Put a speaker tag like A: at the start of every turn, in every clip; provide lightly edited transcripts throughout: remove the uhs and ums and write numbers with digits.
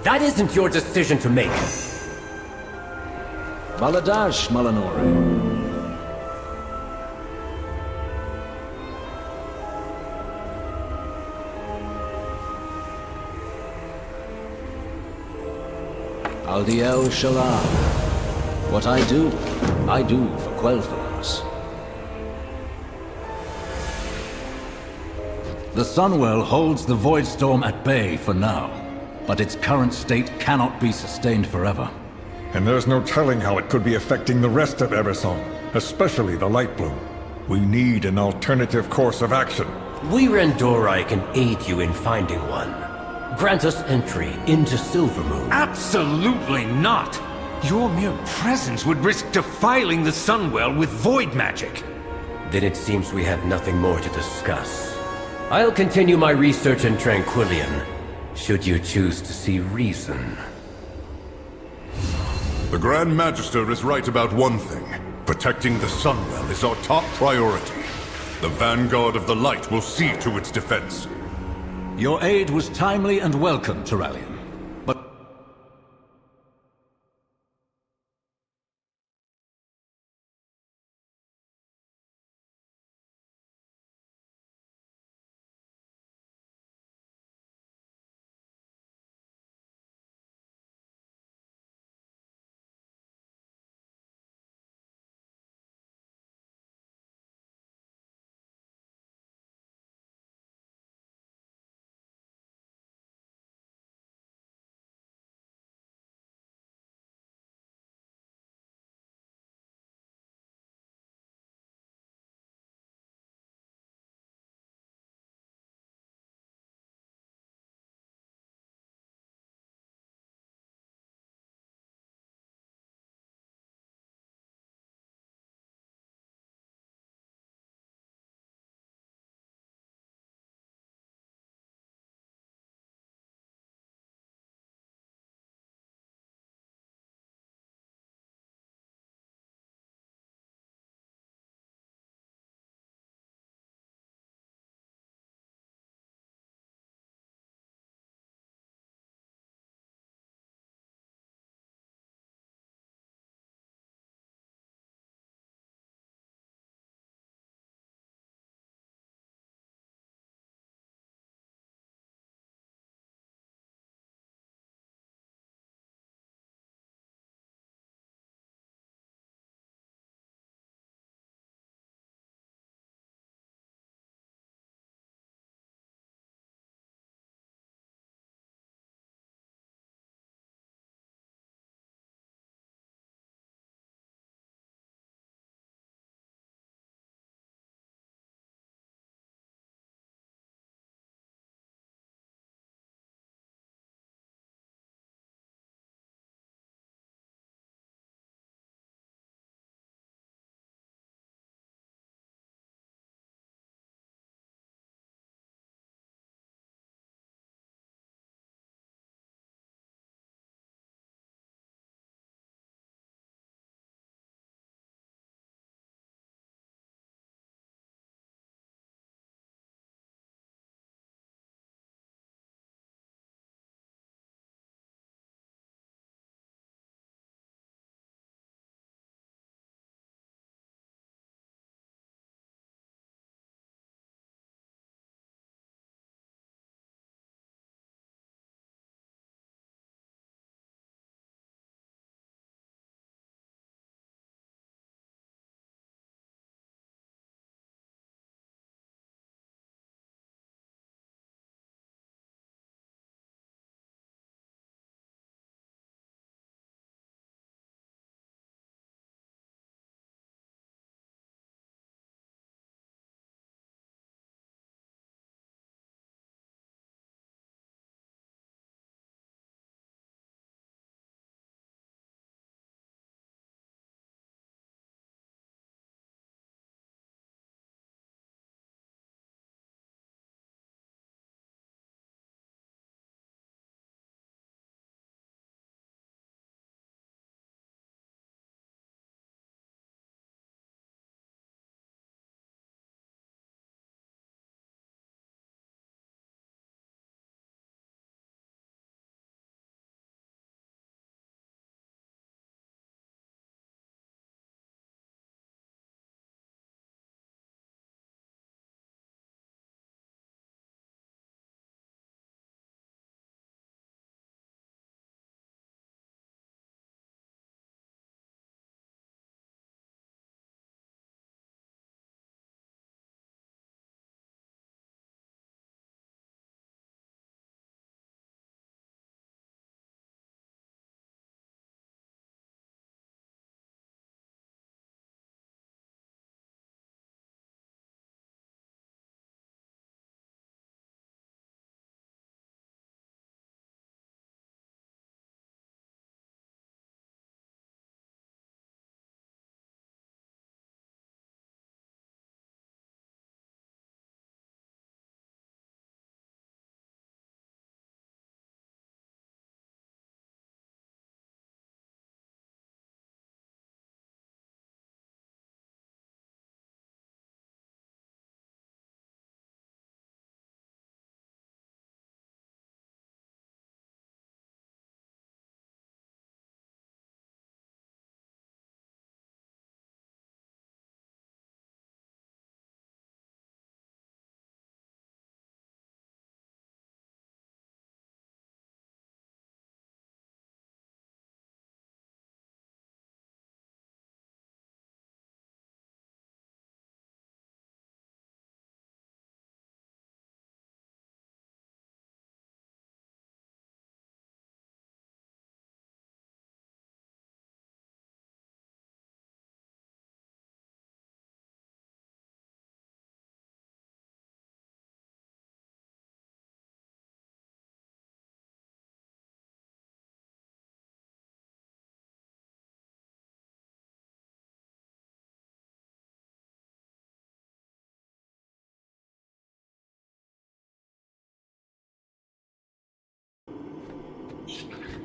A: That isn't your decision to make.
B: Baladash, Malanore. Aldiel Shalar. What I do for Quel'Thas.
C: The Sunwell holds the Void Storm at bay for now, but its current state cannot be sustained forever.
D: And there's no telling how it could be affecting the rest of Eberson, especially the Light Bloom. We need an alternative course of action.
A: We Randori can aid you in finding one. Grant us entry into Silvermoon.
E: Absolutely not! Your mere presence would risk defiling the Sunwell with void magic.
A: Then it seems we have nothing more to discuss. I'll continue my research in Tranquillion, should you choose to see reason.
F: The Grand Magister is right about one thing. Protecting the Sunwell is our top priority. The Vanguard of the Light will see to its defense.
C: Your aid was timely and welcome, Turallion.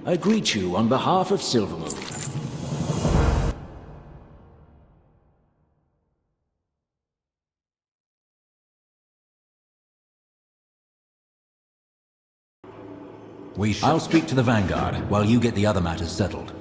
B: I greet you on behalf of Silvermoon.
C: I'll speak to the Vanguard while you get the other matters settled.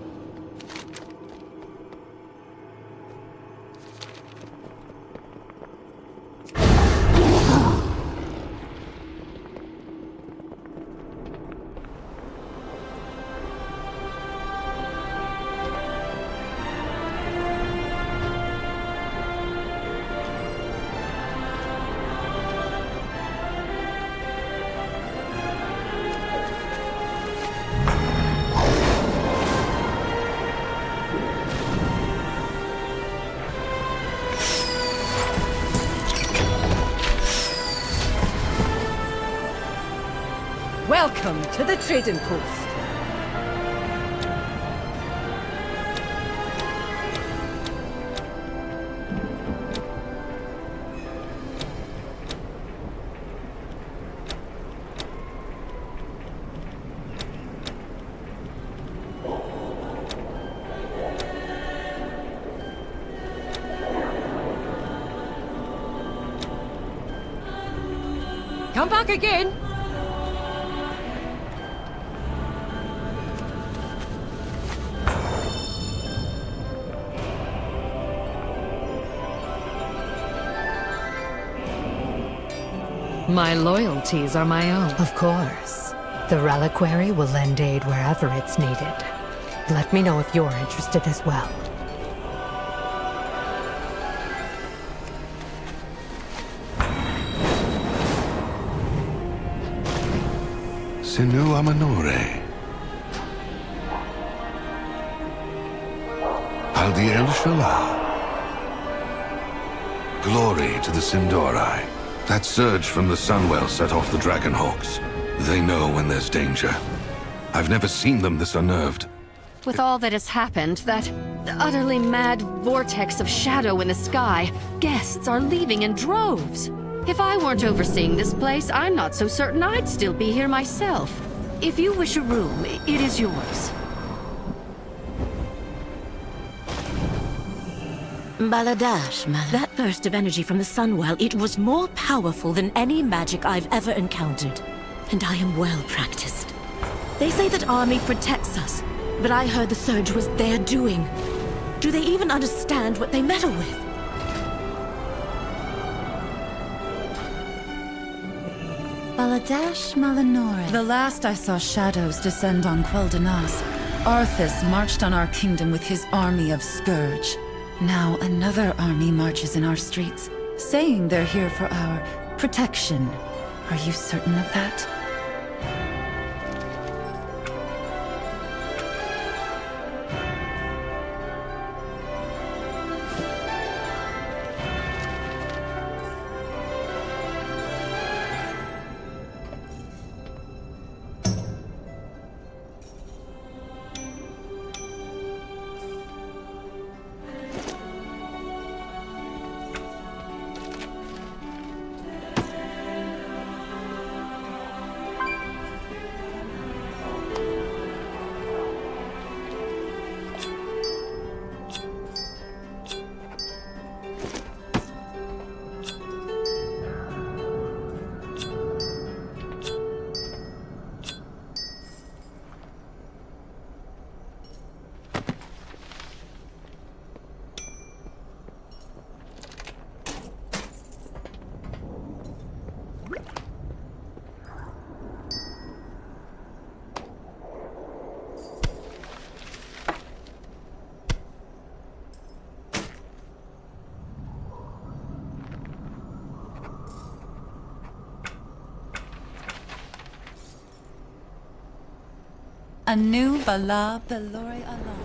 G: Welcome to the trading post. Come back again. My loyalties are my own.
H: Of course. The reliquary will lend aid wherever it's needed. Let me know if you're interested as well.
F: Sinu Amanore. Aldiel Shalah. Glory to the Sindorai. That surge from the Sunwell set off the Dragonhawks. They know when there's danger. I've never seen them this unnerved.
I: With all that has happened, that utterly mad vortex of shadow in the sky, guests are leaving in droves. If I weren't overseeing this place, I'm not so certain I'd still be here myself. If you wish a room, it is yours.
J: Baladash, that burst of energy from the Sunwell, it was more powerful than any magic I've ever encountered. And I am well practiced. They say that army protects us, but I heard the surge was their doing. Do they even understand what they meddle with?
K: Baladash Malanore. The last I saw shadows descend on Quel'Danas, Arthas marched on our kingdom with his army of Scourge. Now another army marches in our streets, saying they're here for our protection. Are you certain of that? A new Bala Belori Alam.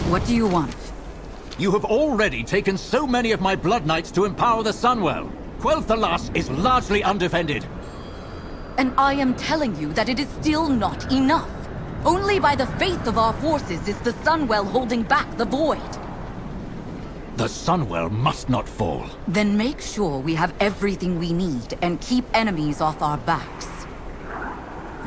K: What do you want?
C: You have already taken so many of my Blood Knights to empower the Sunwell. Quel'Thalas is largely undefended.
L: And I am telling you that it is still not enough. Only by the faith of our forces is the Sunwell holding back the Void.
C: The Sunwell must not fall.
L: Then make sure we have everything we need and keep enemies off our backs.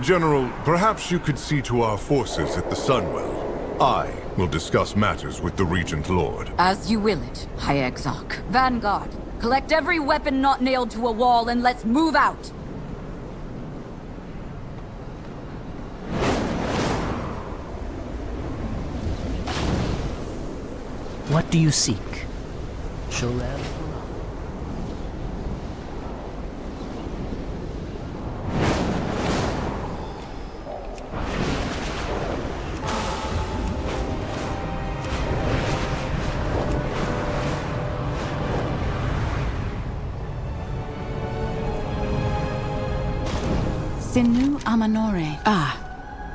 M: General, perhaps you could see to our forces at the Sunwell. I will discuss matters with the Regent Lord.
L: As you will it, High Exarch. Vanguard, collect every weapon not nailed to a wall and let's move out!
B: What do you seek? Shorel?
K: Sinu Amanore.
J: Ah.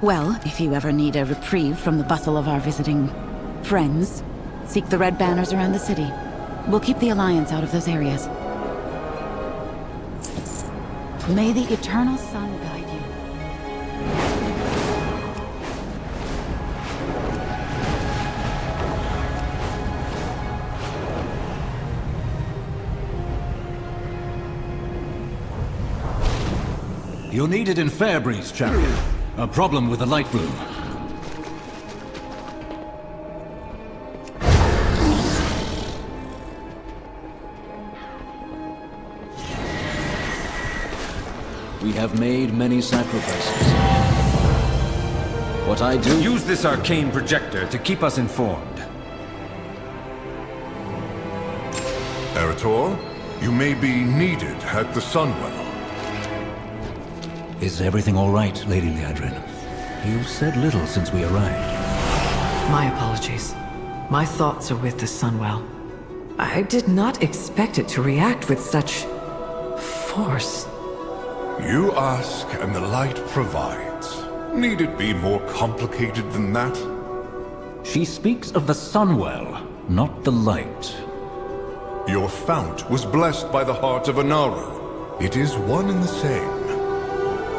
J: Well, if you ever need a reprieve from the bustle of our visiting friends, seek the red banners around the city. We'll keep the Alliance out of those areas. May the eternal sun guide you.
C: You're needed in Fairbreeze, champion. A problem with the light bloom.
B: We have made many sacrifices. What I do...
E: Use this arcane projector to keep us informed.
M: Erator, you may be needed at the Sunwell.
C: Is everything all right, Lady Liadrin? You've said little since we arrived.
N: My apologies. My thoughts are with the Sunwell. I did not expect it to react with such... force.
M: You ask, and the light provides. Need it be more complicated than that?
C: She speaks of the Sunwell, not the light.
M: Your fount was blessed by the heart of Anaru. It is one and the same.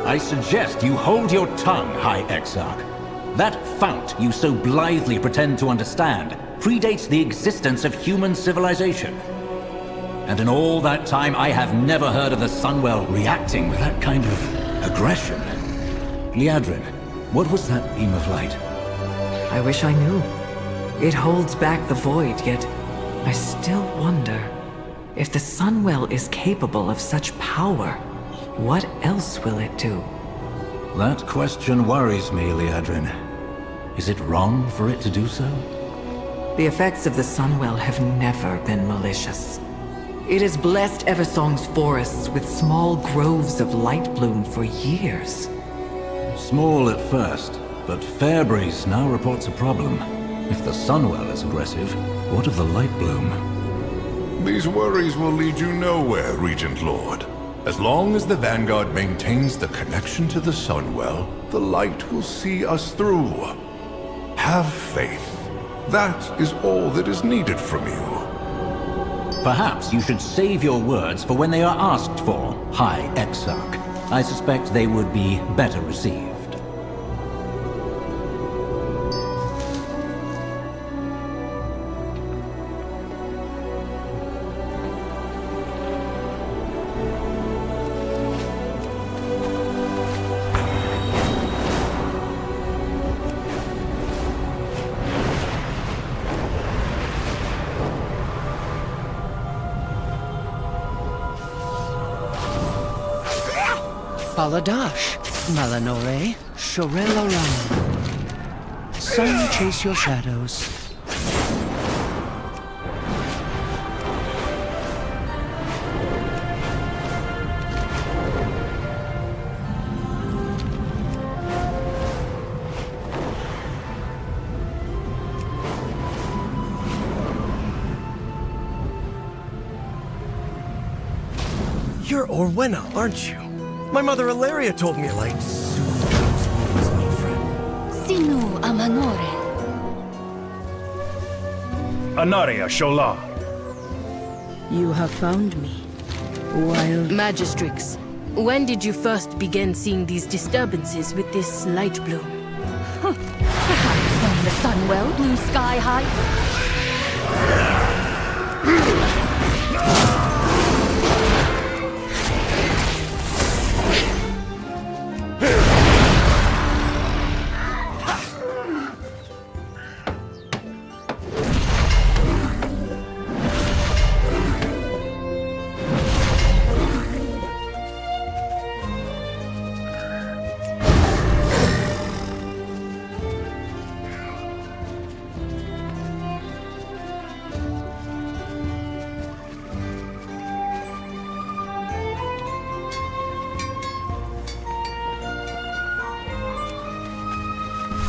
C: I suggest you hold your tongue, High Exarch. That fount you so blithely pretend to understand predates the existence of human civilization. And in all that time, I have never heard of the Sunwell reacting with that kind of aggression. Liadrin, what was that beam of light?
N: I wish I knew. It holds back the Void, yet I still wonder if the Sunwell is capable of such power. What else will it do?
C: That question worries me, Liadrin. Is it wrong for it to do so?
N: The effects of the Sunwell have never been malicious. It has blessed Eversong's forests with small groves of light bloom for years.
C: Small at first, but Fairbreeze now reports a problem. If the Sunwell is aggressive, what of the light bloom?
M: These worries will lead you nowhere, Regent Lord. As long as the Vanguard maintains the connection to the Sunwell, the light will see us through. Have faith. That is all that is needed from you.
C: Perhaps you should save your words for when they are asked for, High Exarch. I suspect they would be better received.
B: Baladash, Malanore, Shorel Aran. Sun chase your shadows.
O: You're Orwenna, aren't you? My mother Ilaria told me a light soon transforms me, friend.
J: Sinu Amanore.
P: Anaria Shola.
Q: You have found me. Wild Magistrix, when did you first begin seeing these disturbances with this light bloom?
L: Perhaps when the Sunwell blew sky high.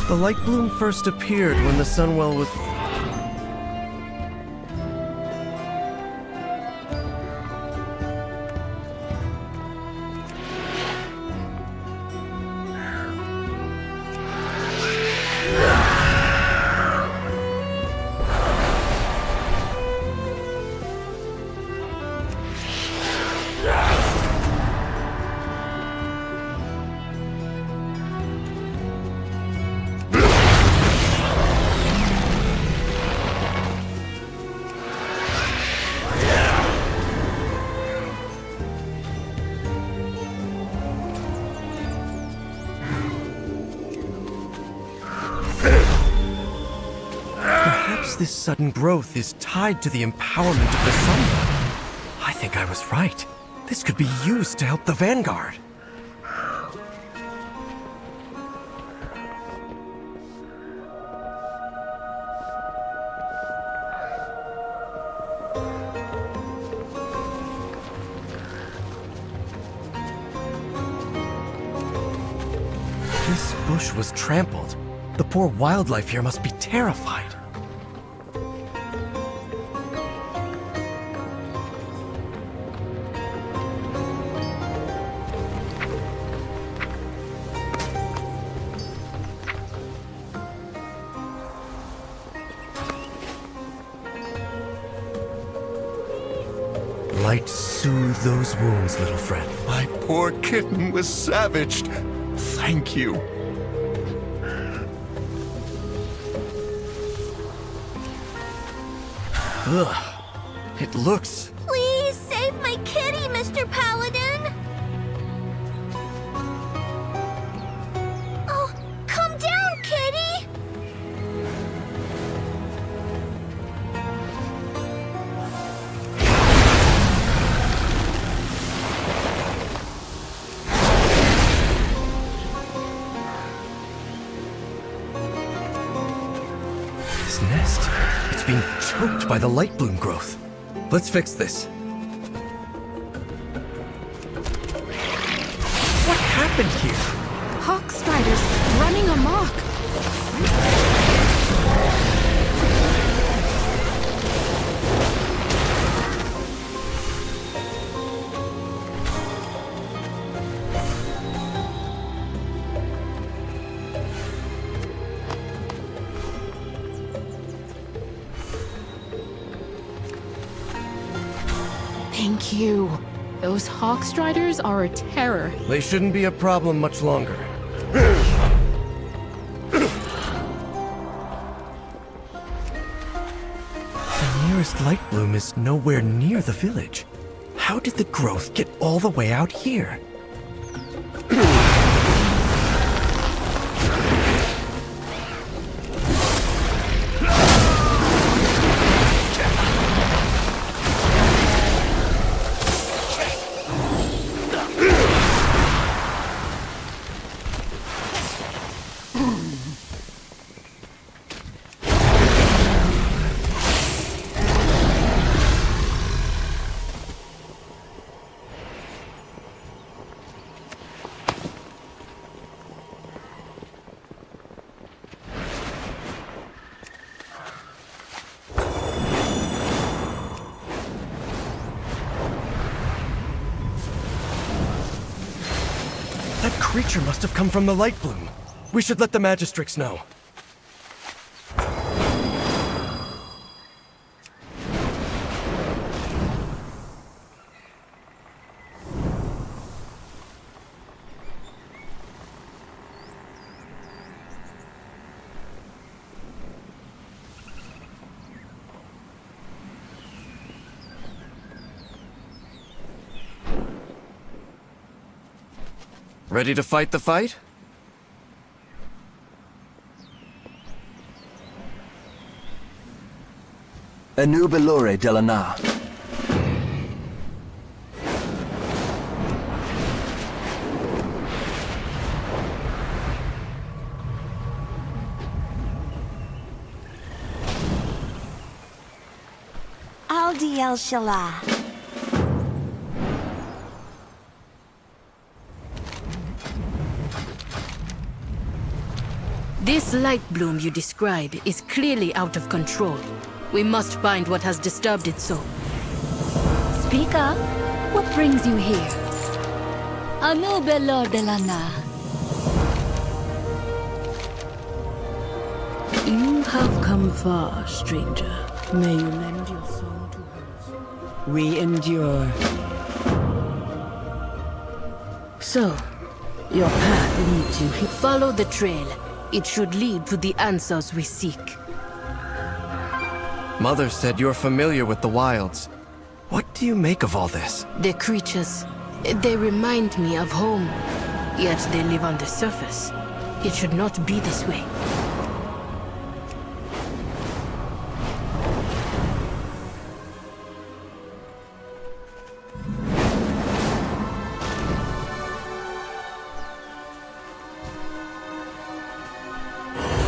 O: The light bloom first appeared when the Sunwell was... Perhaps this sudden growth is tied to the empowerment of the Sunwell. I think I was right. This could be used to help the Vanguard. This bush was trampled. The poor wildlife here must be terrified. Light soothe those wounds, little friend.
M: My poor kitten was savaged. Thank you.
O: Ugh. It looks...
R: Please save my kitty, Mr. Paladin! Oh, calm down, kitty!
O: This nest, it's being choked by the light bloom growth. Let's fix this. What happened here?
I: Hawk Striders running amok. Thank you. Those Hawk Striders are a terror.
O: They shouldn't be a problem much longer. The nearest light bloom is nowhere near the village. How did the growth get all the way out here? That creature must have come from the light bloom. We should let the Magistrix know. Ready to fight the fight?
P: Enubilore Delana.
R: Aldi El Shalah.
Q: This light bloom you describe is clearly out of control. We must find what has disturbed it so.
L: Speak up. What brings you here? Anubelor Delana.
Q: You have come far, stranger. May you lend your soul to hers.
N: We endure.
Q: So, your path leads you here. Follow the trail. It should lead to the answers we seek.
O: Mother said you're familiar with the wilds. What do you make of all this?
Q: The creatures, they remind me of home. Yet they live on the surface. It should not be this way.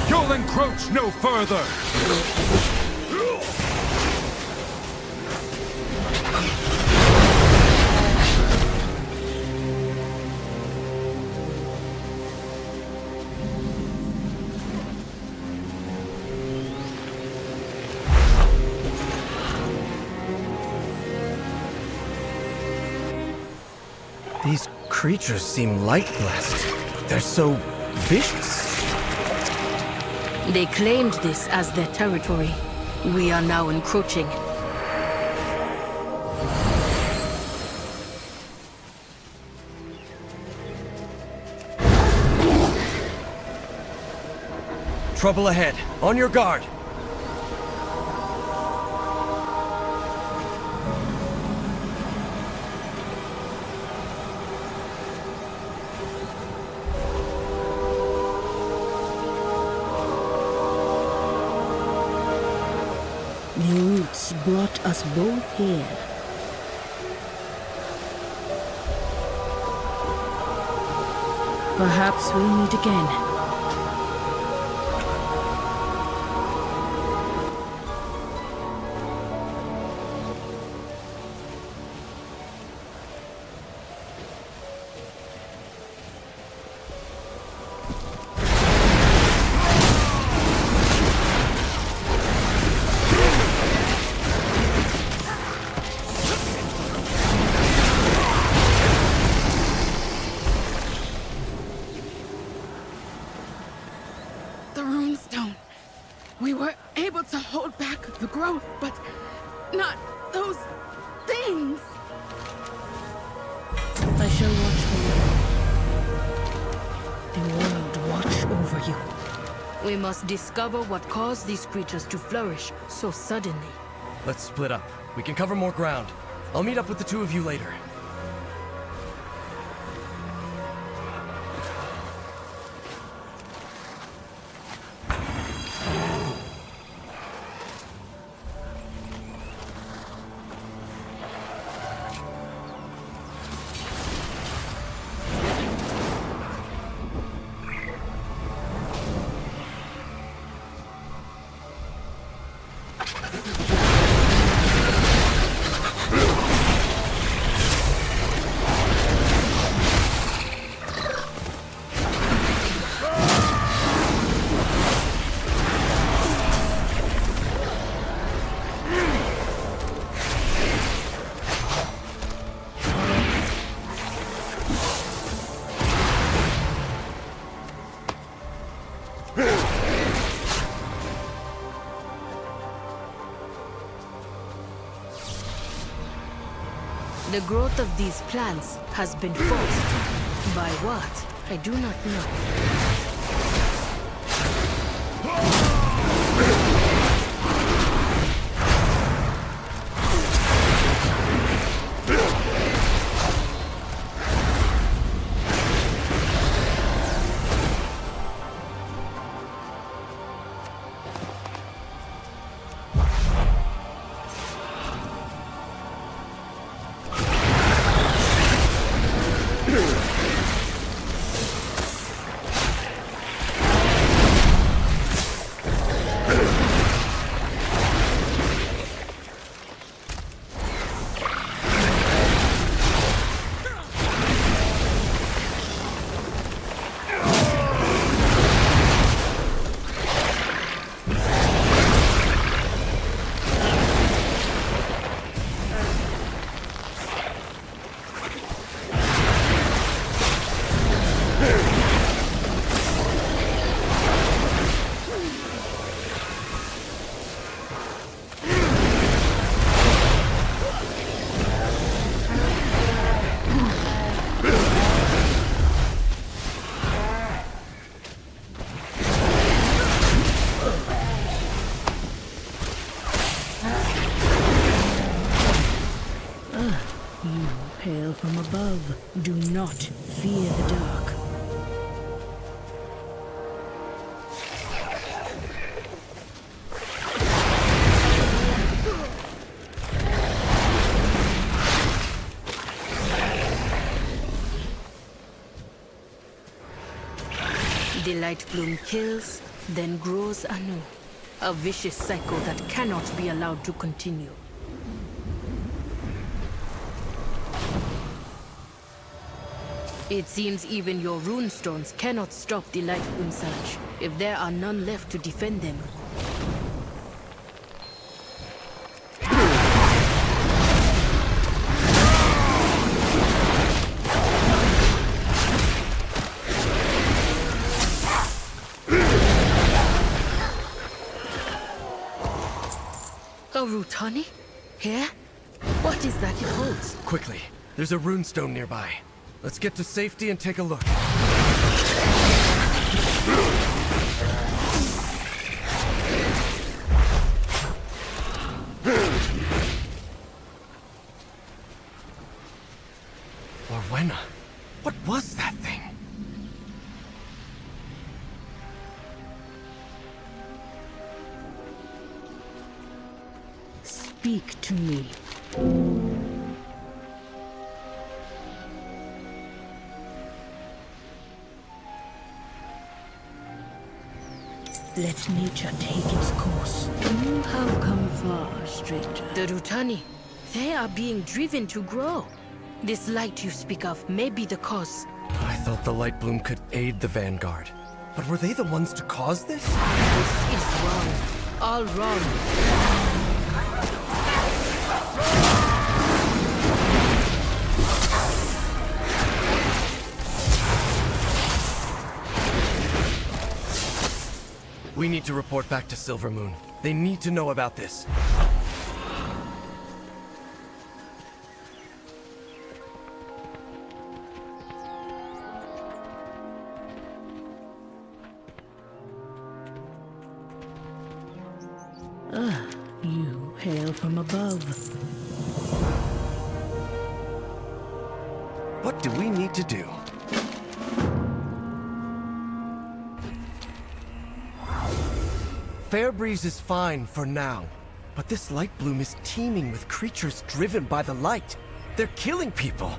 E: You'll encroach no further!
O: These creatures seem light-blessed. They're so vicious.
Q: They claimed this as their territory. We are now encroaching.
O: Trouble ahead. On your guard.
Q: The roots brought us both here. Perhaps we'll meet again.
S: The runestone. We were able to hold back the growth, but not those things.
Q: I shall watch for you. The world watch over you. We must discover what caused these creatures to flourish so suddenly.
O: Let's split up. We can cover more ground. I'll meet up with the two of you later.
Q: The growth of these plants has been forced. By what? I do not know. above, do not fear the dark. The light bloom kills, then grows anew. A vicious cycle that cannot be allowed to continue. It seems even your runestones cannot stop the light bloom surge, if there are none left to defend them. A Rutani? Here? What is that it holds?
O: Quickly, there's a runestone nearby. Let's get to safety and take a look. Orwenna, what was that thing?
Q: Speak to me. Let nature take its course. You have come far, stranger.
G: The Rutani, they are being driven to grow. This light you speak of may be the cause.
O: I thought the light bloom could aid the Vanguard. But were they the ones to cause this?
G: This is wrong. All wrong.
O: We need to report back to Silver Moon. They need to know about this.
Q: You hail from above.
O: What do we need to do? Fairbreeze is fine for now, but this light bloom is teeming with creatures driven by the light. They're killing people.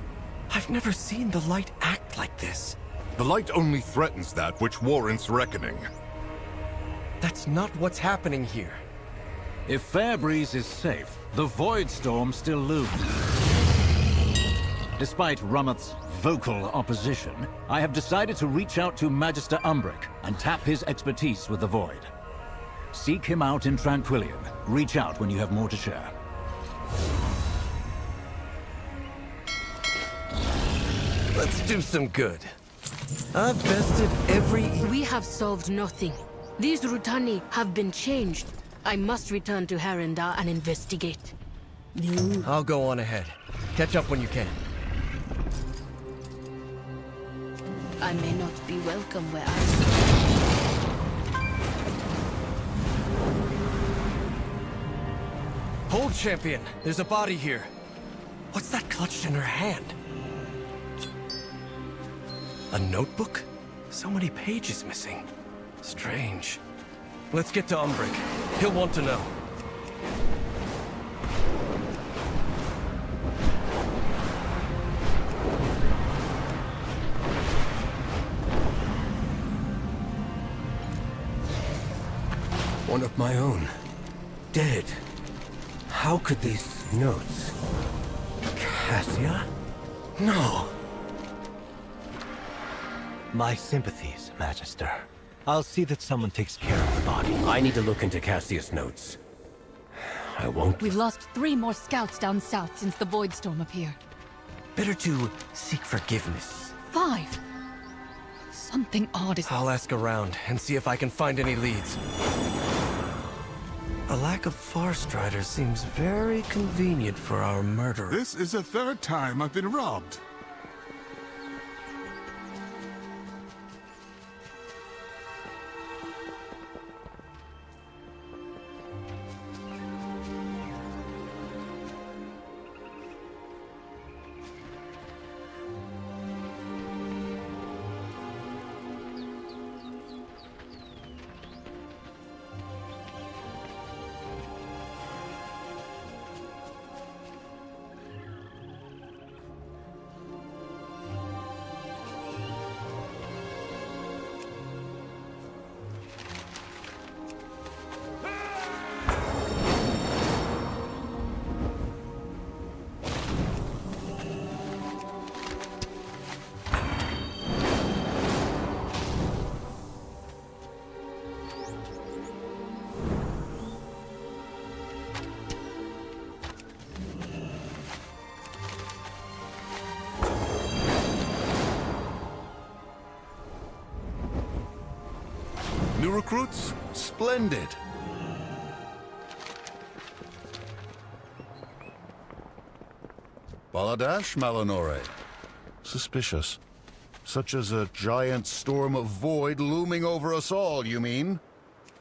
O: I've never seen the light act like this.
M: The light only threatens that which warrants reckoning.
O: That's not what's happening here.
C: If Fairbreeze is safe, the Void Storm still looms. Despite Rummoth's vocal opposition, I have decided to reach out to Magister Umbric and tap his expertise with the Void. Seek him out in Tranquillion. Reach out when you have more to share.
O: Let's do some good. I've bested every...
G: We have solved nothing. These Rutani have been changed. I must return to Harendar and investigate.
O: I'll go on ahead. Catch up when you can.
G: I may not be welcome where I
O: Hold, champion! There's a body here. What's that clutched in her hand? A notebook? So many pages missing. Strange. Let's get to Umbric. He'll want to know.
A: One of my own. Dead. How could these notes... Cassia? No!
T: My sympathies, Magister. I'll see that someone takes care of the body.
A: I need to look into Cassia's notes. I won't...
L: We've lost 3 more scouts down south since the Void Storm appeared.
O: Better to seek forgiveness.
L: 5! Something odd is...
O: I'll ask around and see if I can find any leads. A lack of Farstriders seems very convenient for our murderer.
U: This is the 3rd time I've been robbed.
M: New recruits? Splendid. Baladash, Malinore. Suspicious. Such as a giant storm of void looming over us all, you mean?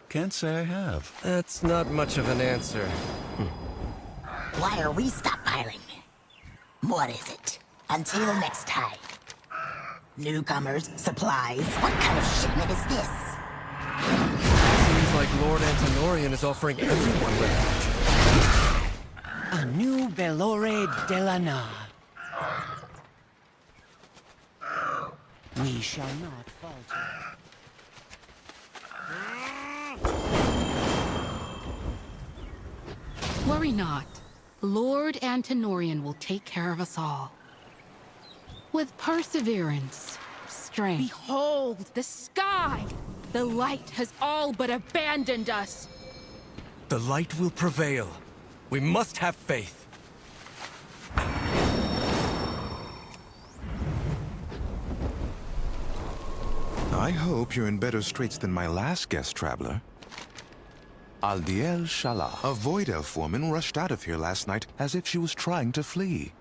M: Can't say I have.
O: That's not much of an answer.
D: Why are we stockpiling? What is it? Until next time. Newcomers, supplies, what kind of shipment is this?
O: Seems like Lord Antenorian is offering everyone refuge.
V: A new Bellore Delana. We shall not falter.
S: Worry not. Lord Antenorian will take care of us all. With perseverance, strength. Behold, the sky! The light has all but abandoned us.
O: The light will prevail. We must have faith.
W: I hope you're in better straits than my last guest traveler. Aldiel Shala, a Void Elf woman, rushed out of here last night as if she was trying to flee.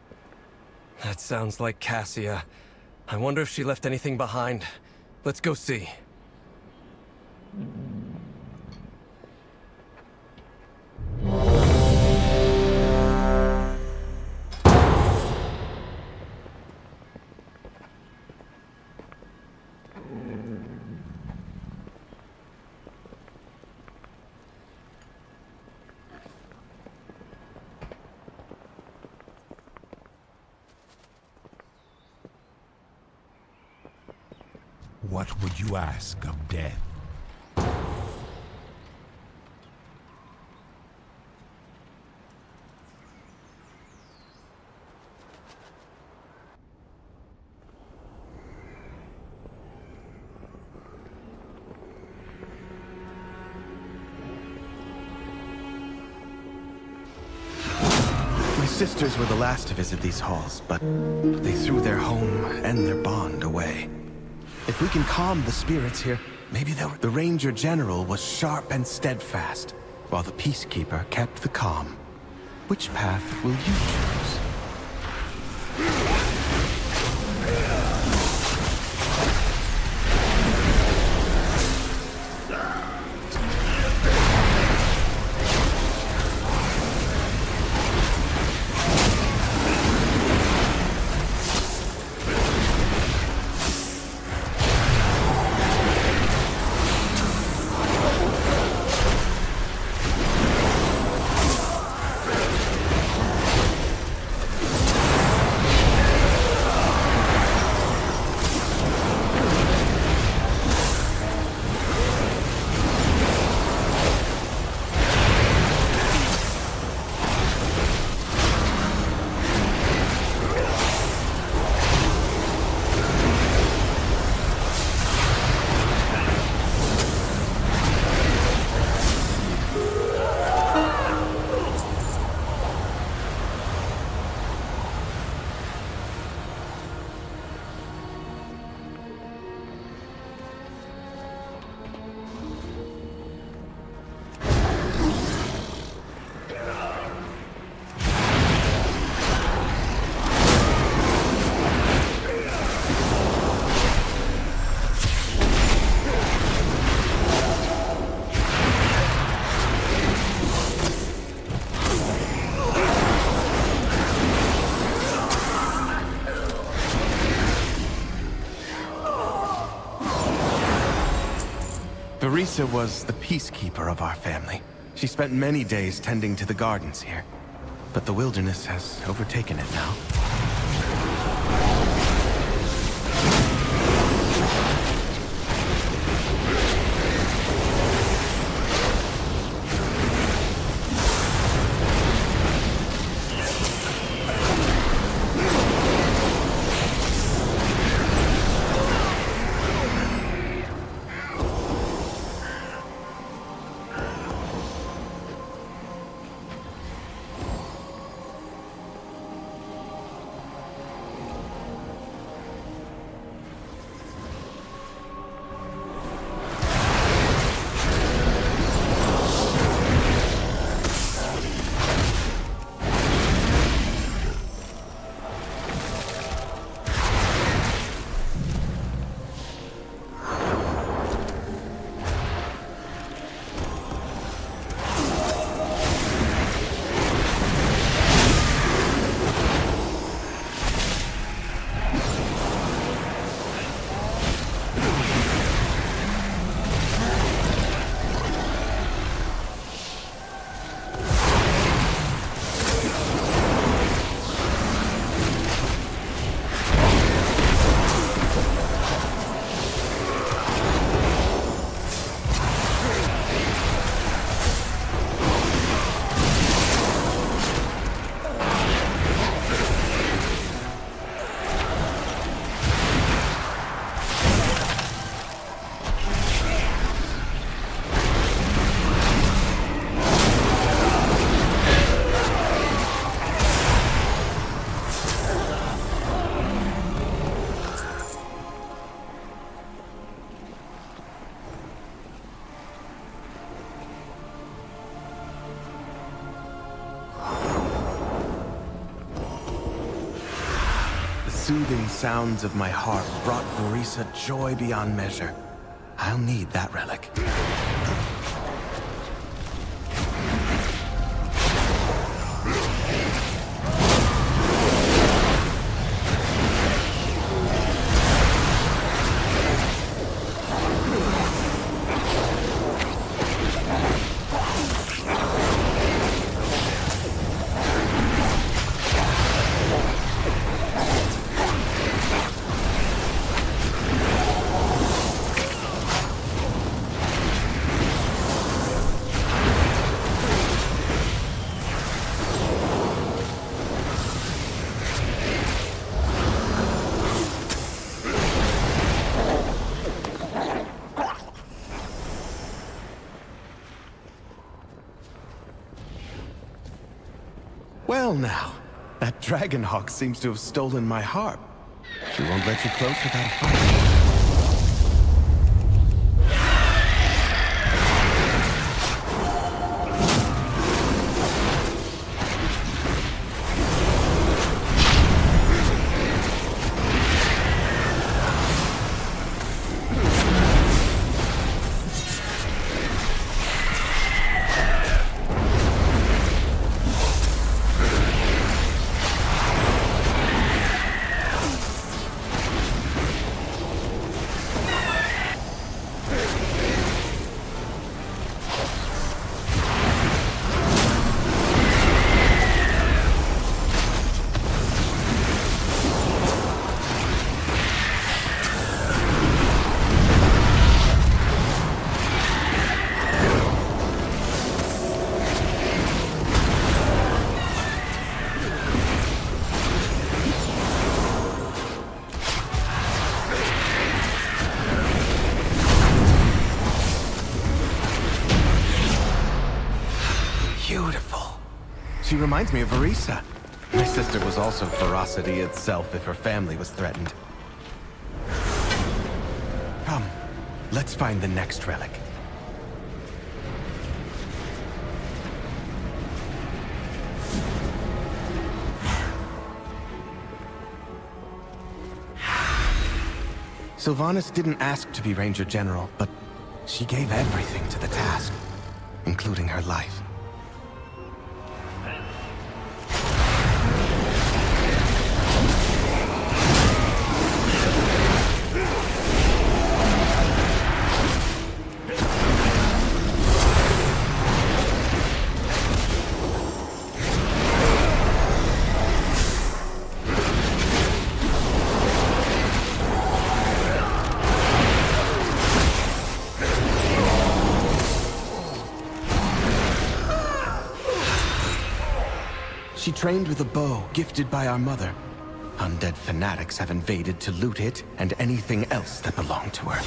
O: That sounds like Cassia. I wonder if she left anything behind. Let's go see.
X: What would you ask of death?
Y: My sisters were the last to visit these halls, but they threw their home and their bond away. If we can calm the spirits here, maybe they'll... The Ranger General was sharp and steadfast, while the Peacekeeper kept the calm. Which path will you choose? Teresa was the peacekeeper of our family. She spent many days tending to the gardens here, but the wilderness has overtaken it now. soothing sounds of my harp brought Varisa joy beyond measure. I'll need that relic. Well now, that Dragonhawk seems to have stolen my harp. She won't let you close without a fight. Beautiful. She reminds me of Varisa. My sister was also ferocity itself if her family was threatened. Come, let's find the next relic. Sylvanas didn't ask to be Ranger General, but she gave everything to the task, including her life. She trained with a bow gifted by our mother. Undead fanatics have invaded to loot it and anything else that belonged to her.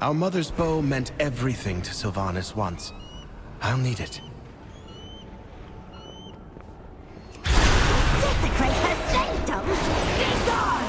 Y: Our mother's bow meant everything to Sylvanas once. I'll need it.
R: Desecrate her sanctum! Be gone!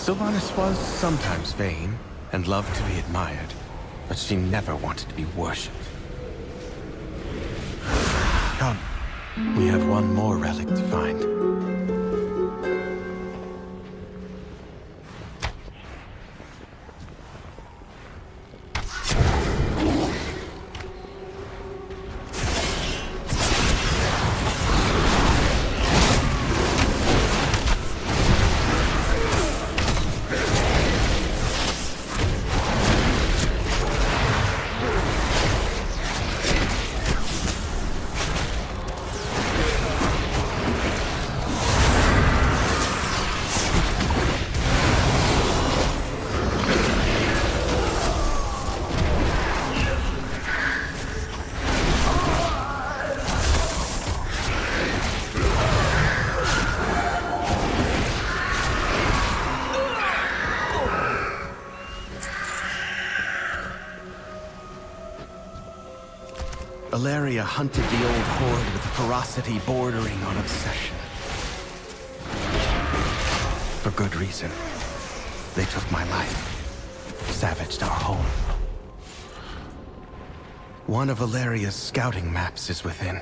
Y: Sylvanas was sometimes vain and loved to be admired, but she never wanted to be worshipped. Come, we have one more relic to find. Valeria hunted the old horde with a ferocity bordering on obsession. For good reason. They took my life, savaged our home. One of Valeria's scouting maps is within.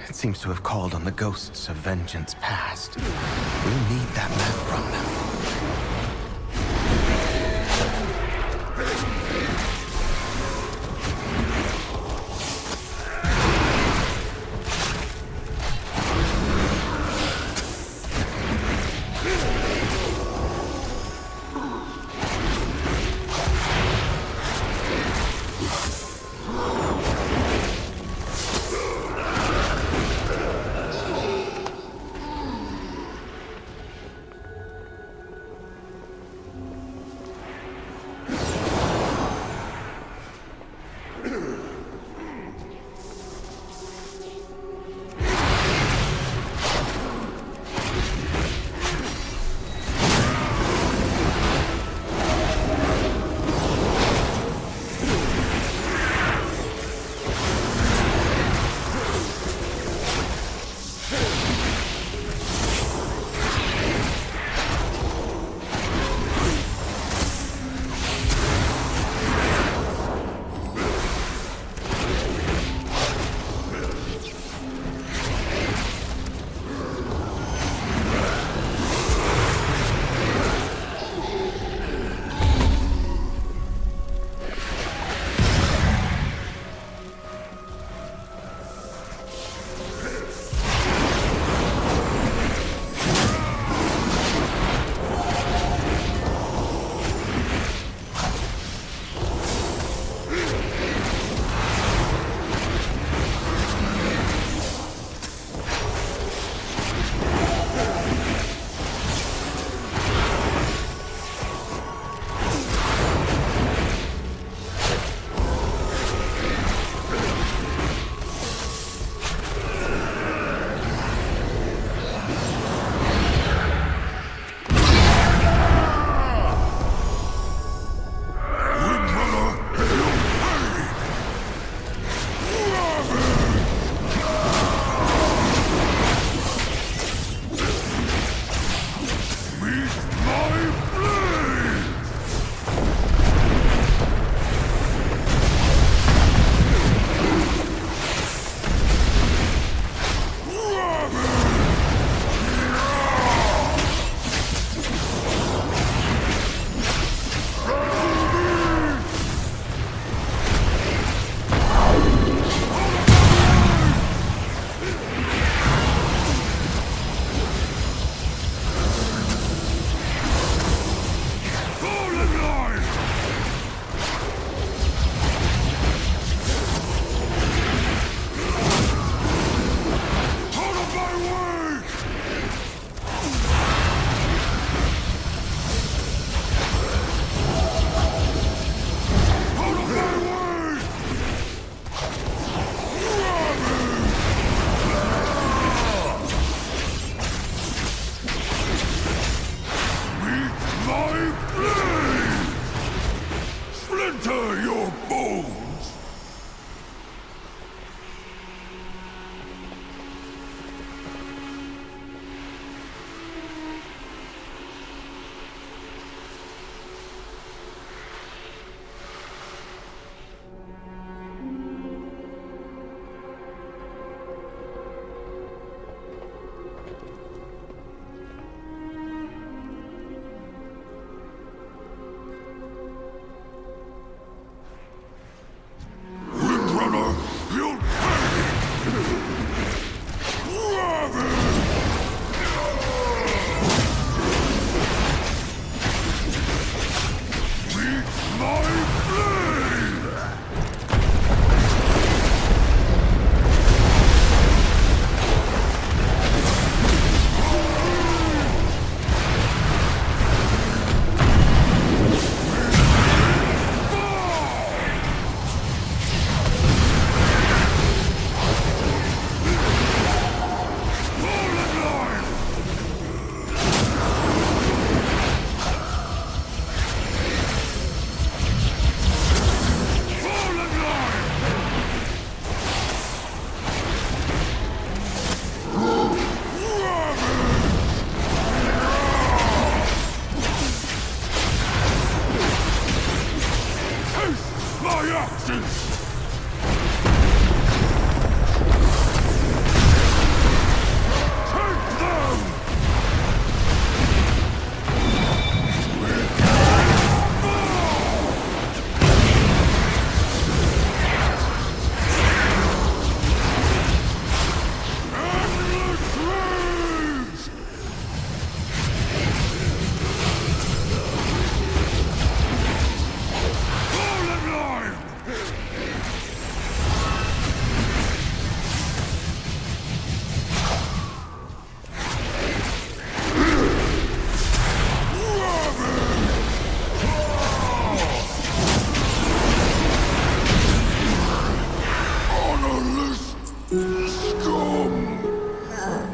Y: It seems to have called on the ghosts of vengeance past. We'll need that map from them.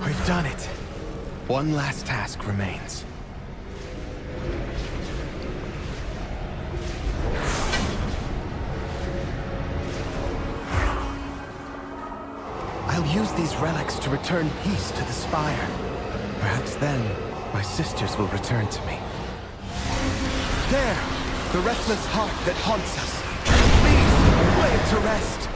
Y: We've done it. One last task remains. I'll use these relics to return peace to the Spire. Perhaps then, my sisters will return to me. There! The restless heart that haunts us. Please, lay it to rest.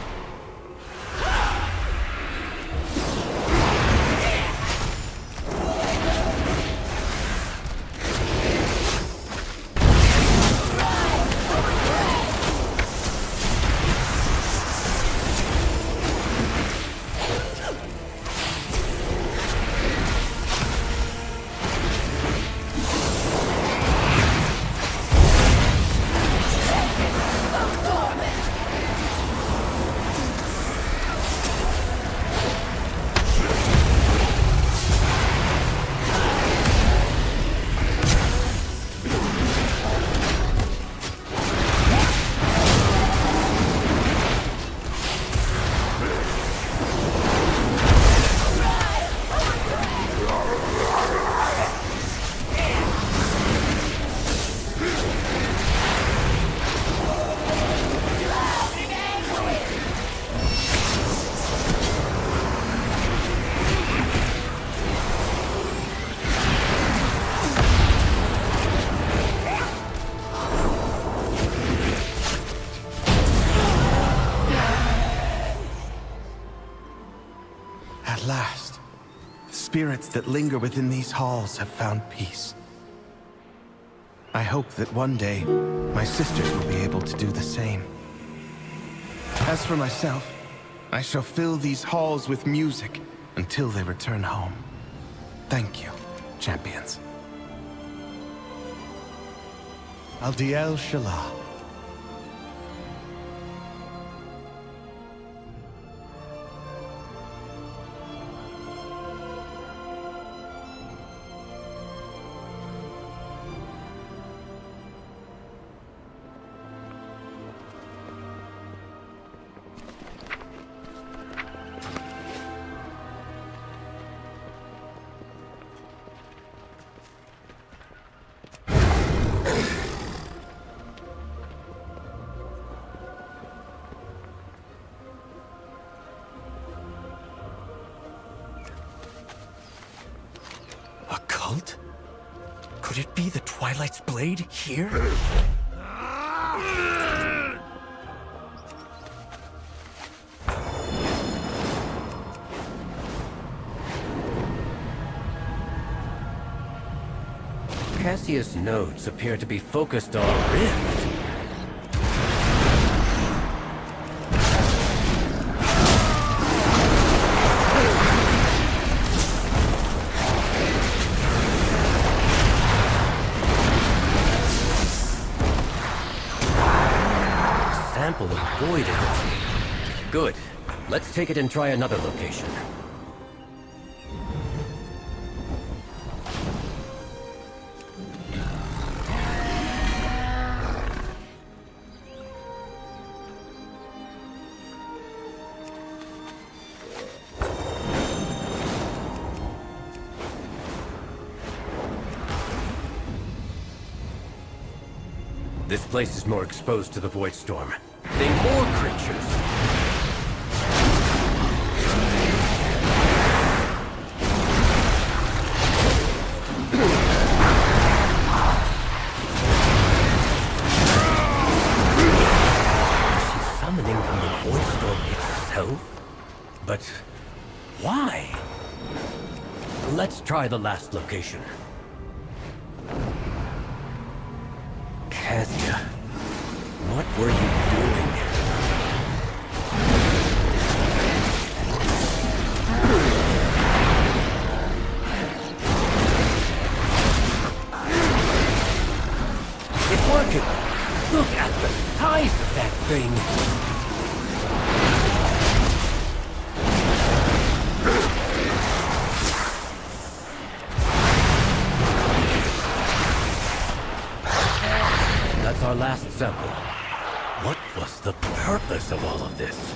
Y: At last, the spirits that linger within these halls have found peace. I hope that one day, my sisters will be able to do the same. As for myself, I shall fill these halls with music until they return home. Thank you, champions. Aldiel Shalah.
O: A cult? Could it be the Twilight's blade here?
A: Cassius' notes appear to be focused on Rift. Sample of void energy. Good. Let's take it and try another location. This place is more exposed to the Void Storm. Think more creatures. She's summoning from the Void Storm itself? But why? Let's try the last location. Cassia, what were you doing? It's working! Look at the size of that thing! That's our last sample. What was the purpose of all of this?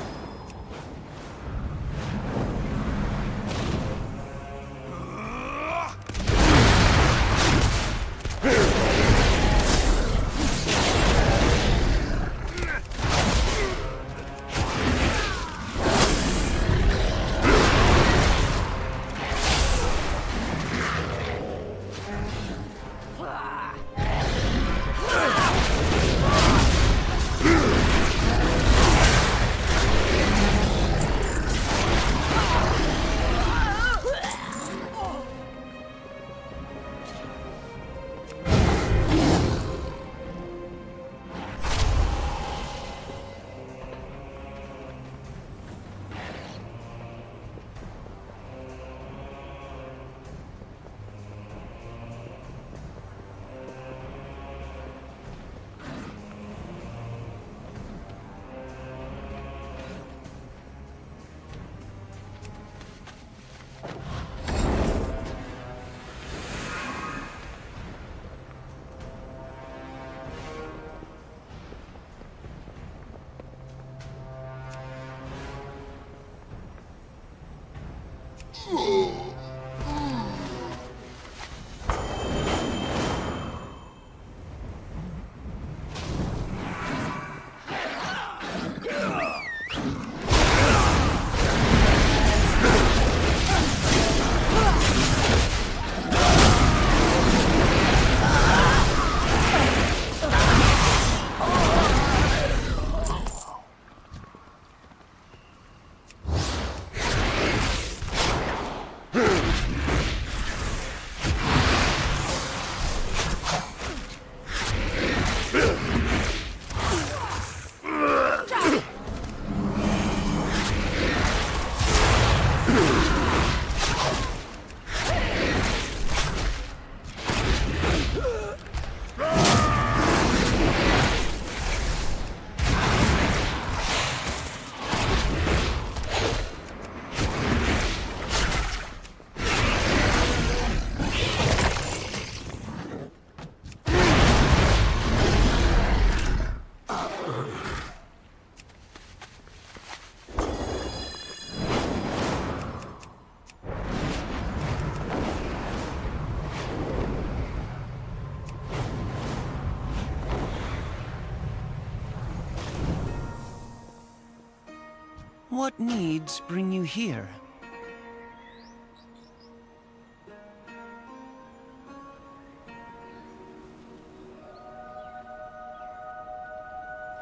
V: What needs bring you here?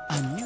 V: A new...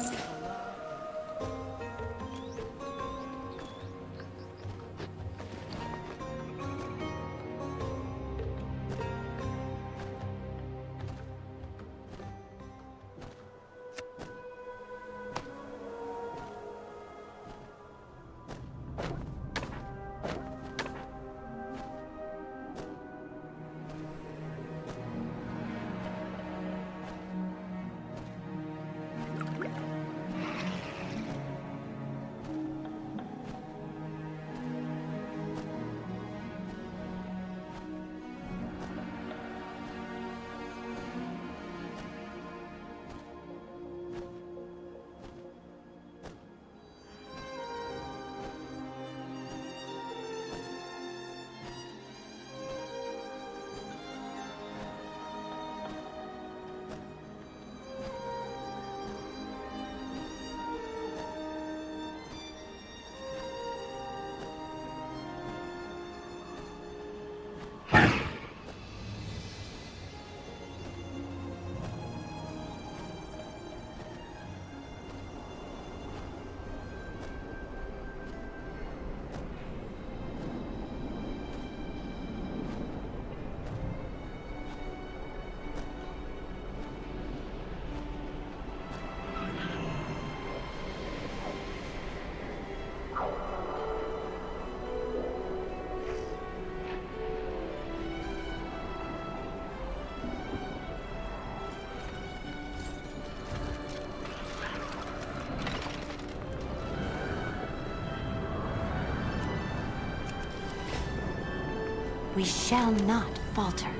B: We shall not falter.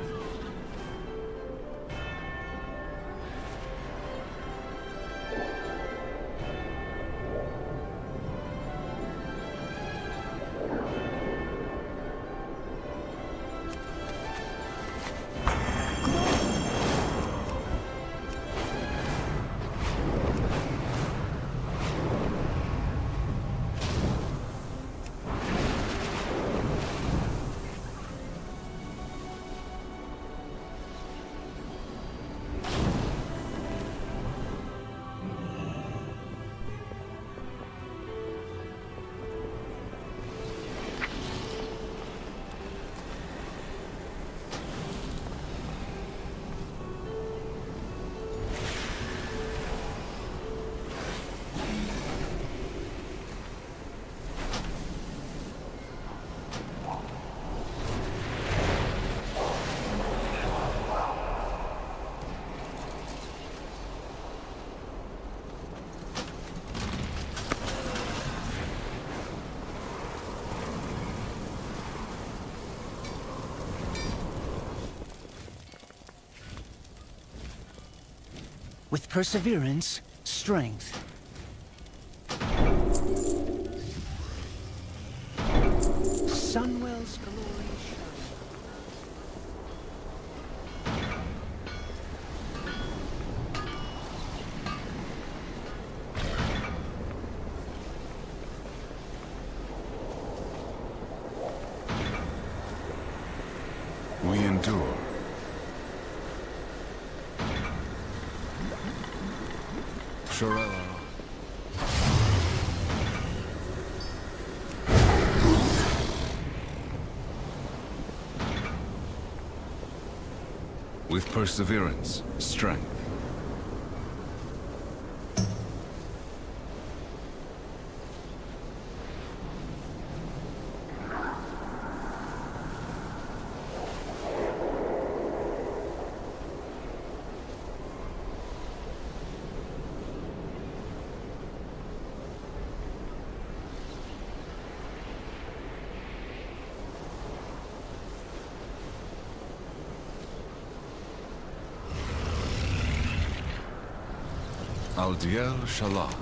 V: With perseverance, strength, Sunwell's glory shines.
U: We endure. Shorella. With perseverance, strength. Aldiel Shalah.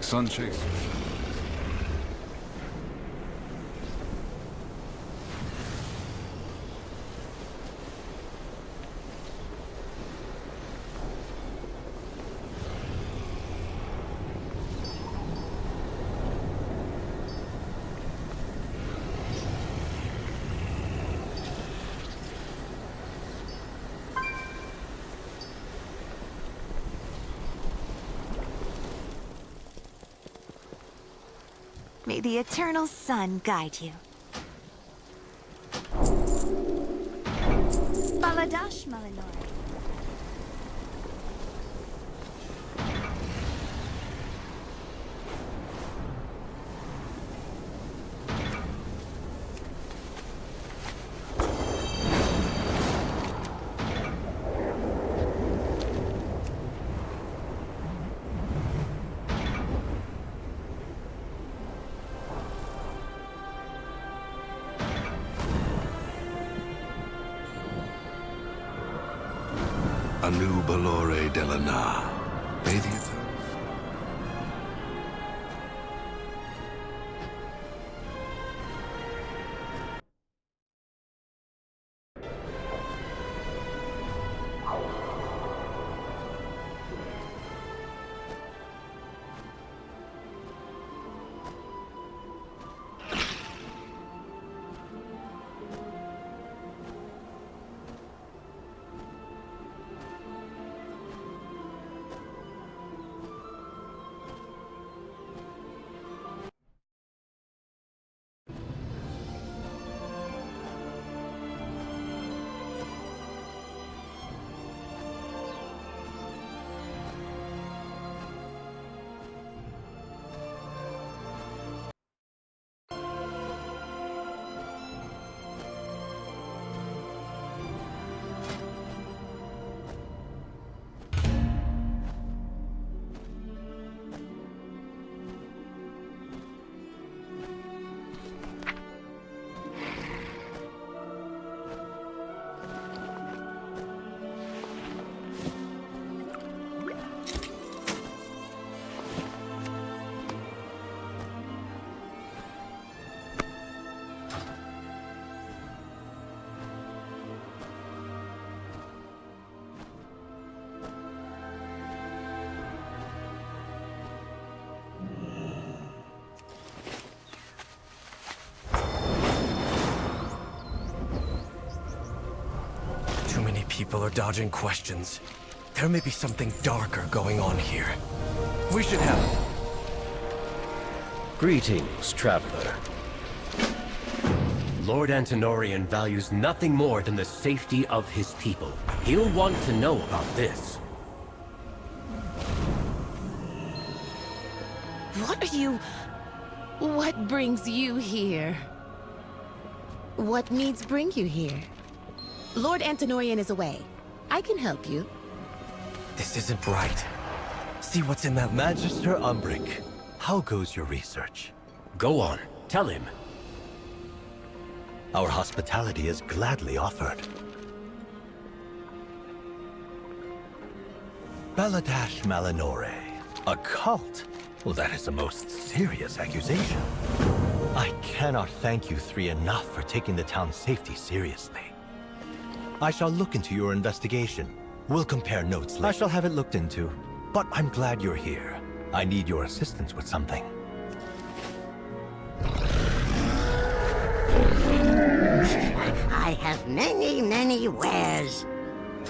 U: Sun Chaser.
B: May the eternal sun guide you. Baladash Malinore.
M: Anu Balore Delana. May the eternal
O: Too many people are dodging questions. There may be something darker going on here. We should have...
A: Greetings, traveler. Lord Antenorian values nothing more than the safety of his people. He'll want to know about this.
F: What are you... What brings you here? What needs bring you here? Lord Antenorian is away. I can help you.
O: This isn't right. See what's in that
T: Magister Umbric, how goes your research?
A: Go on, tell him.
T: Our hospitality is gladly offered. Baladash Malinore. A cult? Well, that is a most serious accusation. I cannot thank you three enough for taking the town's safety seriously. I shall look into your investigation. We'll compare notes later. I shall have it looked into. But I'm glad you're here. I need your assistance with something.
H: I have many, many wares.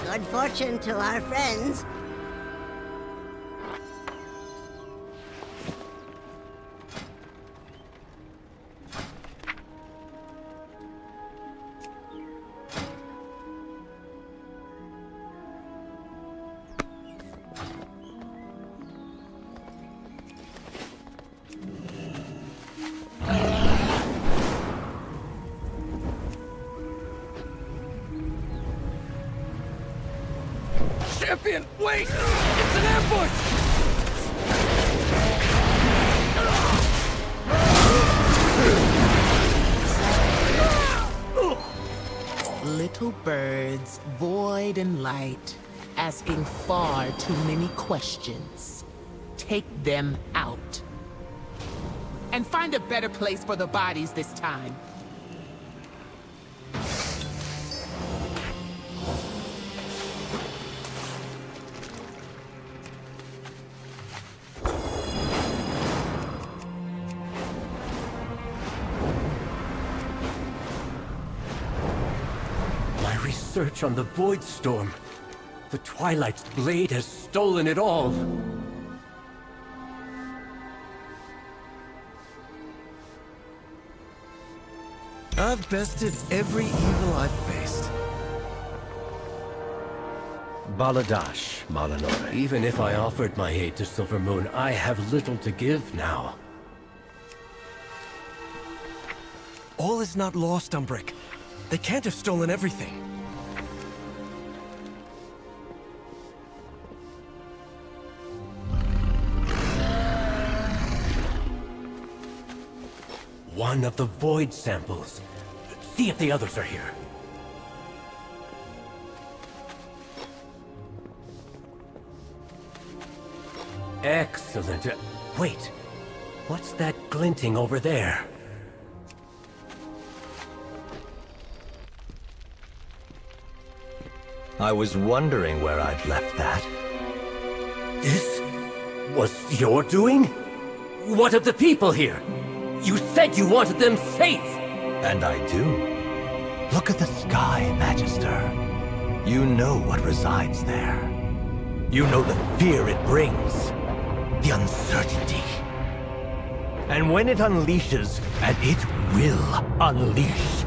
H: Good fortune to our friends.
O: Champion, wait! It's an ambush!
I: Little birds, void and light, asking far too many questions. Take them out. And find a better place for the bodies this time.
A: Search on the Void Storm. The Twilight's blade has stolen it all.
O: I've bested every evil I've faced.
A: Baladash, Malinore. Even if I offered my aid to Silvermoon, I have little to give now.
O: All is not lost, Umbrick. They can't have stolen everything.
A: One of the Void samples. See if the others are here. Excellent. Wait. What's that glinting over there?
T: I was wondering where I'd left that.
A: This was your doing? What of the people here? You said you wanted them safe!
T: And I do. Look at the sky, Magister. You know what resides there. You know the fear it brings. The uncertainty. And when it unleashes, and it will unleash,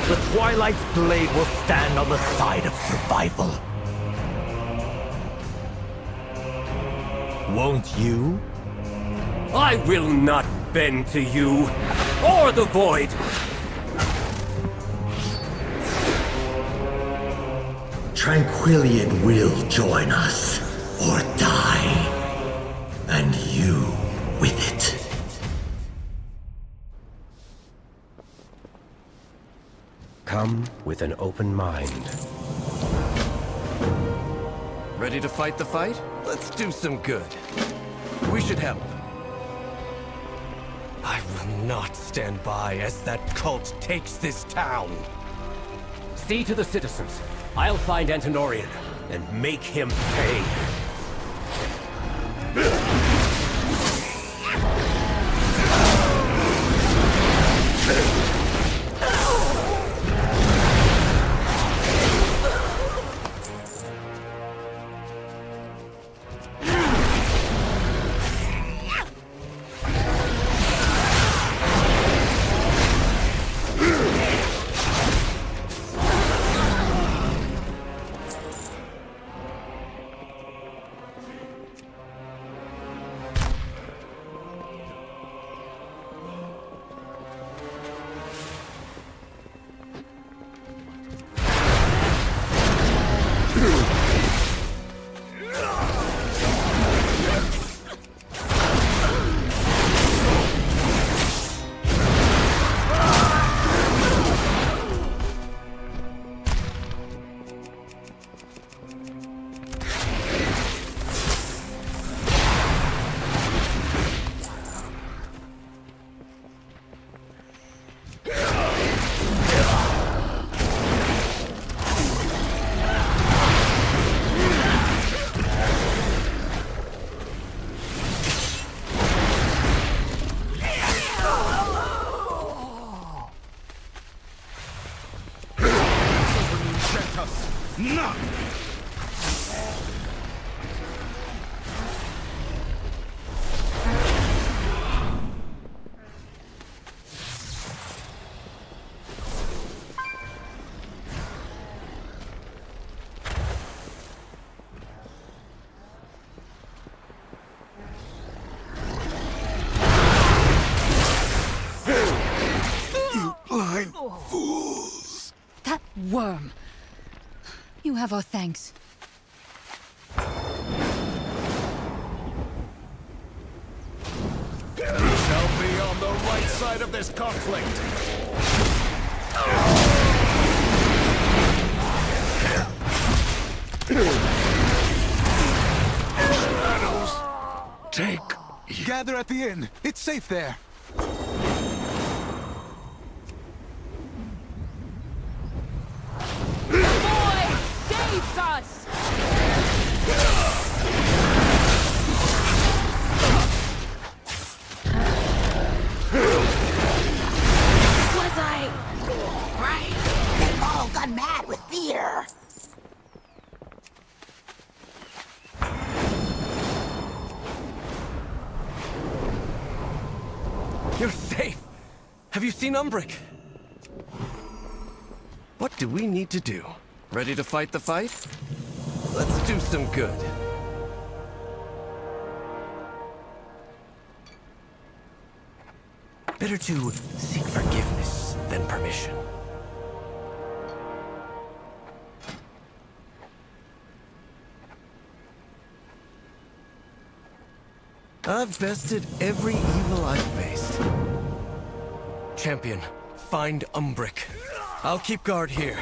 T: the Twilight's blade will stand on the side of survival. Won't you?
A: I will not bend to you, or the Void!
J: Tranquillian will join us, or die. And you with it.
A: Come with an open mind.
O: Ready to fight the fight? Let's do some good. We should help. I will not stand by as that cult takes this town.
A: See to the citizens. I'll find Antonorian and make him pay.
O: No!
J: Blind fools!
L: That worm. You have our thanks.
O: We shall be on the right side of this conflict.
J: Shadows, take...
W: Gather at the inn. It's safe there.
F: Saves us!
D: Was I right? They've all gone mad with fear.
O: You're safe. Have you seen Umbric? What do we need to do? Ready to fight the fight? Let's do some good. Better to seek forgiveness than permission. I've bested every evil I've faced. Champion, find Umbric. I'll keep guard here.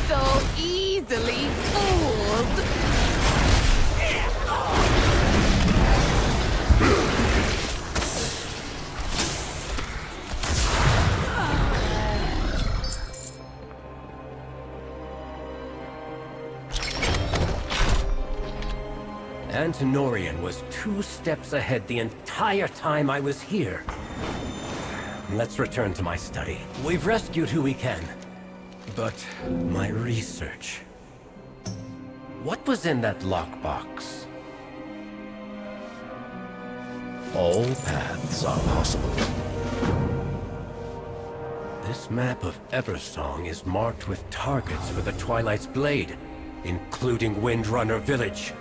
F: So easily fooled.
A: Antenorian was 2 steps ahead the entire time I was here. Let's return to my study. We've rescued who we can. But my research... What was in that lockbox?
J: All paths are possible.
A: This map of Eversong is marked with targets for the Twilight's Blade, including Windrunner Village.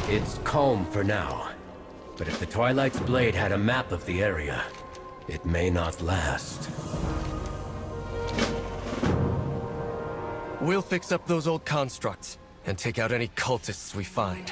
A: It's calm for now. But if the Twilight's Blade had a map of the area, it may not last.
O: We'll fix up those old constructs and take out any cultists we find.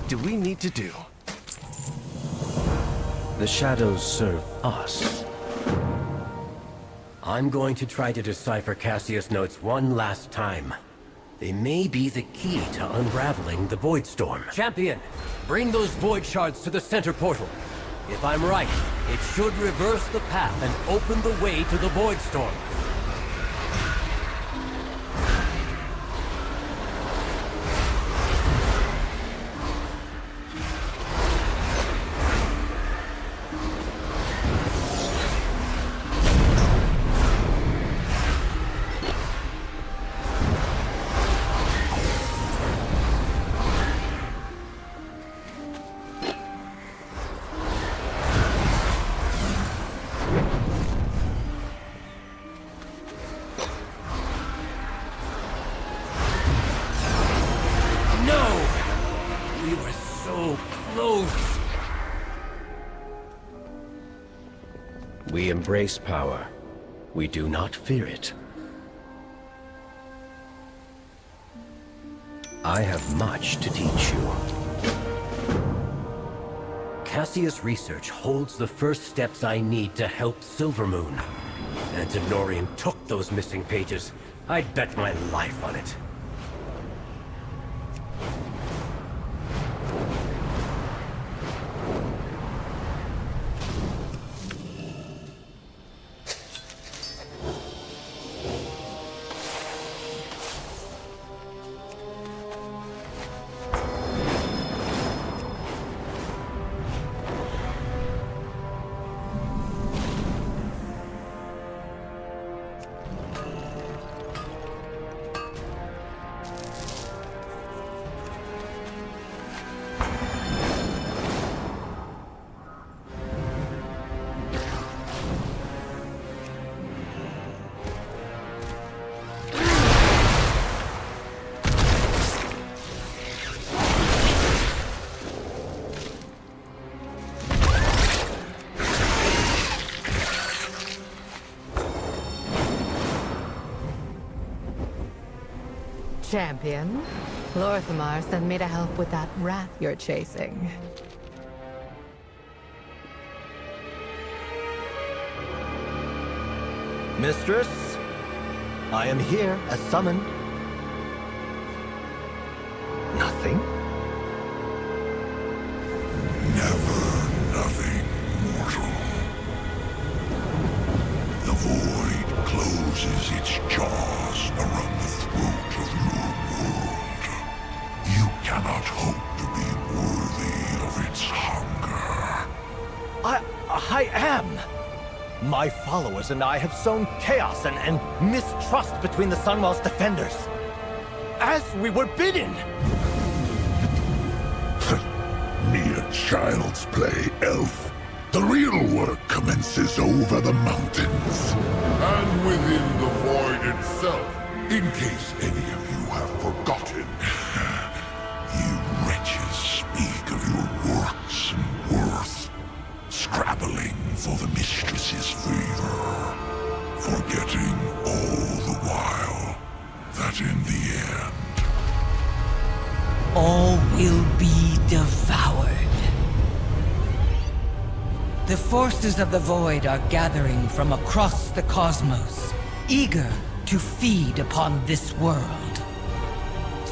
O: What do we need to do?
E: The shadows serve us.
A: I'm going to try to decipher Cassius' notes one last time. They may be the key to unraveling the Void Storm. Champion, bring those Void Shards to the center portal. If I'm right, it should reverse the path and open the way to the Void Storm.
E: We embrace power. We do not fear it. I have much to teach you.
A: Cassius' research holds the first steps I need to help Silvermoon. Antinorian took those missing pages. I'd bet my life on it.
K: Champion, Lorthamar sent me to help with that rat you're chasing.
T: Mistress, I am here as summoned. Nothing?
M: Nothing, mortal. The void closes its jaws around the throat of your world. You cannot hope to be worthy of its hunger.
T: I am! My followers and I have sown chaos and mistrust between the Sunwell's defenders. As we were bidden!
M: Mere child's play, elf. The real work commences over the mountains. And within the void itself. In case any of you have forgotten, you wretches speak of your works and worth, scrabbling for the mistress's favor, forgetting all the while that in the end,
N: all will be devoured. The forces of the void are gathering from across the cosmos, eager to feed upon this world.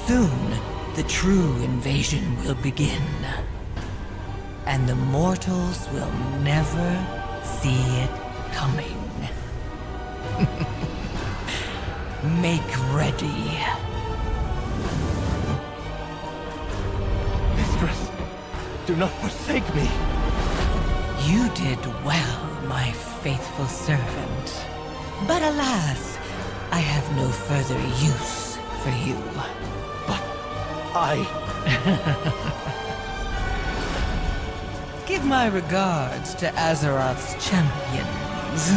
N: Soon, the true invasion will begin, and the mortals will never see it coming. Make ready.
T: Mistress, do not forsake me.
N: You did well, my faithful servant. But alas, I have no further use for you.
T: But I...
N: Give my regards to Azeroth's champions.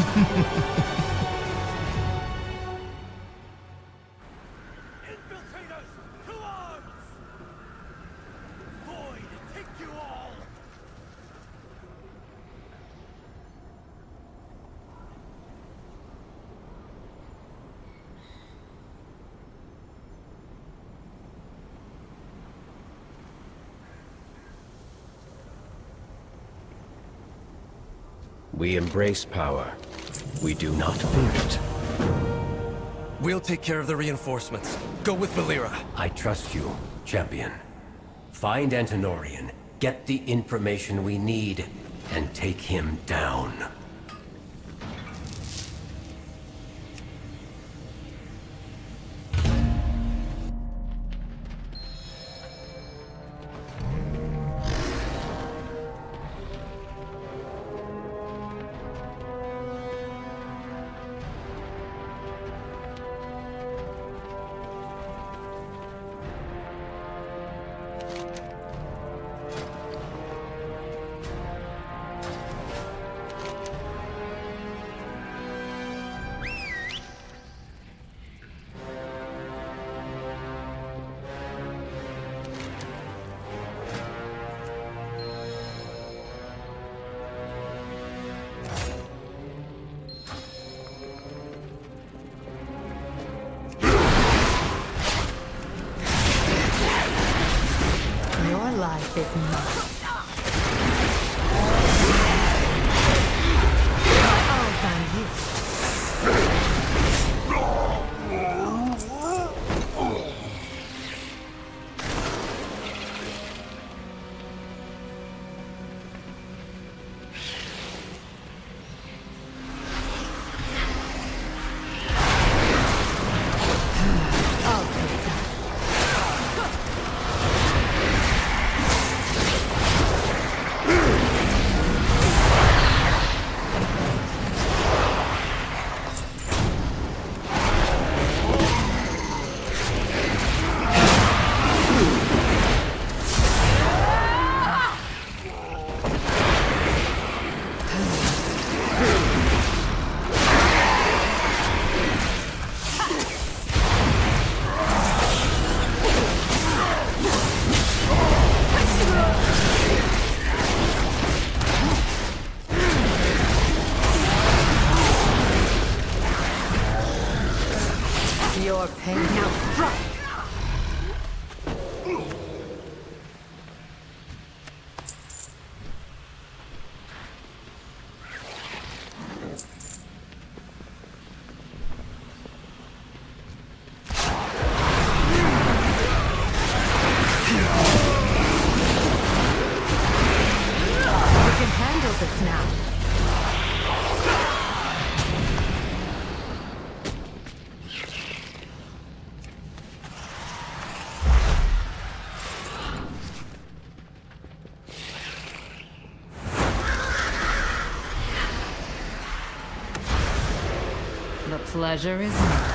E: We embrace power. We do not fear it.
O: We'll take care of the reinforcements. Go with Valera.
A: I trust you, champion. Find Antonorian, get the information we need, and take him down.
K: Your life is mine. I'll find you. I'll take that. Your pain now strike! We can handle this now. The pleasure is mine.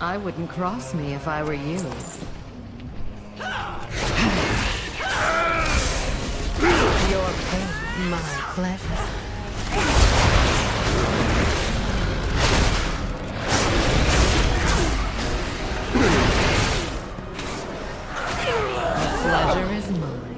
K: I wouldn't cross me if I were you. Your pain, my pleasure. The pleasure is mine.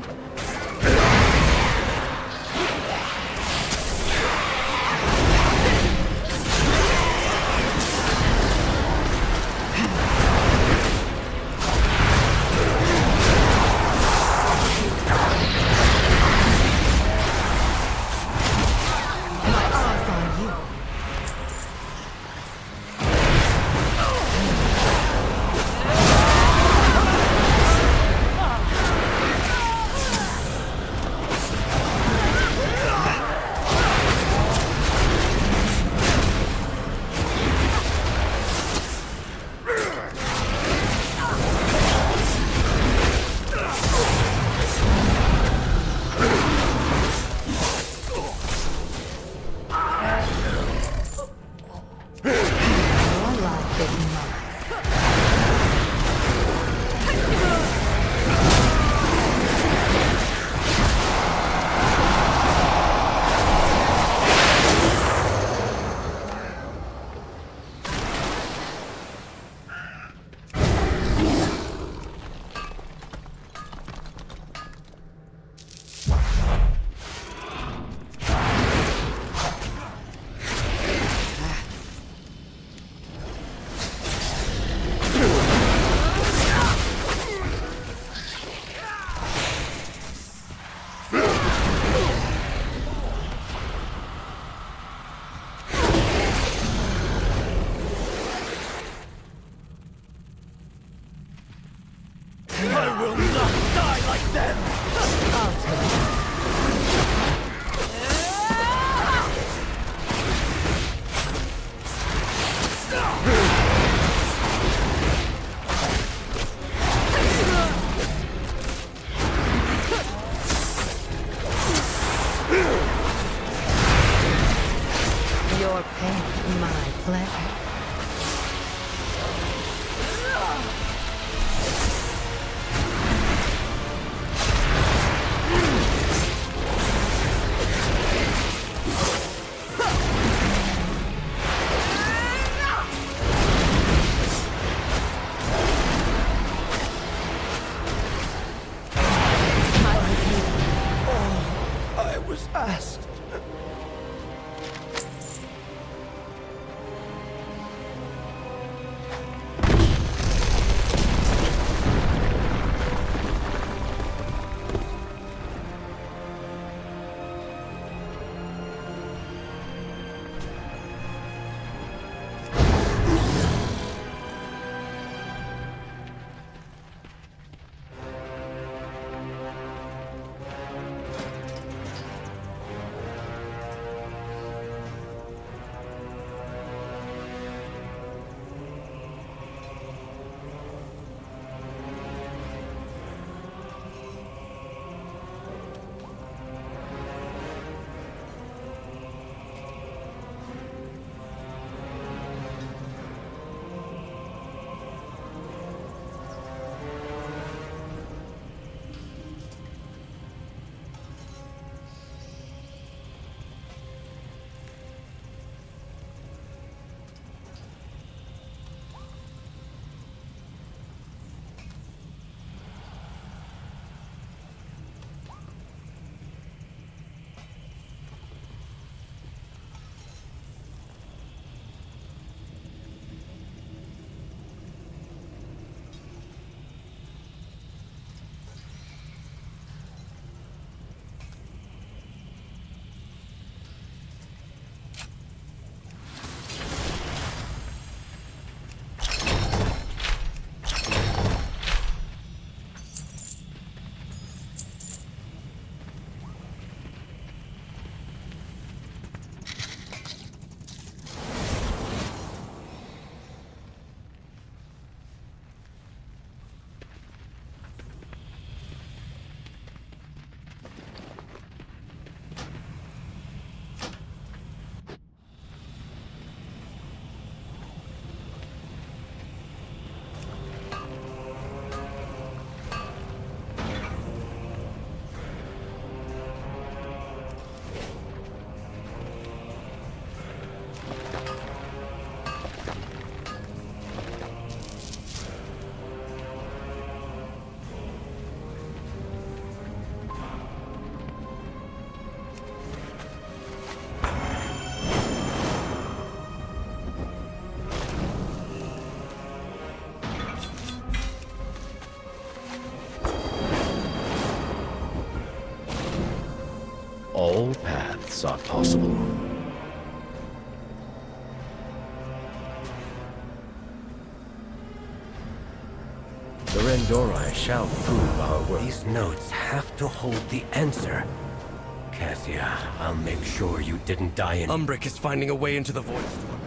E: thought possible. The Rendori shall prove our worth.
A: These notes have to hold the answer. Cassia, I'll make sure you didn't die in...
O: Umbric is finding a way into the Void Storm.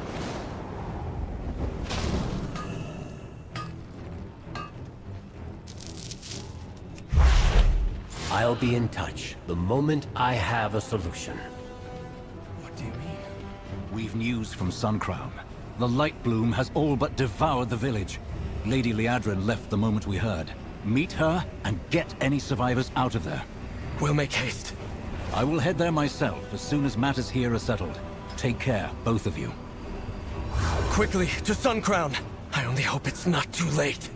A: I'll be in touch the moment I have a solution.
O: What do you mean?
C: We've news from Suncrown. The Light Bloom has all but devoured the village. Lady Liadrin left the moment we heard. Meet her and get any survivors out of there.
O: We'll make haste.
C: I will head there myself as soon as matters here are settled. Take care, both of you.
O: Quickly, to Suncrown! I only hope it's not too late.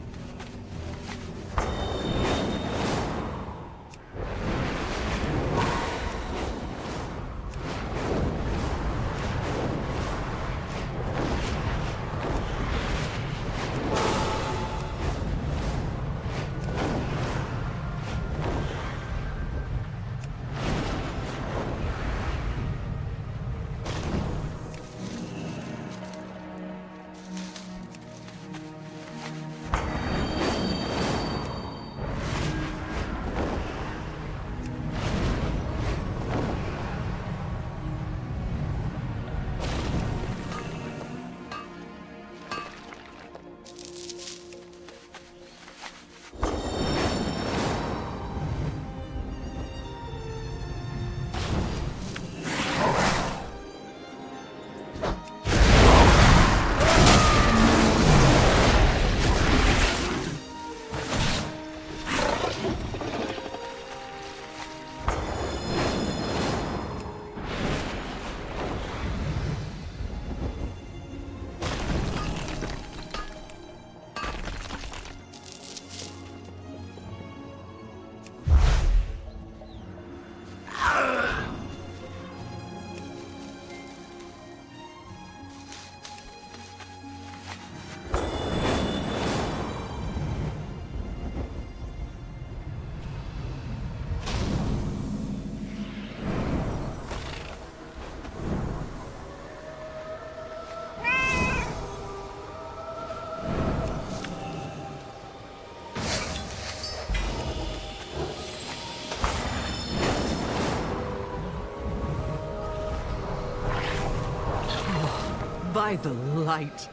G: By the light.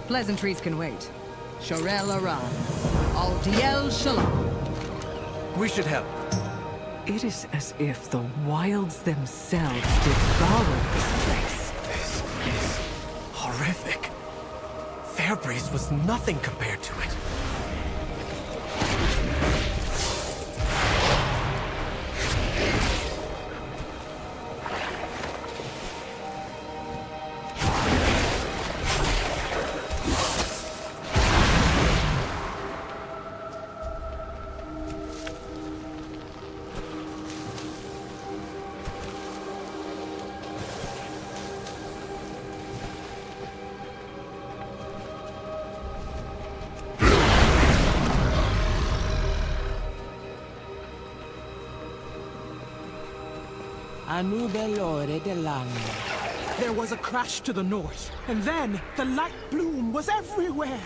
P: Pleasantries can wait. Shorel Aran. Aldiel Shalom.
O: We should help.
G: It is as if the wilds themselves devour this place.
O: This is horrific. Fairbreeze was nothing compared to it.
I: There was a crash to the north, and then the light bloom was everywhere.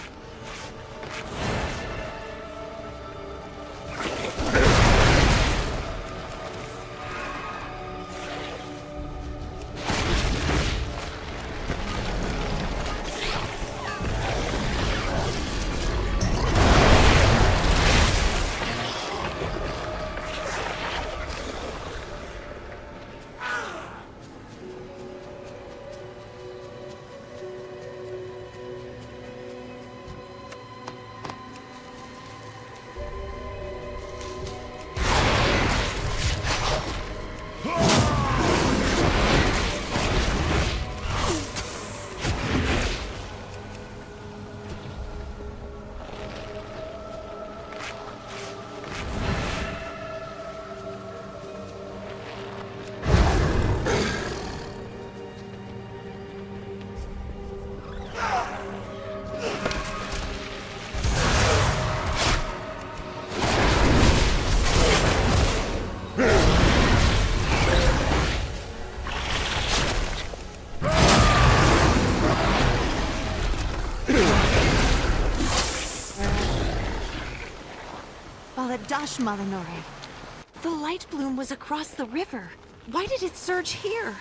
B: Dash Malinore. The light bloom was across the river. Why did it surge here?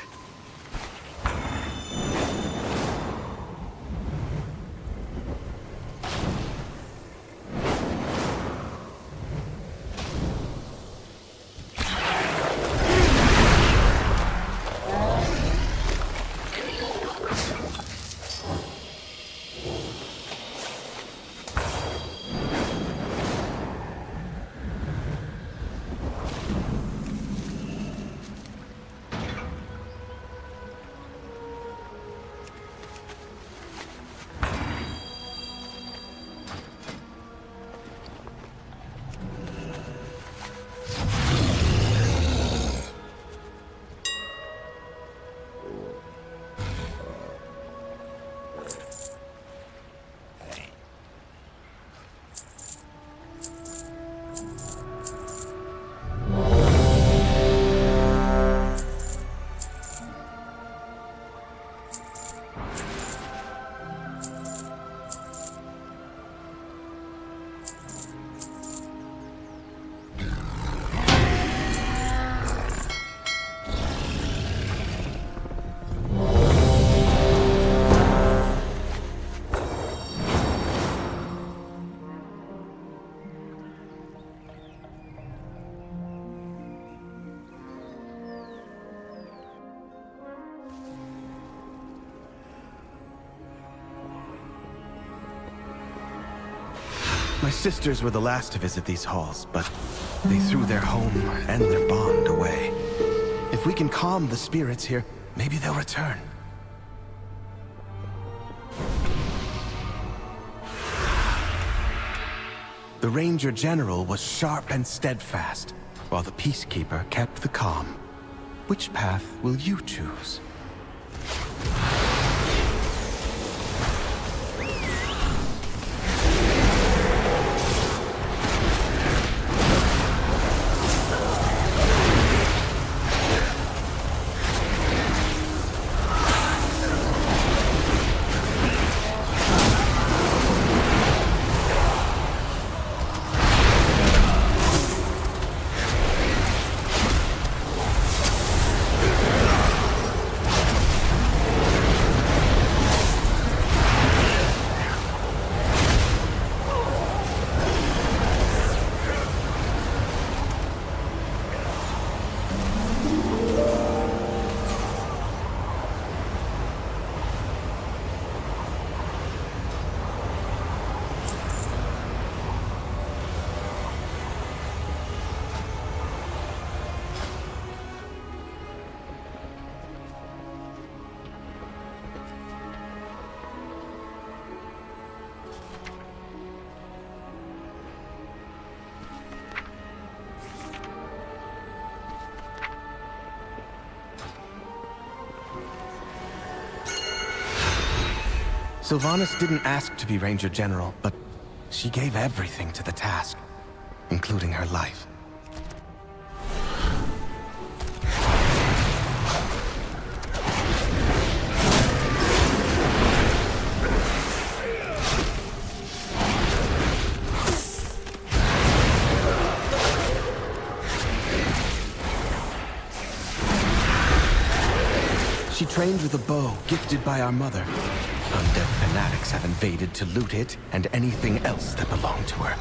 O: My sisters were the last to visit these halls, but they threw their home and their bond away. If we can calm the spirits here, maybe they'll return. The Ranger General was sharp and steadfast, while the Peacekeeper kept the calm. Which path will you choose? Sylvanas didn't ask to be Ranger General, but she gave everything to the task, including her life. She trained with a bow gifted by our mother. Undead fanatics have invaded to loot it and anything else that belonged to her.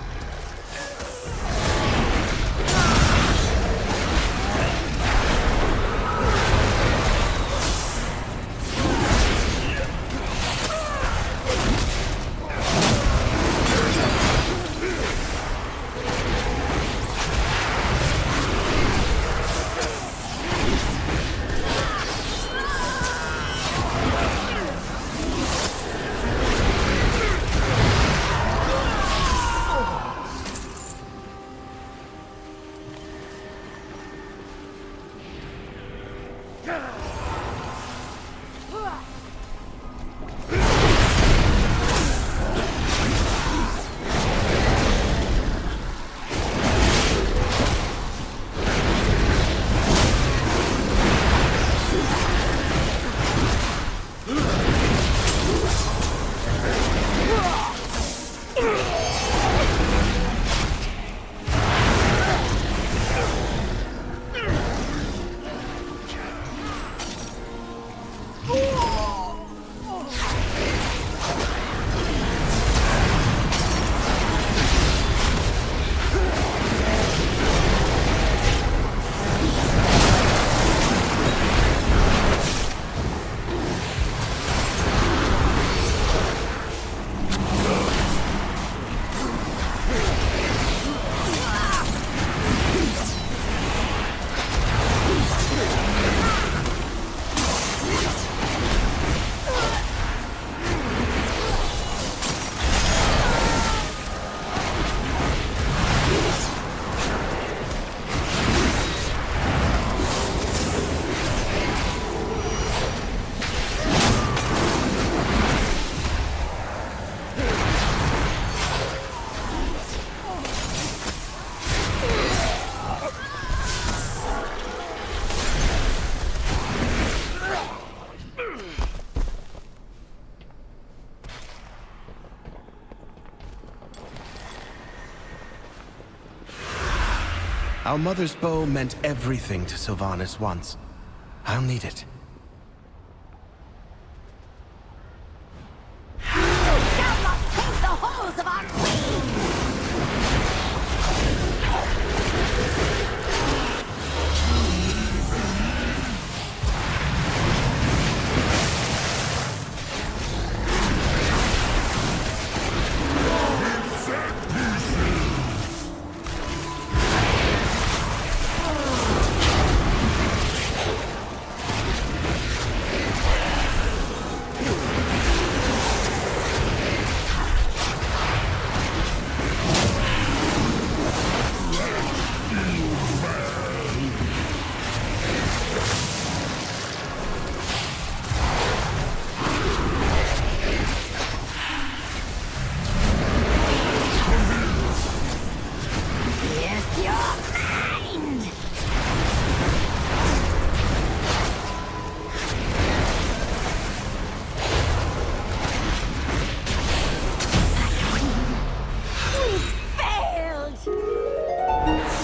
O: Our mother's bow meant everything to Sylvanas once. I'll need it.
D: Shall not take the halls of our queen!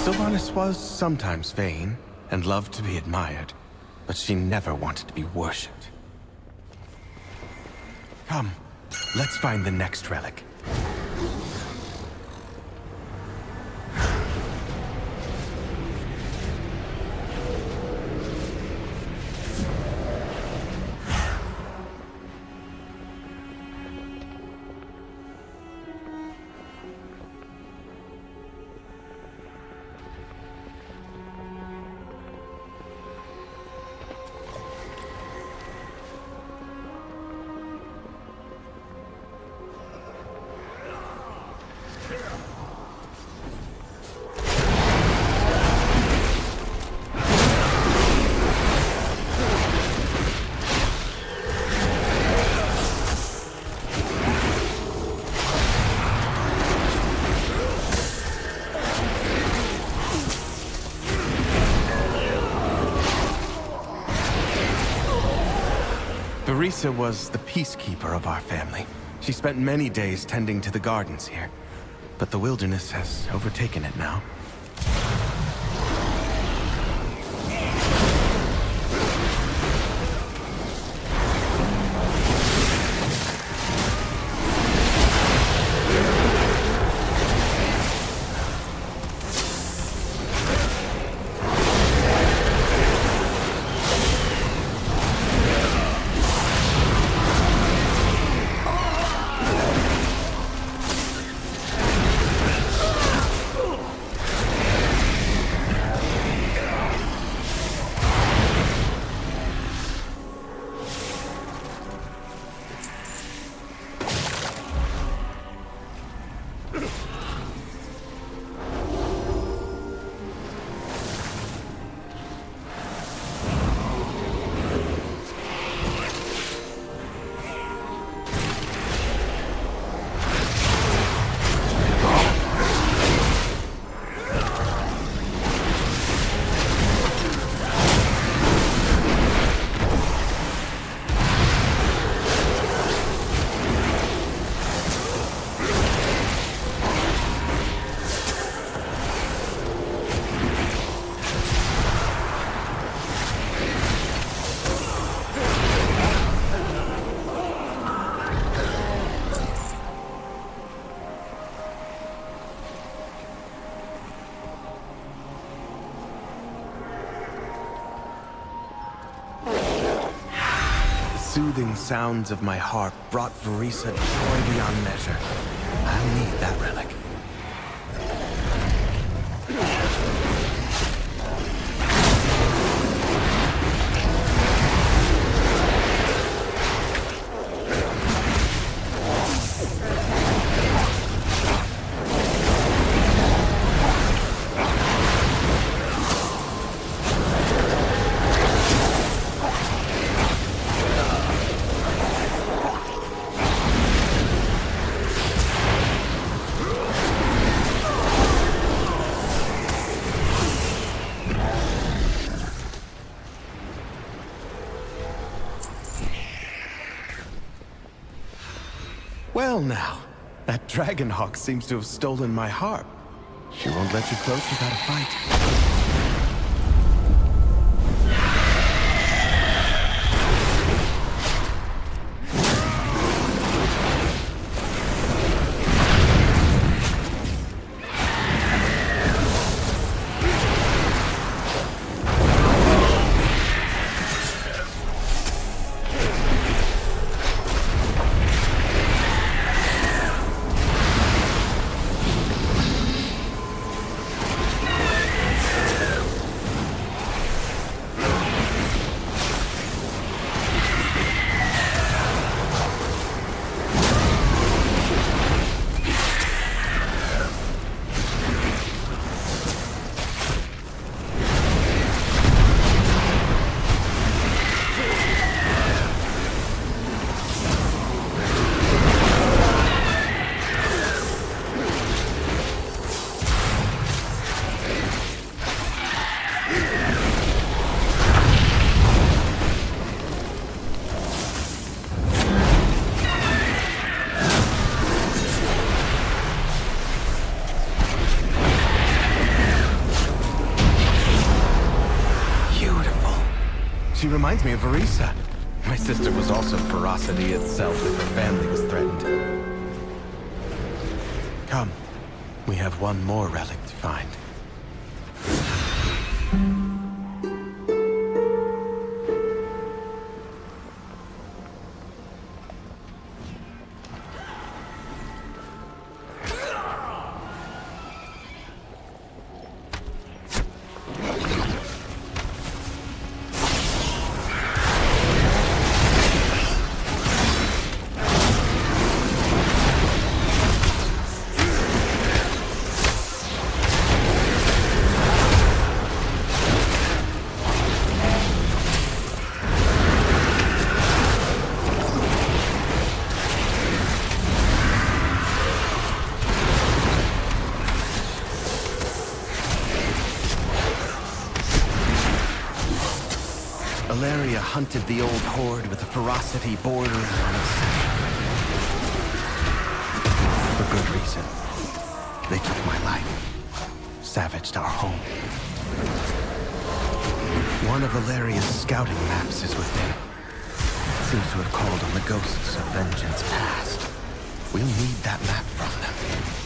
O: Sylvanas was sometimes vain, and loved to be admired, but she never wanted to be worshipped. Come, let's find the next relic. Teresa was the peacekeeper of our family. She spent many days tending to the gardens here, but the wilderness has overtaken it now. Soothing sounds of my harp brought Verisa joy beyond measure. I'll need that relic. Well now, that Dragonhawk seems to have stolen my harp. She won't let you close without a fight. She reminds me of Verisa. My sister was also ferocity itself if her family was threatened. Come, we have one more relic to find. Valeria hunted the old horde with a ferocity bordering on us. For good reason. They took my life, savaged our home. One of Valeria's scouting maps is within. It seems to have called on the ghosts of vengeance past. We'll need that map from them.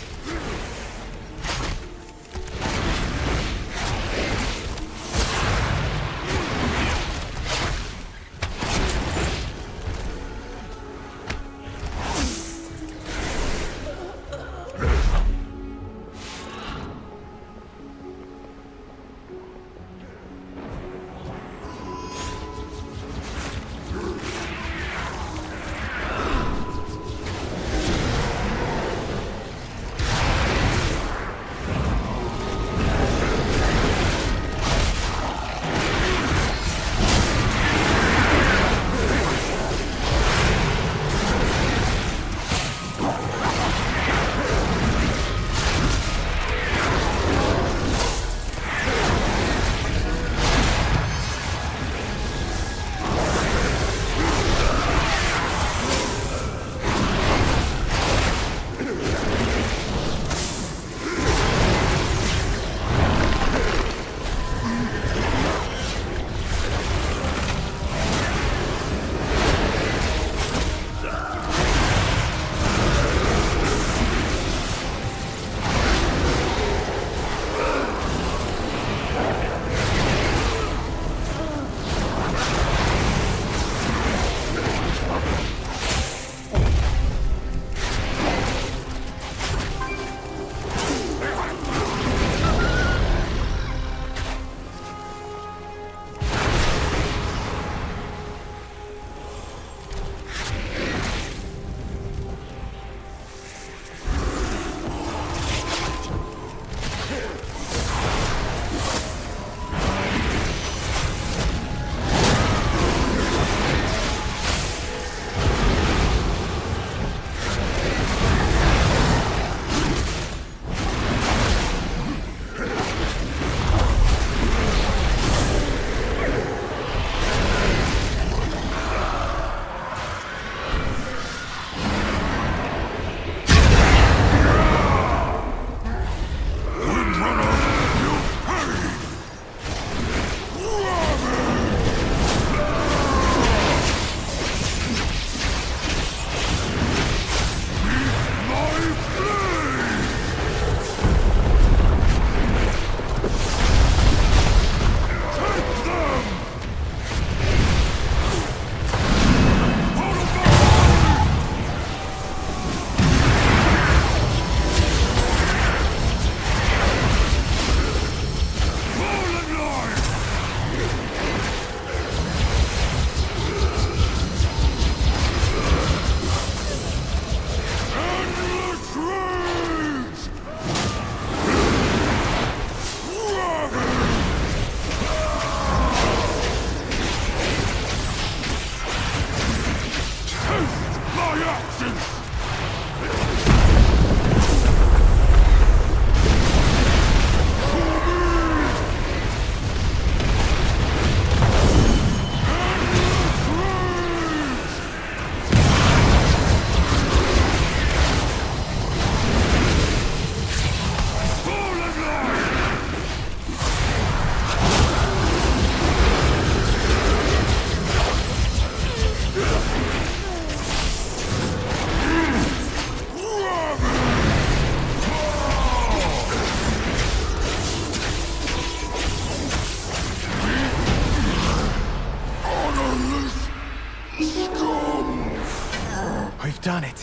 O: We've done it.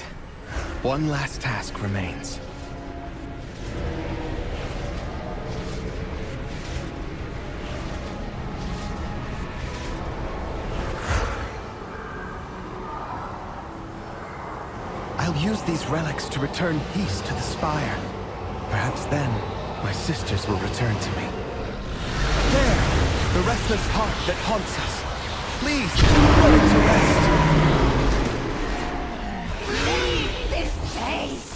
O: One last task remains. I'll use these relics to return peace to the Spire. Perhaps then, my sisters will return to me. There! The restless heart that haunts us. Please, put it to rest.
H: Leave this place!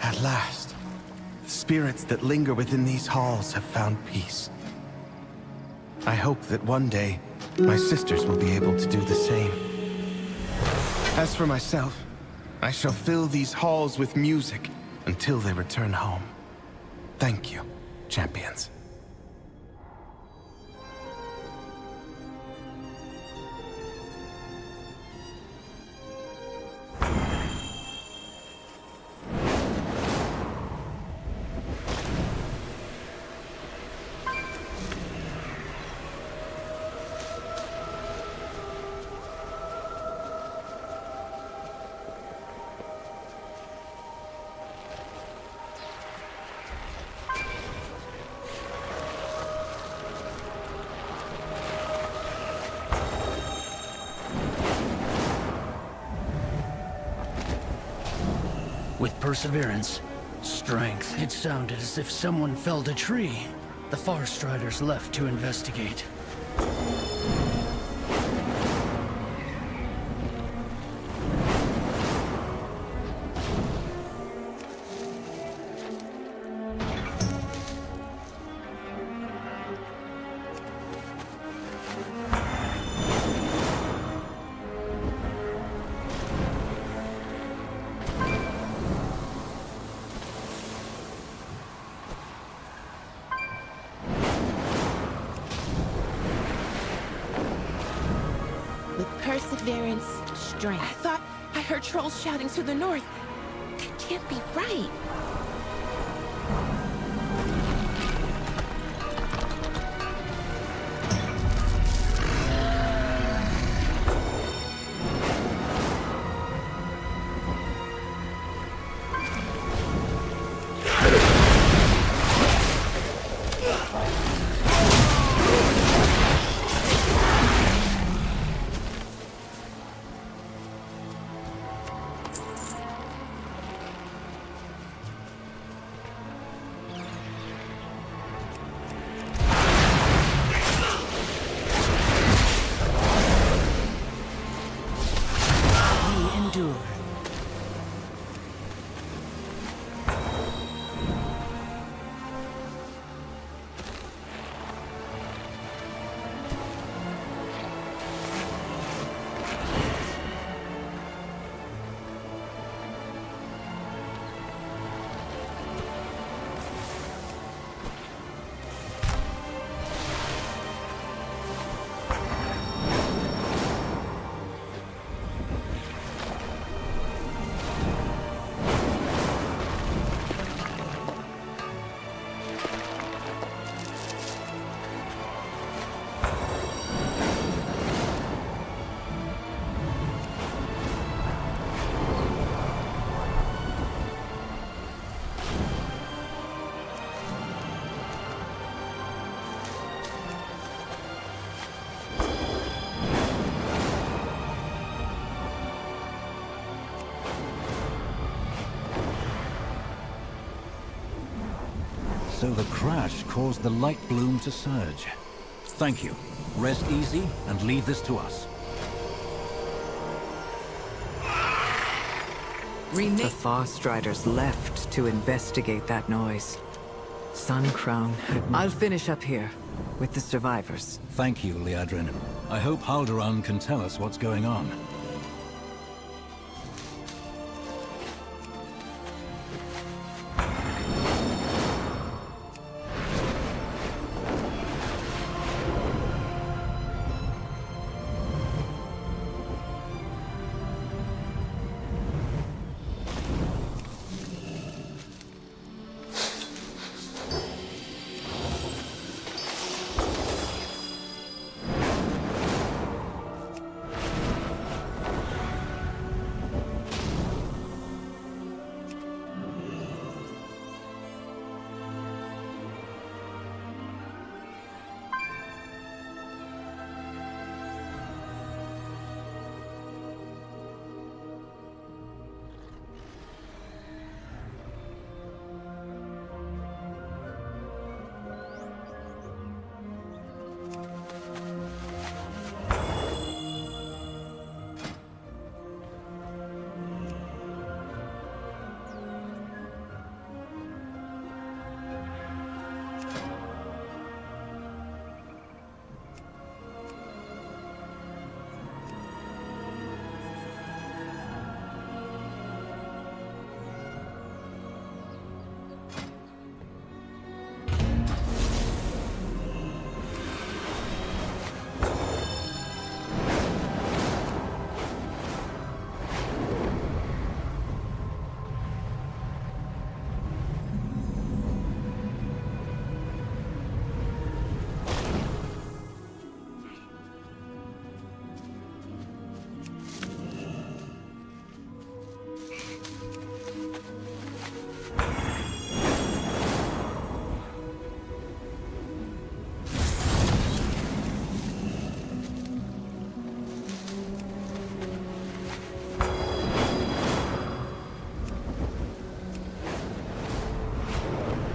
O: At last, the spirits that linger within these halls have found peace. I hope that one day, my sisters will be able to do the same. As for myself, I shall fill these halls with music until they return home. Thank you, champions.
Q: With perseverance, strength, it sounded as if someone felled a tree. The Forest Riders left to investigate.
F: Perseverance, strength. I thought I heard trolls shouting to the north. That can't be right.
C: So the crash caused the light bloom to surge. Thank you. Rest easy and leave this to us.
G: The Farstriders left to investigate that noise. Sun Crown had... I'll finish up here, with the survivors.
C: Thank you, Liadrin. I hope Haldoran can tell us what's going on.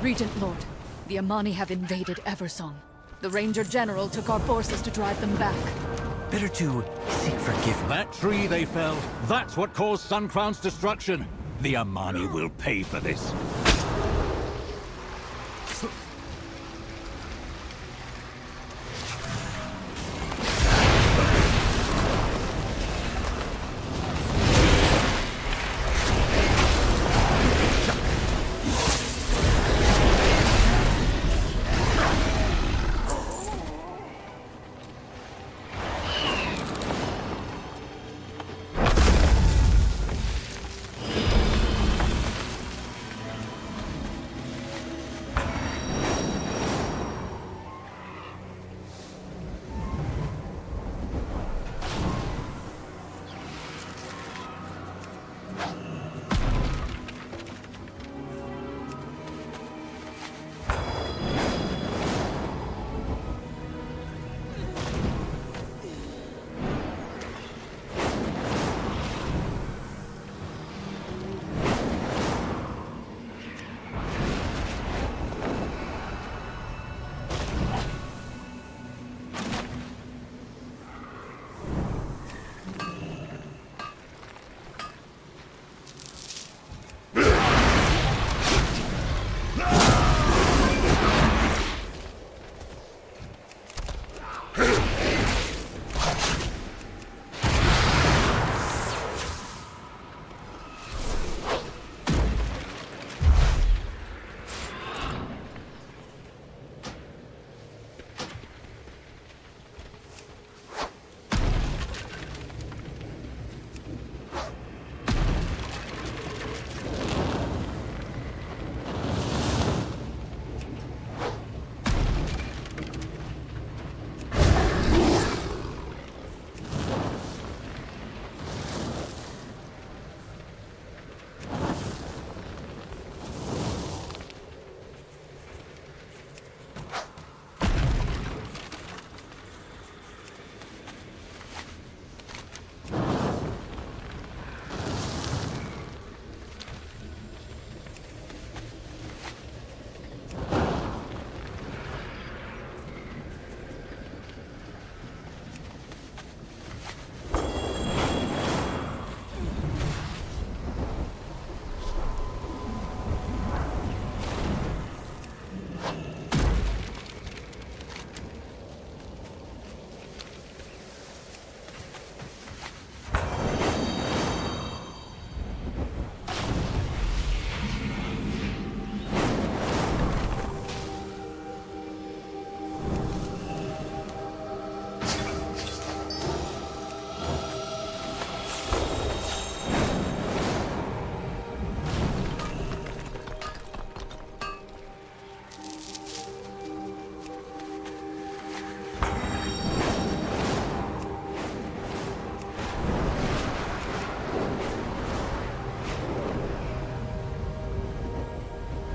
L: Regent Lord, the Amani have invaded Eversong. The Ranger General took our forces to drive them back.
C: Better to seek forgiveness. That tree they felled, that's what caused Sun Crown's destruction. The Amani will pay for this.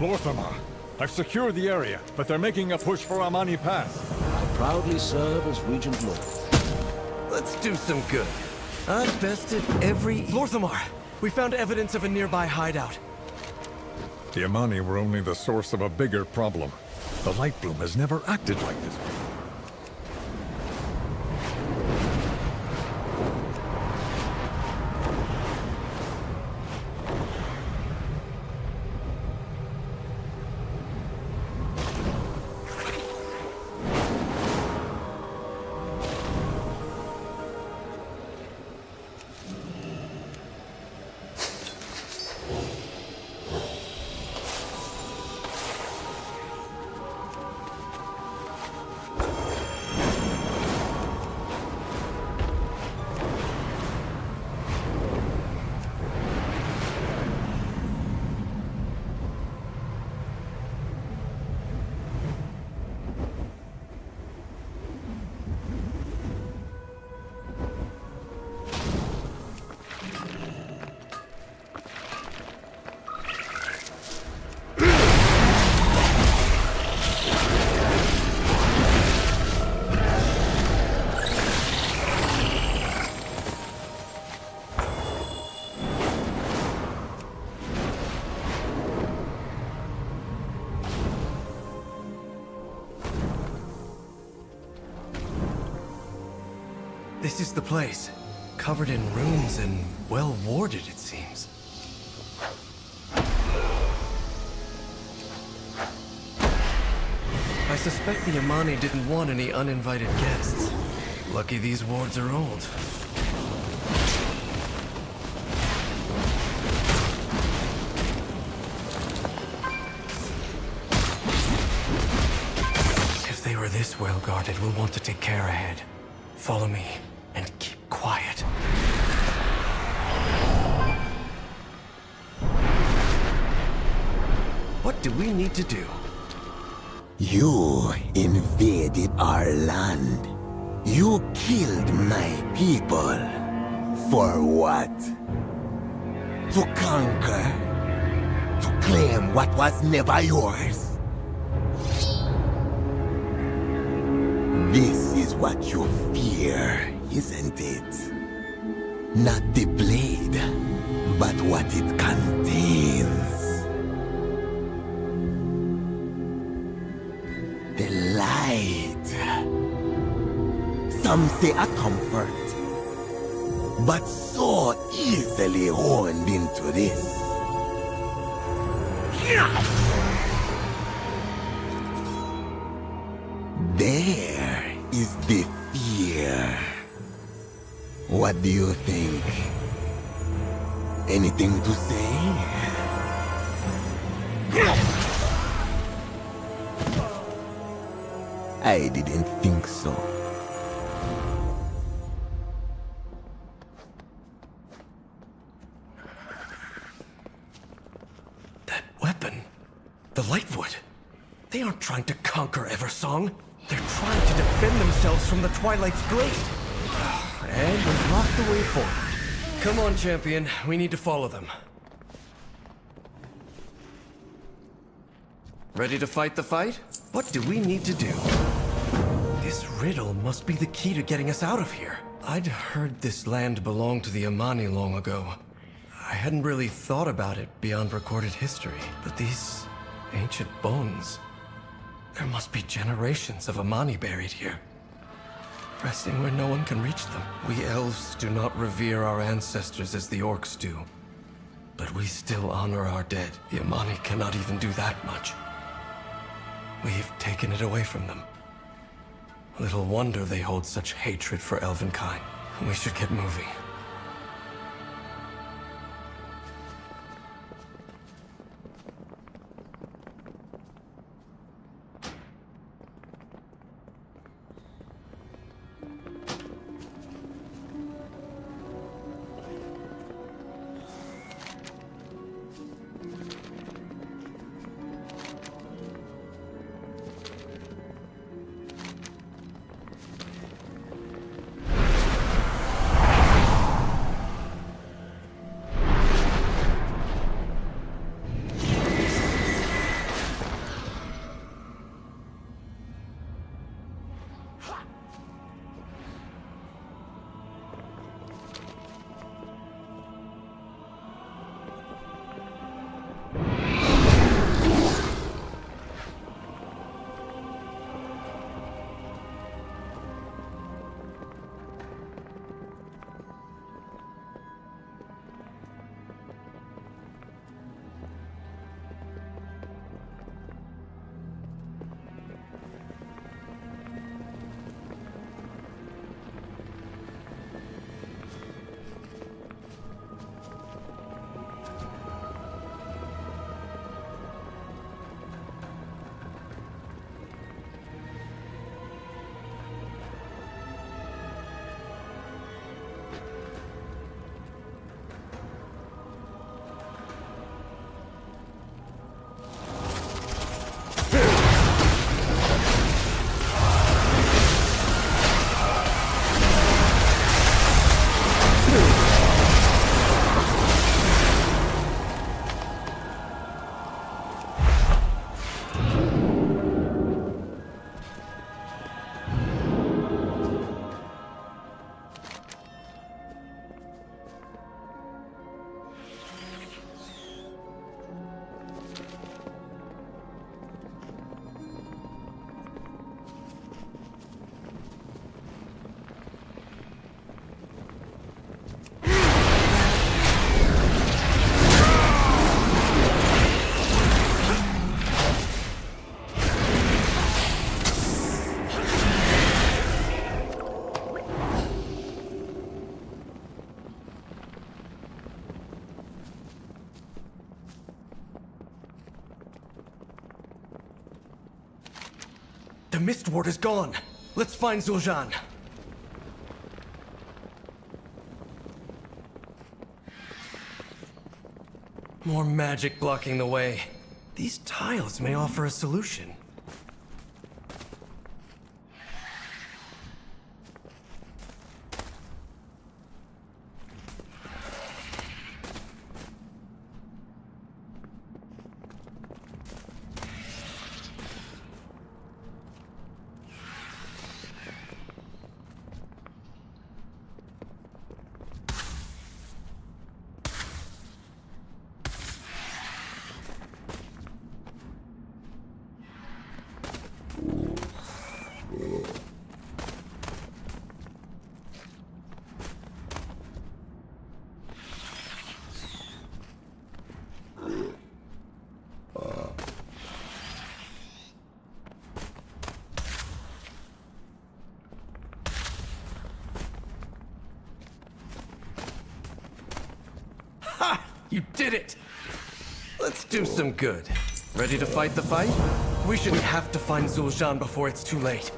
R: Lorthamar, I've secured the area, but they're making a push for Amani Pass.
C: I proudly serve as Regent Lord.
S: Let's do some good. I've bested every... Lorthamar! We found evidence of a nearby hideout.
R: The Amani were only the source of a bigger problem. The Light Bloom has never acted like this before.
S: This is the place. Covered in runes and well warded, it seems. I suspect the Amani didn't want any uninvited guests. Lucky these wards are old. If they were this well guarded, we'll want to take care ahead. Follow me. And keep quiet. What do we need to do?
V: You invaded our land. You killed my people. For what? To conquer? To claim what was never yours? This is what you fear, isn't it? Not the blade, but what it contains. The light. Some say a comfort, but so easily honed into this. There is the fear. What do you think? Anything to say? I didn't think so.
S: That weapon. The Lightwood. They aren't trying to conquer Eversong. They're trying to defend themselves from the Twilight's blade. And we've blocked the way forward. Come on, champion. We need to follow them. Ready to fight the fight? What do we need to do? This riddle must be the key to getting us out of here. I'd heard this land belonged to the Amani long ago. I hadn't really thought about it beyond recorded history. But these ancient bones... There must be generations of Amani buried here. Resting where no one can reach them. We elves do not revere our ancestors as the orcs do. But we still honor our dead. The Amani cannot even do that much. We've taken it away from them. Little wonder they hold such hatred for elvenkind. We should get moving. mist ward is gone. Let's find Zul'jin. More magic blocking the way. These tiles may offer a solution. You did it! Let's do some good. Ready to fight the fight? We have to find Zul'jin before it's too late.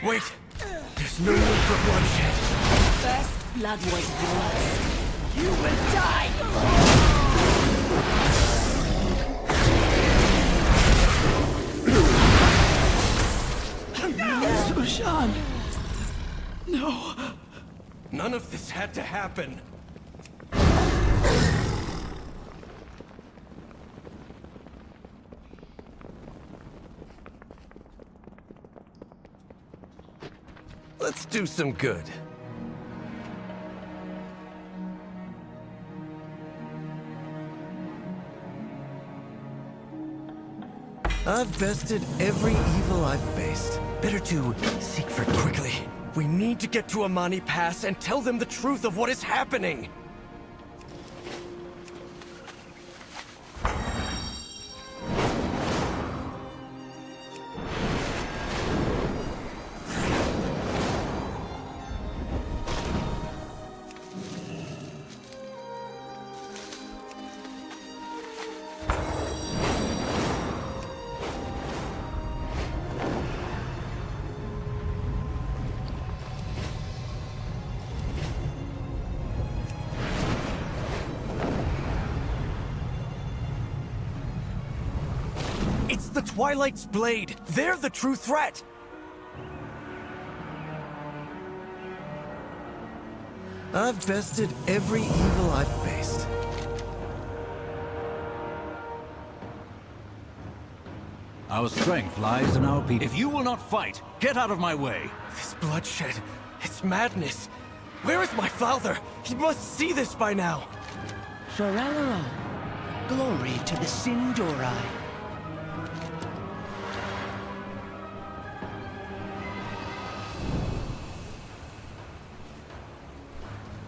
S: Wait! There's no need for bloodshed.
D: First blood was yours. You will die!
S: Zul'jin! No! None of this had to happen. Let's do some good. I've bested every evil I've faced. Better to seek for quickly. We need to get to Amani Pass and tell them the truth of what is happening. It's the Twilight's blade! They're the true threat! I've bested every evil I've faced.
C: Our strength lies in our people. If you will not fight, get out of my way!
S: This bloodshed, it's madness. Where is my father? He must see this by now.
Q: Shorel'aran, glory to the Sin'dorei.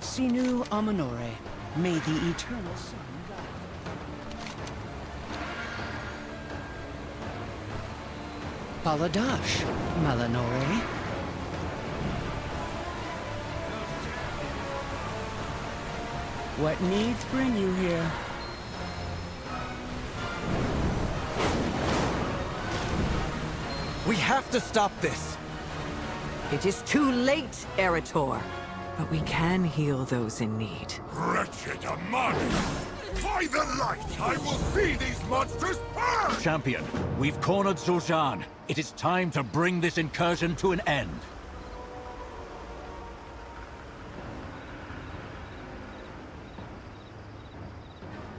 Q: Sinu Amanore, may the eternal sun guide. Baladash, Malanore. What needs bring you here?
S: We have to stop this.
G: It is too late, Erator. But we can heal those in need.
M: Wretched Amani! By the light, I will see these monsters burn!
C: Champion, we've cornered Zul'Shan. It is time to bring this incursion to an end.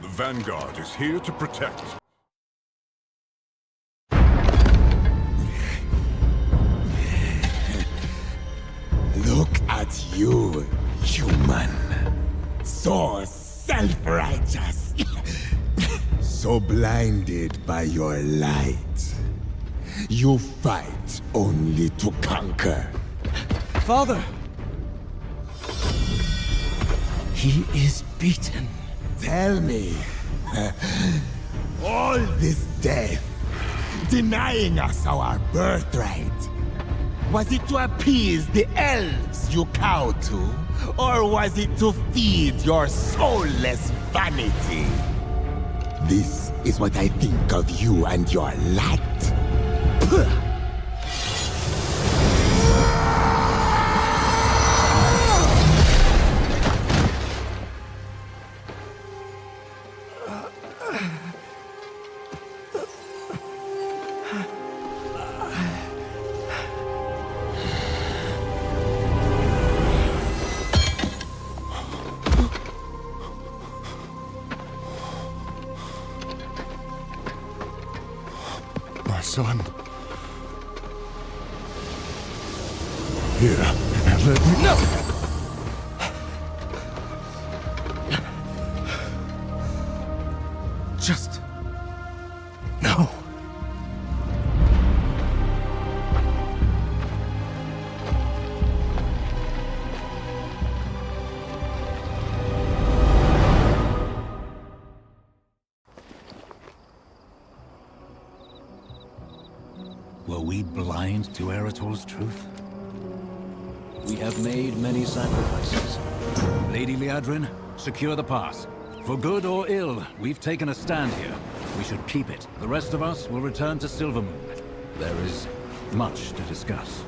M: The Vanguard is here to protect.
V: Look at you, human. So self-righteous. So blinded by your light. You fight only to conquer.
S: Father! He is beaten.
V: Tell me, all this death, denying us our birthright, was it to appease the elves you cow to, or was it to feed your soulless vanity? This is what I think of you and your light.
M: My son. Here, and let me...
S: No! Just... no.
C: Were we blind to Erator's truth? We have made many sacrifices. Lady Liadrin, secure the pass. For good or ill, we've taken a stand here. We should keep it. The rest of us will return to Silvermoon. There is much to discuss.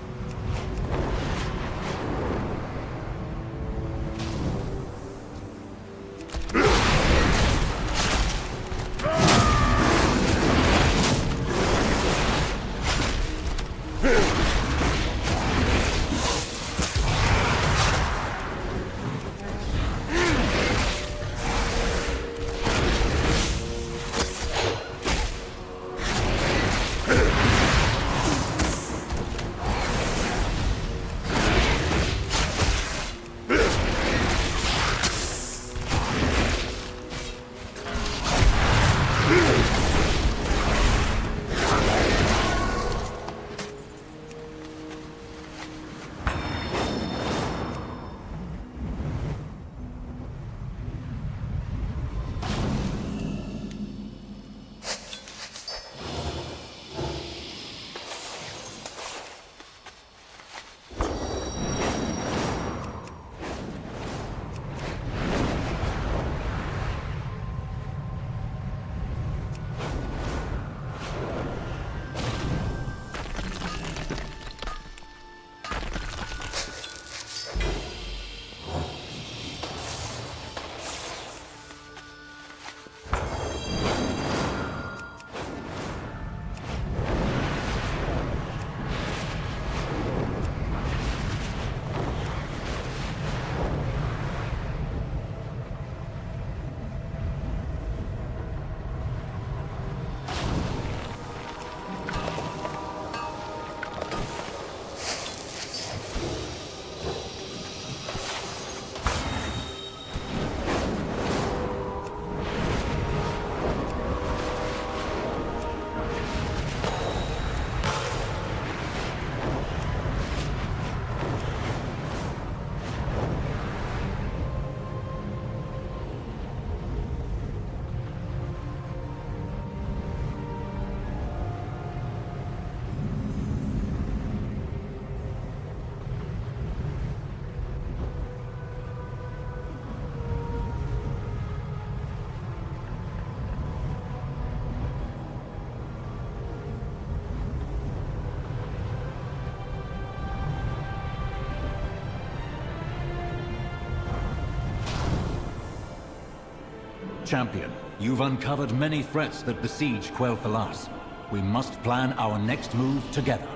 C: champion. You've uncovered many threats that besiege Quel'Thalas. We must plan our next move together.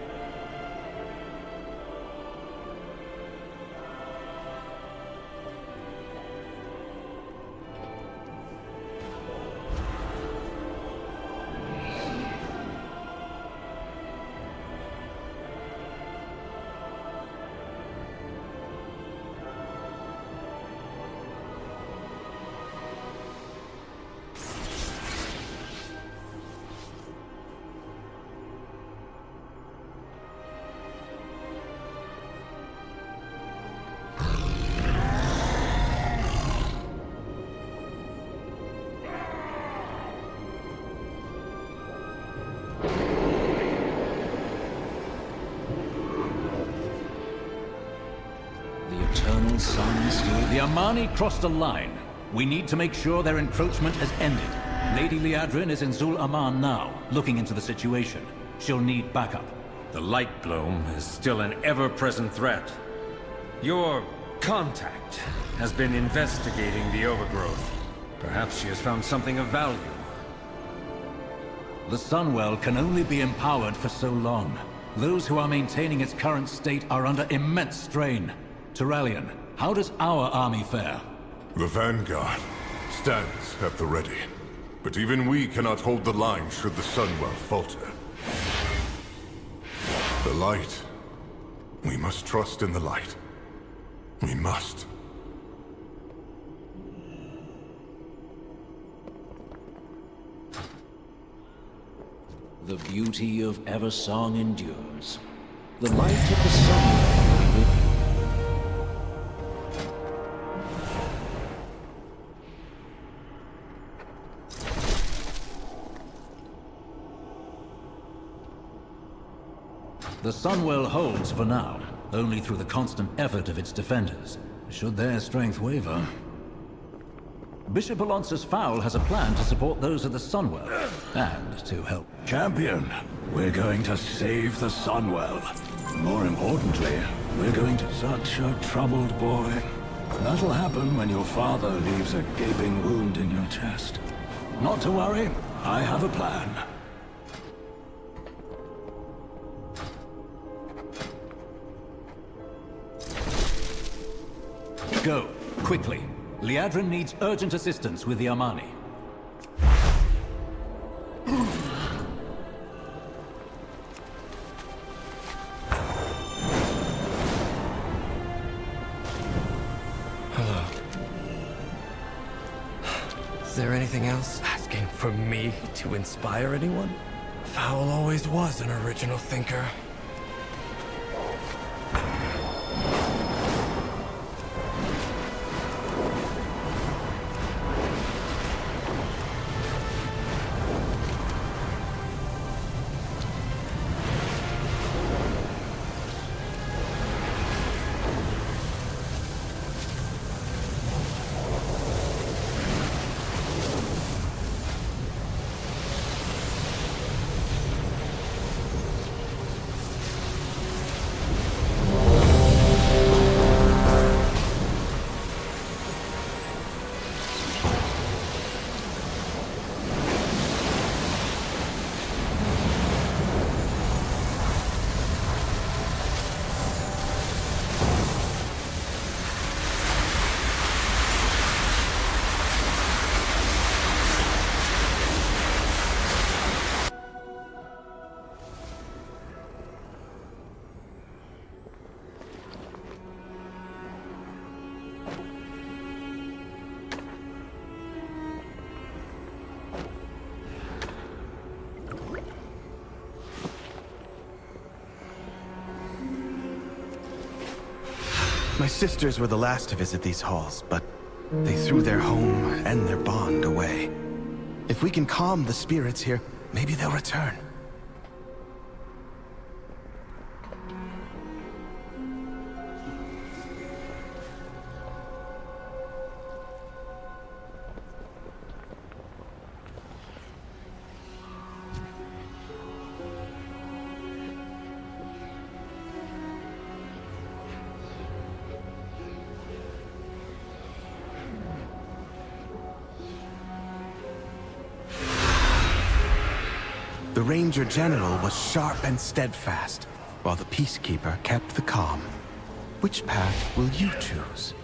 C: The Amani crossed a line. We need to make sure their encroachment has ended. Lady Liadrin is in Zul Aman now, looking into the situation. She'll need backup.
J: The Light Bloom is still an ever-present threat. Your contact has been investigating the overgrowth. Perhaps she has found something of value.
C: The Sunwell can only be empowered for so long. Those who are maintaining its current state are under immense strain. Turallion, how does our army fare?
M: The Vanguard stands at the ready. But even we cannot hold the line should the Sunwell falter. The light. We must trust in the light. We must.
C: The beauty of Eversong endures. The light of the Sunwell be with you. The Sunwell holds for now, only through the constant effort of its defenders. Should their strength waver... Bishop Alonsus Fowl has a plan to support those of the Sunwell, and to help. Champion, we're going to save the Sunwell. More importantly, we're going to such a troubled boy. That'll happen when your father leaves a gaping wound in your chest. Not to worry, I have a plan. Go, quickly. Liadrin needs urgent assistance with the Amani.
S: Hello. Is there anything else? Asking for me to inspire anyone? Fowl always was an original thinker.
O: My sisters were the last to visit these halls, but they threw their home and their bond away. If we can calm the spirits here, maybe they'll return. The Ranger General was sharp and steadfast, while the Peacekeeper kept the calm. Which path will you choose?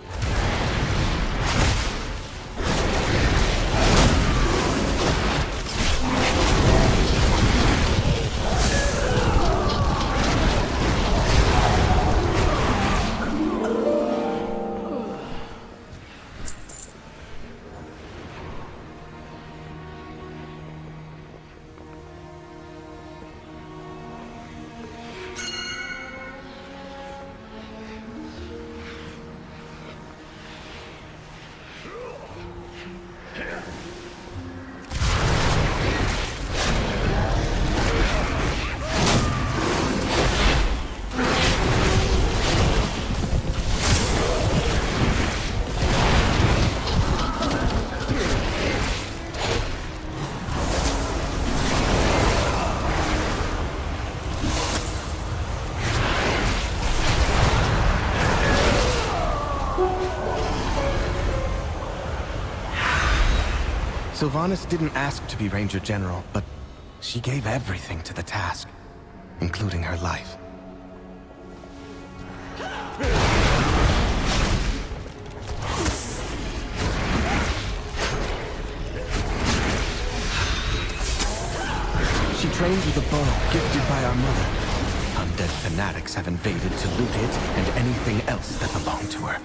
O: Sylvanas didn't ask to be Ranger General, but she gave everything to the task, including her life. She trained with a bow gifted by our mother. Undead fanatics have invaded to loot it and anything else that belonged to her.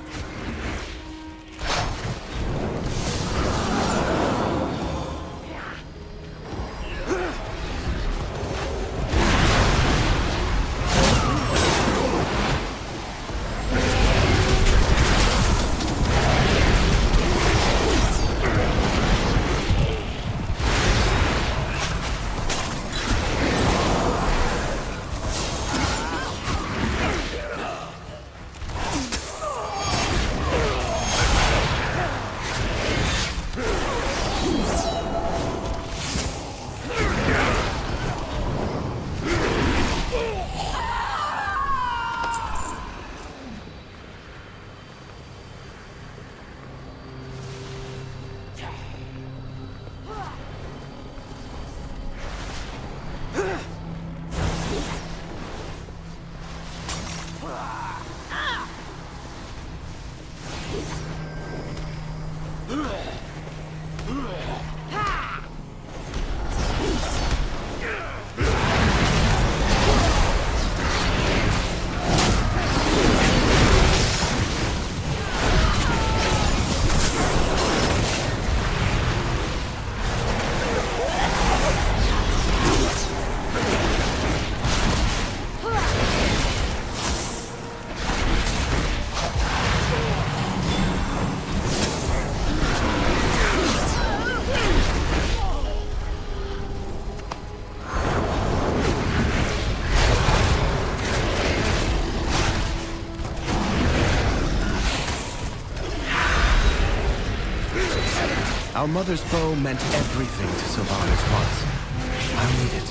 O: Our mother's bow meant everything to Sylvanas once. I'll need it.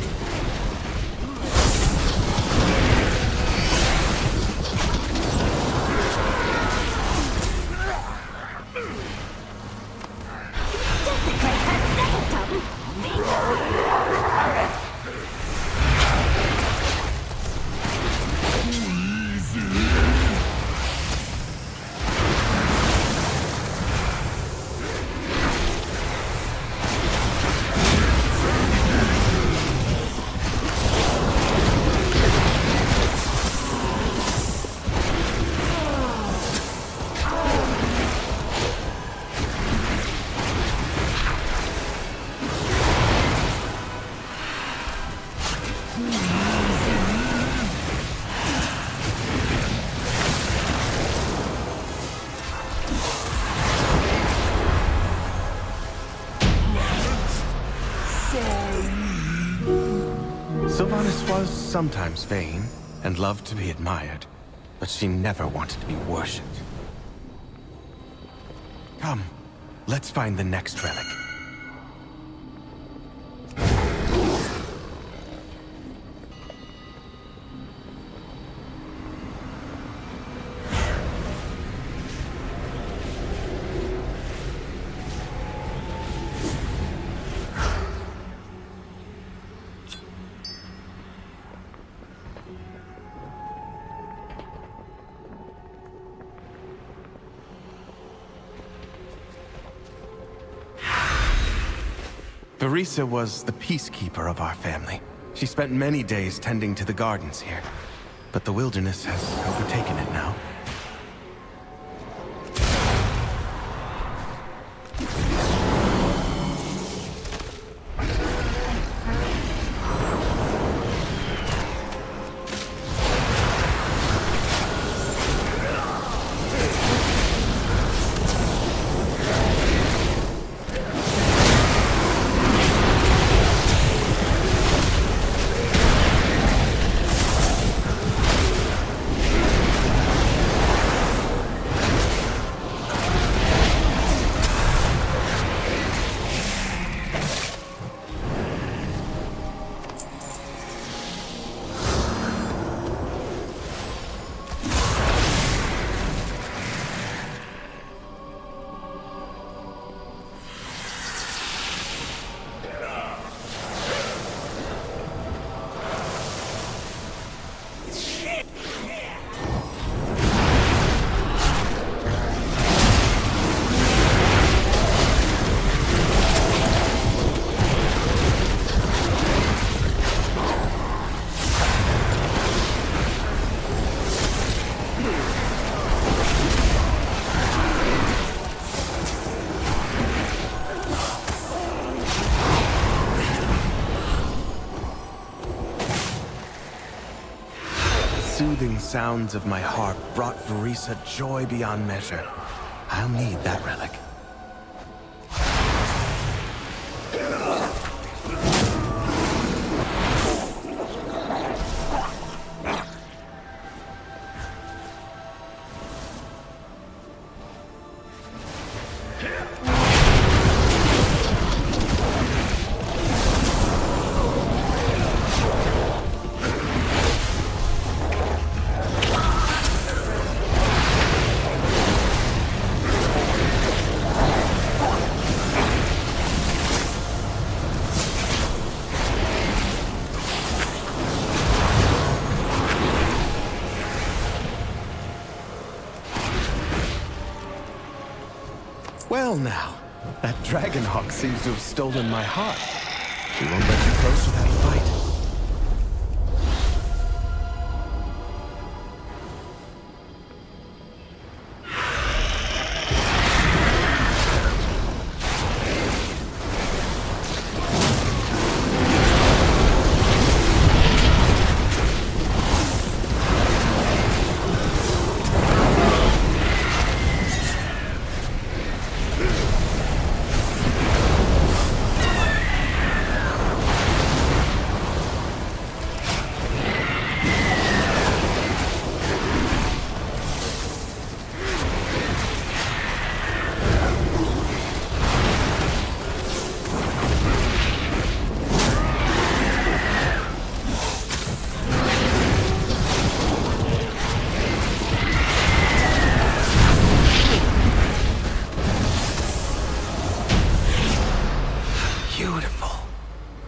O: Sylvanas was sometimes vain and loved to be admired, but she never wanted to be worshipped. Come, let's find the next relic. Verisa was the peacekeeper of our family. She spent many days tending to the gardens here, but the wilderness has overtaken it now. Soothing sounds of my harp brought Verisa joy beyond measure. I'll need that relic. Well now, that Dragonhawk seems to have stolen my heart. She won't let you close to that fight.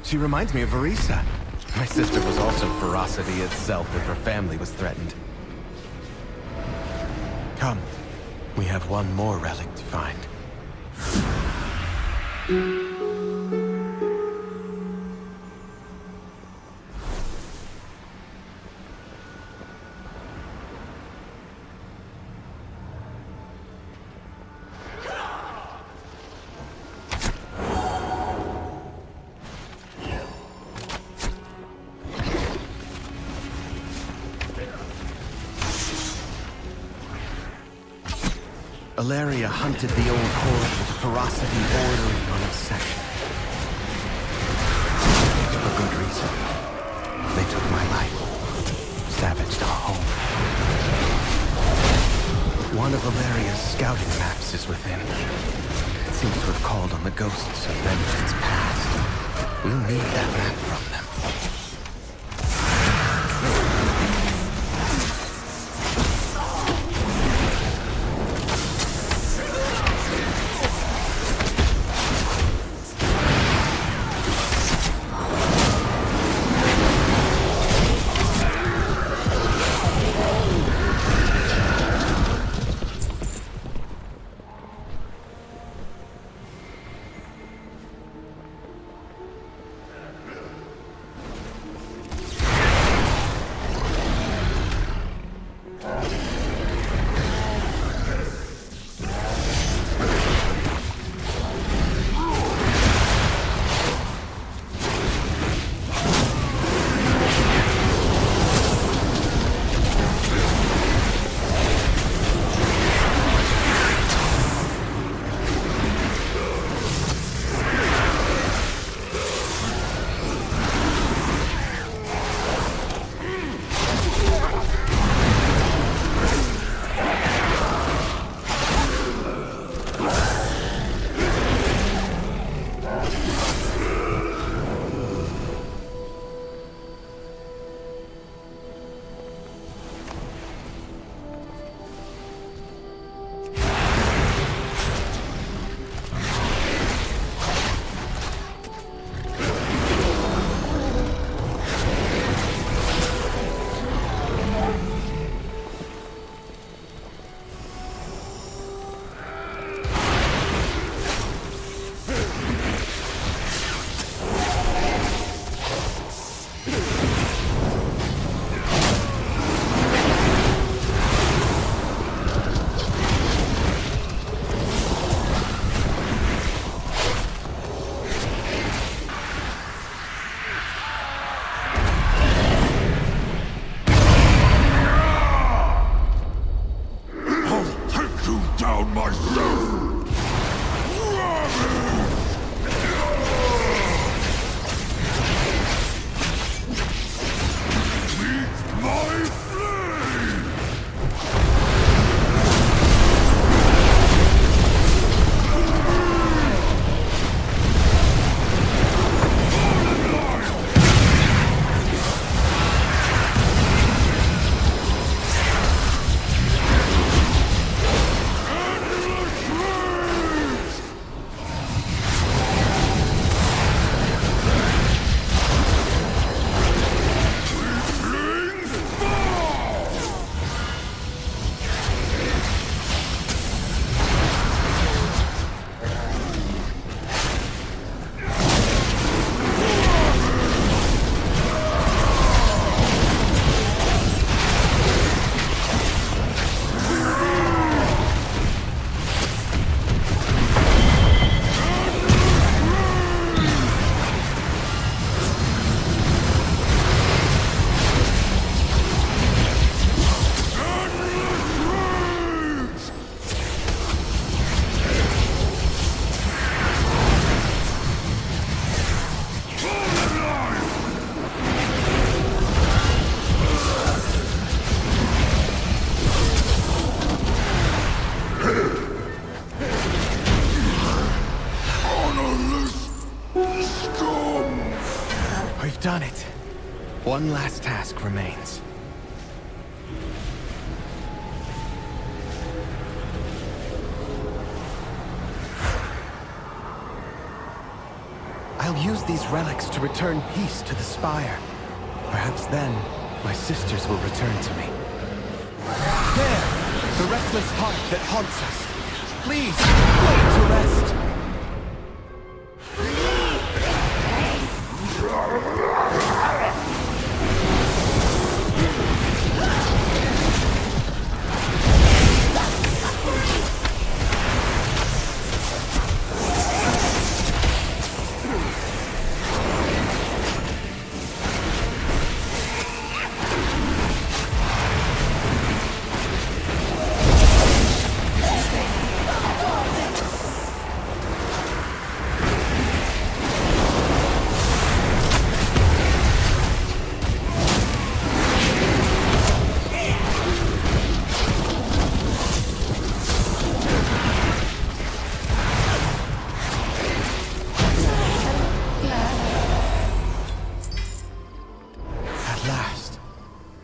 O: She reminds me of Verisa. My sister was also ferocity itself if her family was threatened. Come, we have one more relic to find. Valeria hunted the old horde with ferocity bordering on obsession. For good reason. They took my life, savaged our home. One of Valeria's scouting maps is within. It seems to have called on the ghosts of vengeance past. We'll need that map from them.
V: myself! Meet my flame!
O: We've done it. One last task remains. I'll use these relics to return peace to the Spire. Perhaps then, my sisters will return to me. There! The restless heart that haunts us. Please, lay it to rest.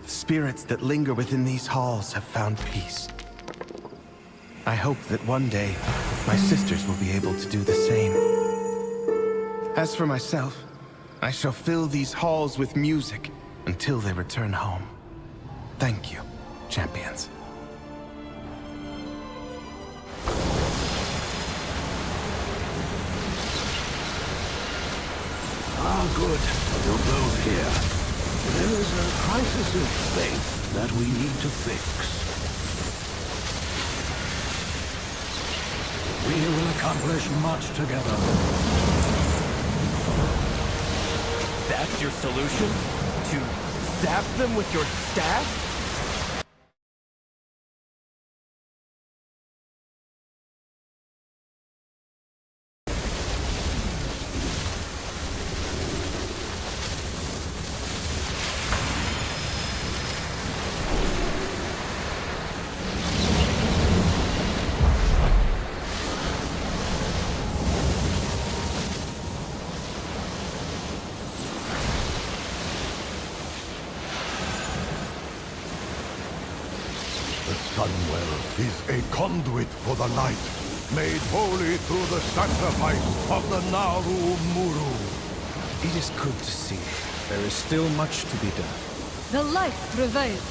O: Spirits that linger within these halls have found peace. I hope that one day, my sisters will be able to do the same. As for myself, I shall fill these halls with music until they return home. Thank you, champions.
T: Good. You're both here. There is a crisis of faith that we need to fix. We will accomplish much together.
U: That's your solution? To zap them with your staff?
V: Sunwell is a conduit for the light, made holy through the sacrifice of the Naru Muru.
C: It is good to see. There is still much to be done.
K: The light prevails.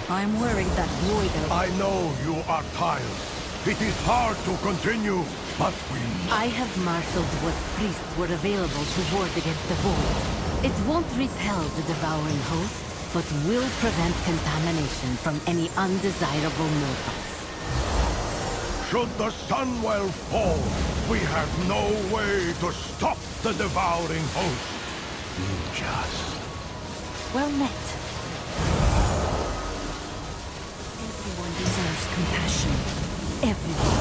L: I'm worried that Void Elf...
V: I know you are tired. It is hard to continue, but we must.
W: I have marshaled what priests were available to ward against the Void. It won't repel the devouring host, but will prevent contamination from any undesirable mortals.
V: Should the Sunwell fall, we have no way to stop the devouring host.
W: Well met. everywhere.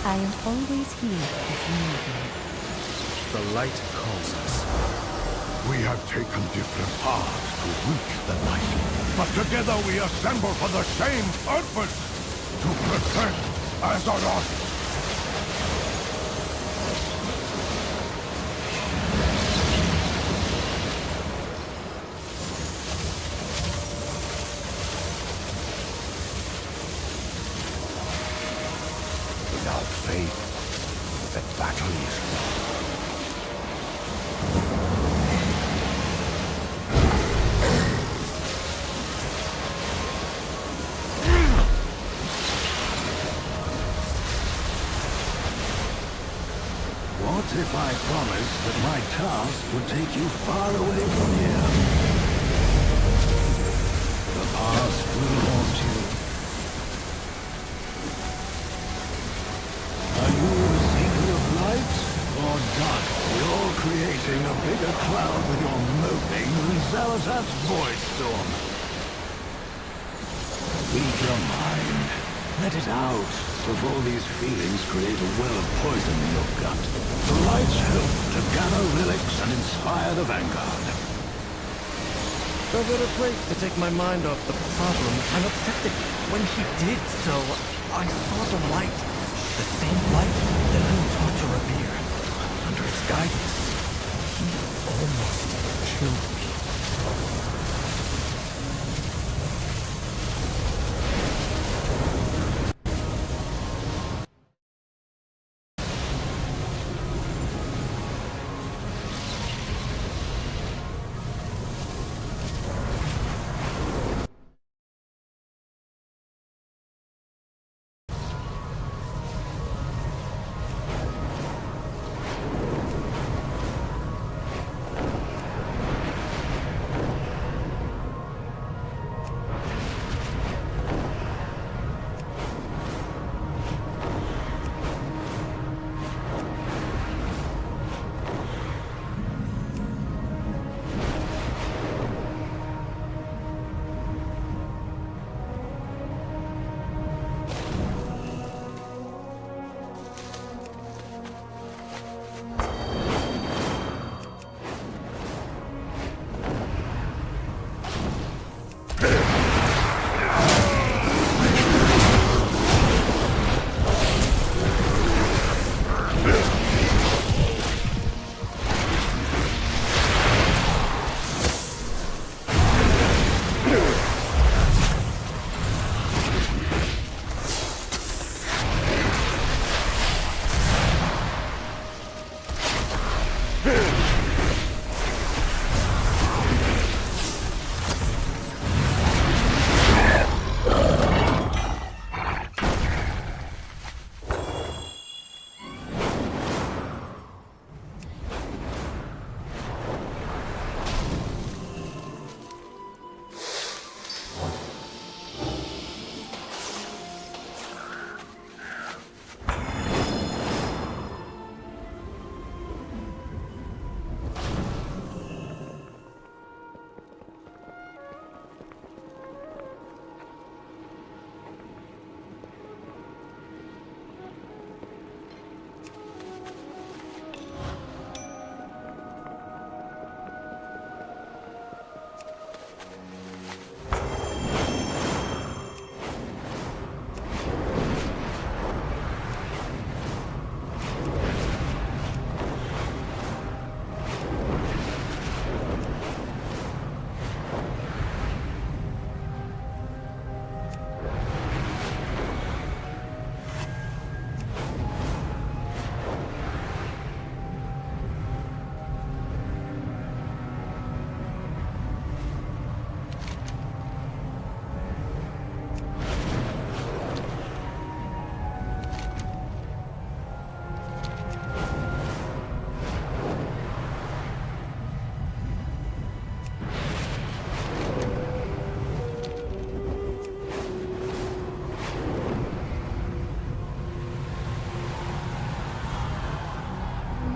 W: I am always here if you need me.
R: The light calls us.
M: We have taken different paths to reach the light, but together we assemble for the same purpose, to protect Azeroth. Without faith, the battle is lost.
C: What if I promised that my task would take you far away from here? The past will haunt you. Are you a seeker of light or dark? You're creating a bigger cloud with your moping than Xal'atath's void storm. Feed your mind. Let it out before these feelings create a well of poison in your gut. The lights help to gather relics and inspire the Vanguard.
S: No better place to take my mind off the problem. I'm upset that when he did so, I saw the light. The same light that I'm taught to revere. Under its guidance, he almost killed me.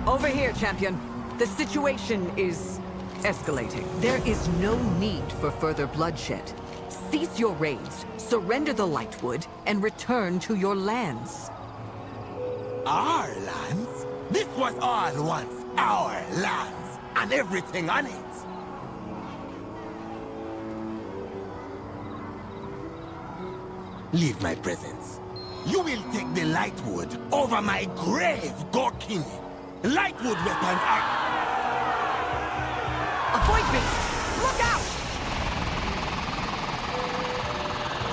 G: Over here, champion. The situation is escalating. There is no need for further bloodshed. Cease your raids, surrender the Lightwood, and return to your lands.
V: Our lands? This was all once our lands, and everything on it. Leave my presence. You will take the Lightwood over my grave, Gorkini. Lightwood weapons are...
G: Avoid beast! Look out!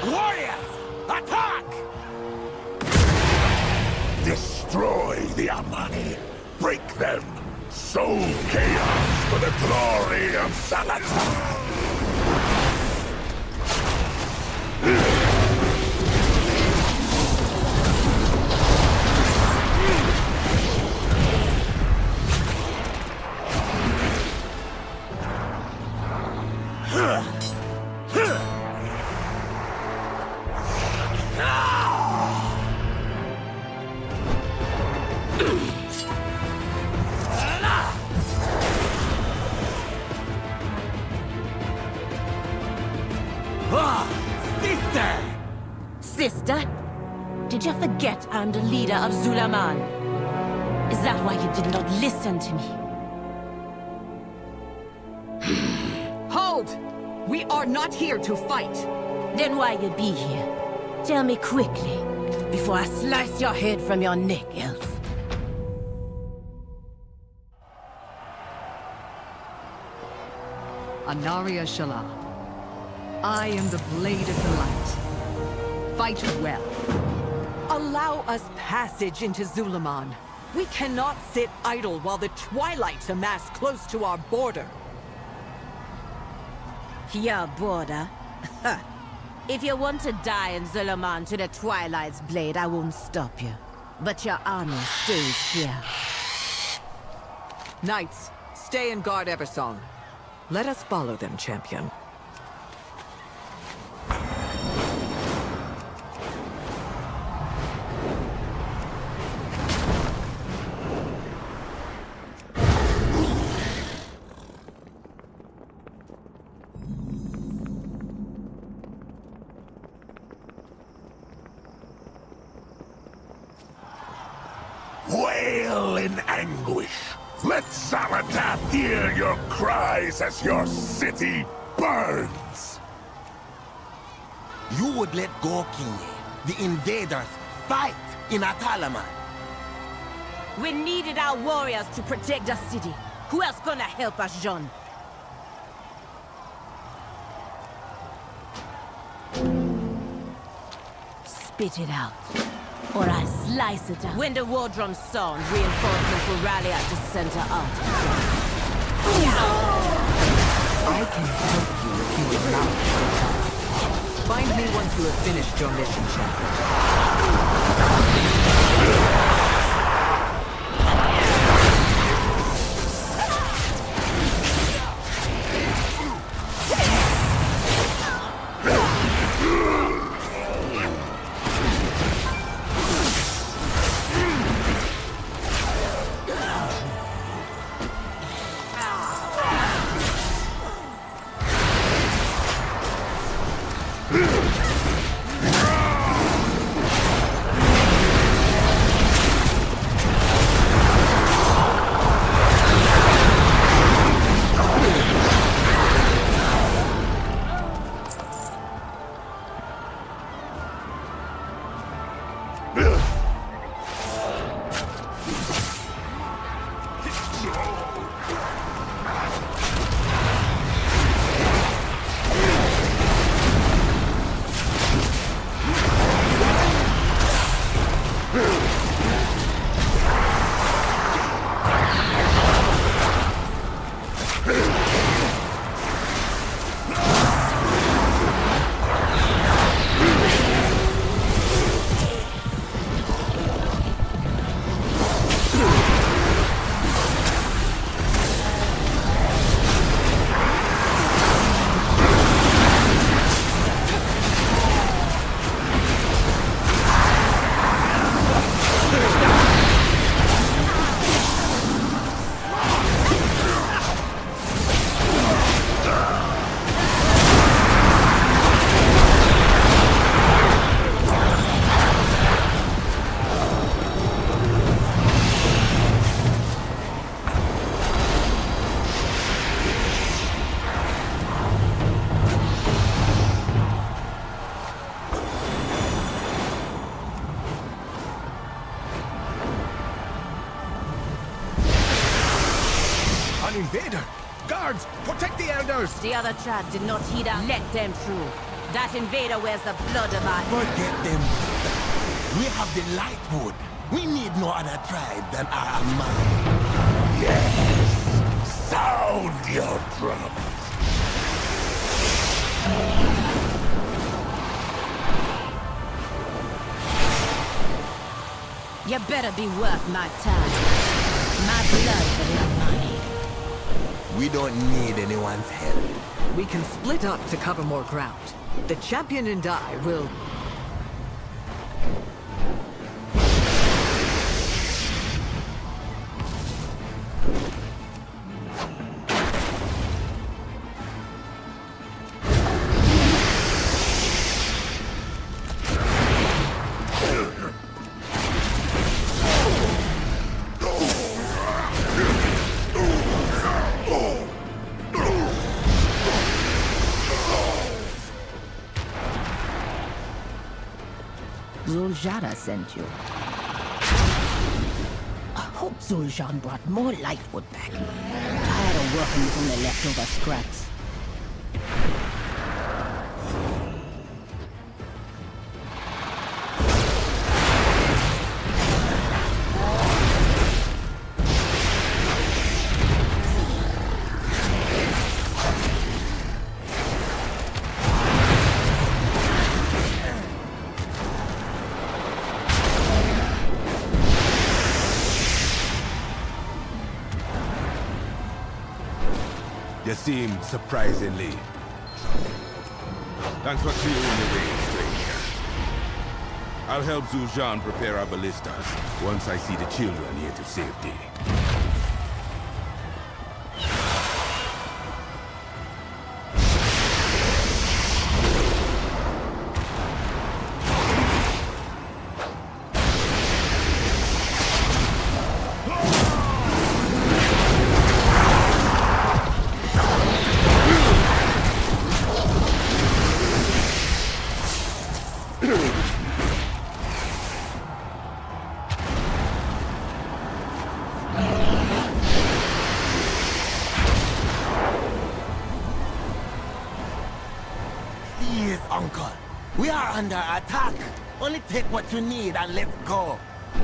V: Warriors, attack!
M: Destroy the Amani. Break them. Sow chaos for the glory of Salazar.
F: Sister? Did you forget I'm the leader of Zulaman? Is that why you did not listen to me?
G: Hold! We are not here to fight!
F: Then why you be here? Tell me quickly, before I slice your head from your neck, elf.
P: Anaria Shala. I am the Blade of the Light. Fight well.
G: Allow us passage into Zulaman. We cannot sit idle while the Twilights amass close to our border.
F: Your border? If you want to die in Zulaman to the Twilight's blade, I won't stop you. But your army stays here.
G: Knights, stay and guard Eversong. Let us follow them, champion.
M: Wail in anguish. Let Saladin hear your cries as your city burns.
V: You would let Gorkini, the invaders, fight in Atalaman.
F: We needed our warriors to protect the city. Who else gonna help us, John? Spit it out, or I slice it out. When the war drums sound, reinforcements will rally at the center out.
G: I can help you if you would like. Find me once you have finished your mission, champion.
O: invader! Guards, protect the elders!
A: The other tribe did not heed our. Let them through. That invader wears the blood of our.
V: Forget them. We have the Lightwood. We need no other tribe than our Amani. Yes! Sound your drums!
A: You better be worth my time. My blood for the Amani.
V: We don't need anyone's help.
G: We can split up to cover more ground. The champion and I will...
A: Zuljara sent you. I hope Zuljan brought more Lightwood back. Tired of working with only leftover scraps.
V: You seem surprisingly... Thanks for clearing the way, stranger. I'll help Zuljan prepare our ballistas once I see the children here to safety. Please, Uncle. We are under attack. Only take what you need and let's go.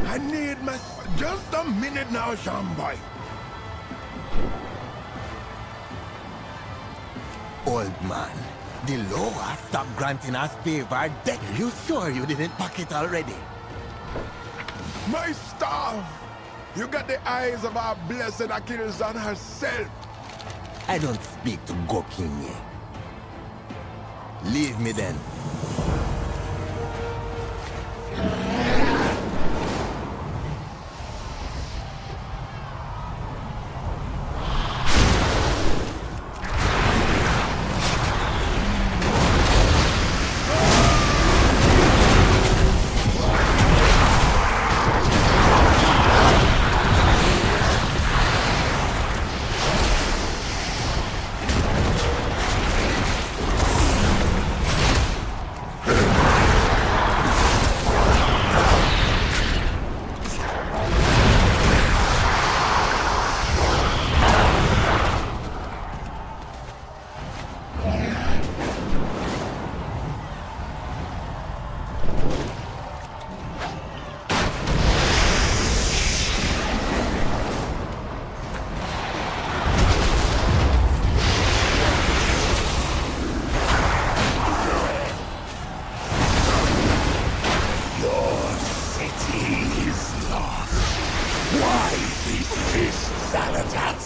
V: I need my... Just a minute now, Shambai. Old man, the law stopped granting us favor. You sure you didn't pack it already?
E: My staff! You got the eyes of our blessed Achilles-on herself.
V: I don't speak to Gokinye. Leave me then.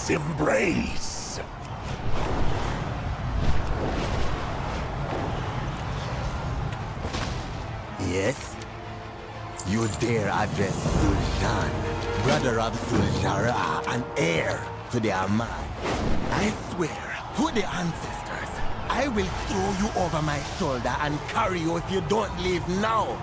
V: Embrace! Yes? You dare address Zuljan, brother of Zuljara and heir to the Ahmad. I swear, to the ancestors, I will throw you over my shoulder and carry you if you don't leave now.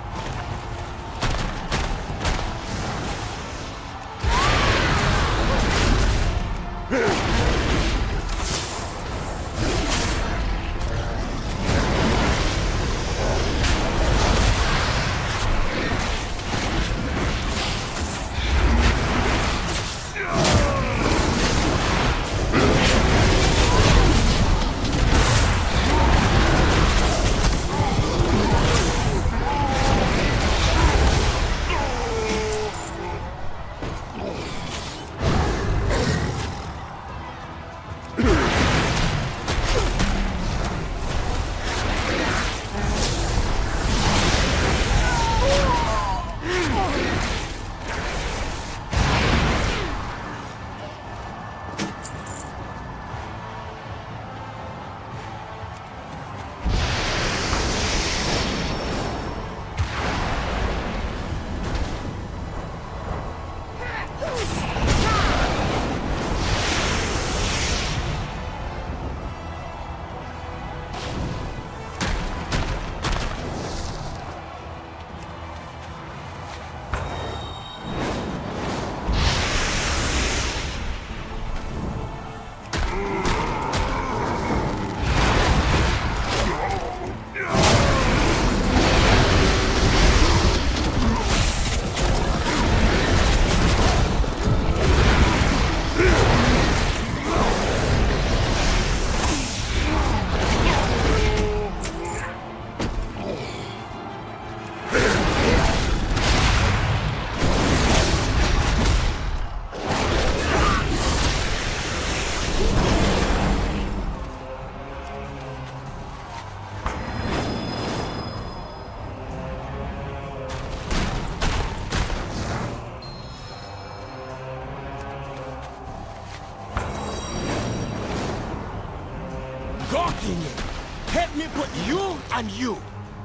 V: put you and you.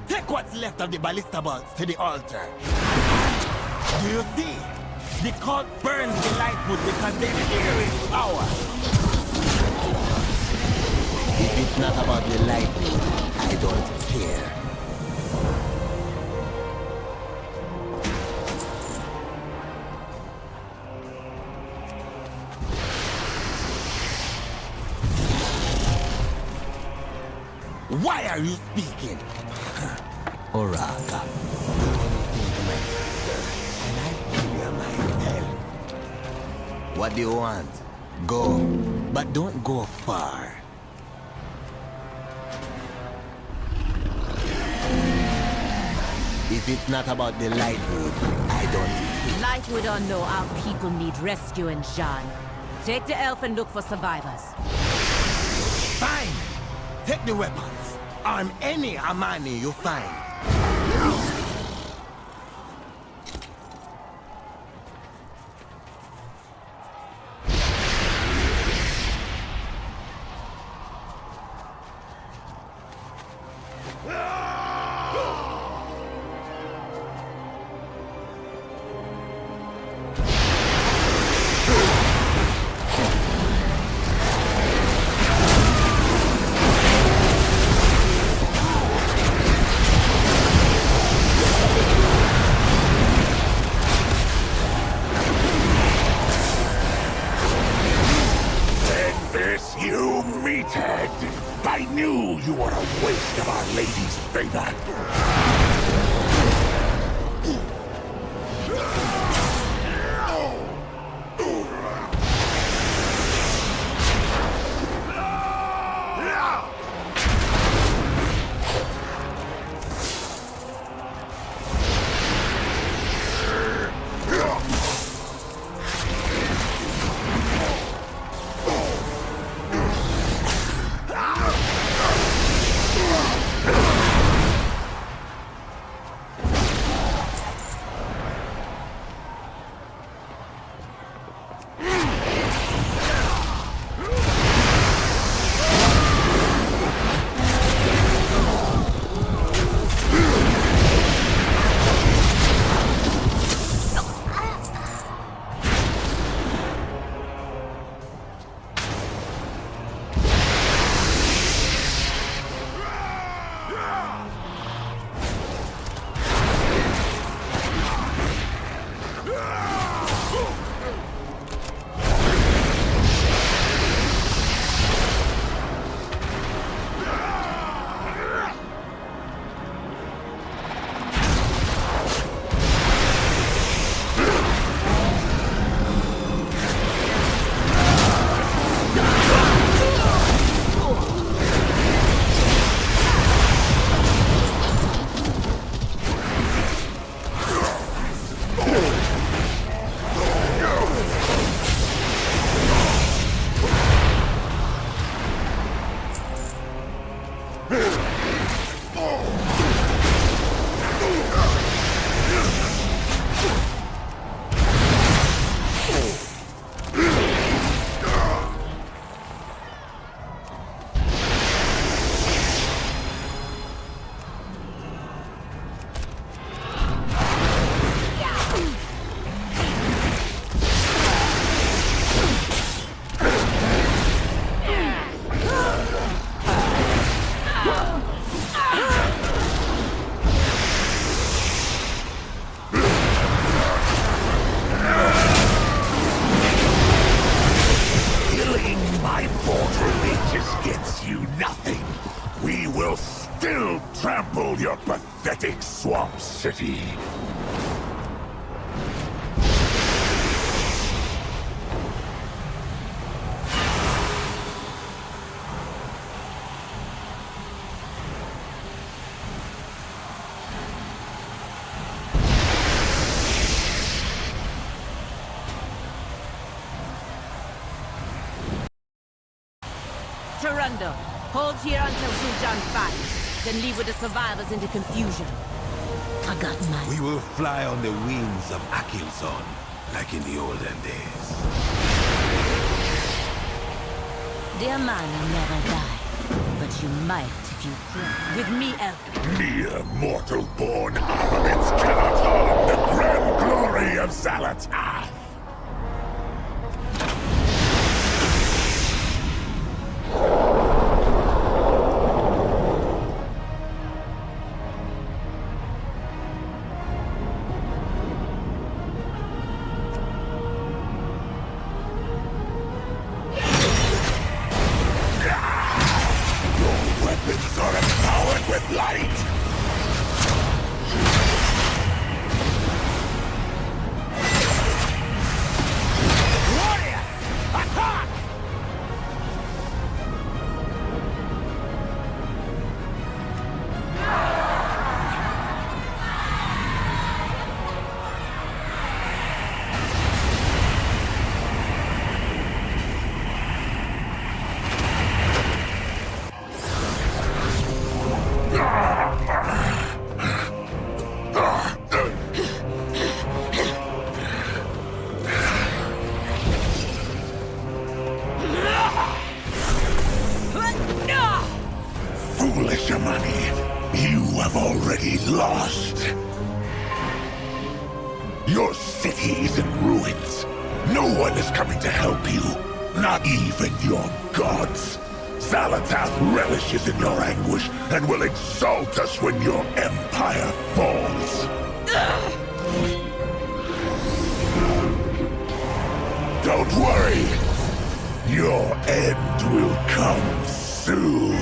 V: Take what's left of the ballista bolts to the altar. Do you see? The cult burns the lightwood because they fear its power. If it's not about the lightwood, I don't care. Why are you speaking? Oraka, do anything to my sister, and I kill you myself. What do you want? Go, but don't go far. If it's not about the Lightwood, I don't...
W: Lightwood or no, our people need rescuing, Jean. Take the elf and look for survivors.
V: Fine! Take the weapons. Arm any Amani you find.
M: You meathead! I knew you were a waste of Our Lady's favor! Your pathetic swamp city.
W: Tarundo, hold here until Sujan fights. Then leave with the survivors into confusion.
D: I got mine.
V: We will fly on the wings of Akilson, like in the olden days.
D: Dear man will never die.
W: But you might if you could. With me, Elf.
V: Mere mortal-born armaments cannot harm the grand glory of Xalatath! Foolish Amani, you have already lost. Your city is in ruins. No one is coming to help you, not even your gods. Xalatath relishes in your anguish and will exalt us when your empire falls. Don't worry. Your end will come soon.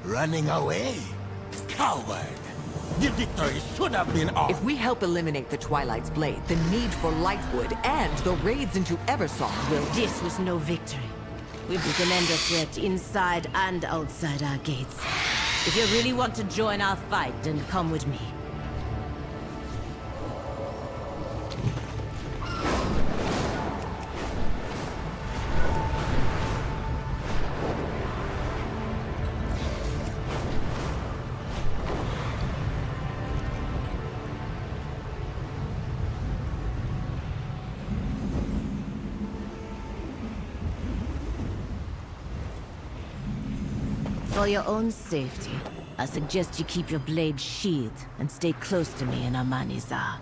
V: Running away? Coward! The victory should have been ours.
G: If we help eliminate the Twilight's Blade, the need for Lightwood and the raids into Eversong will...
W: This was no victory. We've become under threat inside and outside our gates. If you really want to join our fight, then come with me. For your own safety, I suggest you keep your blade sheathed and stay close to me in Amanizar.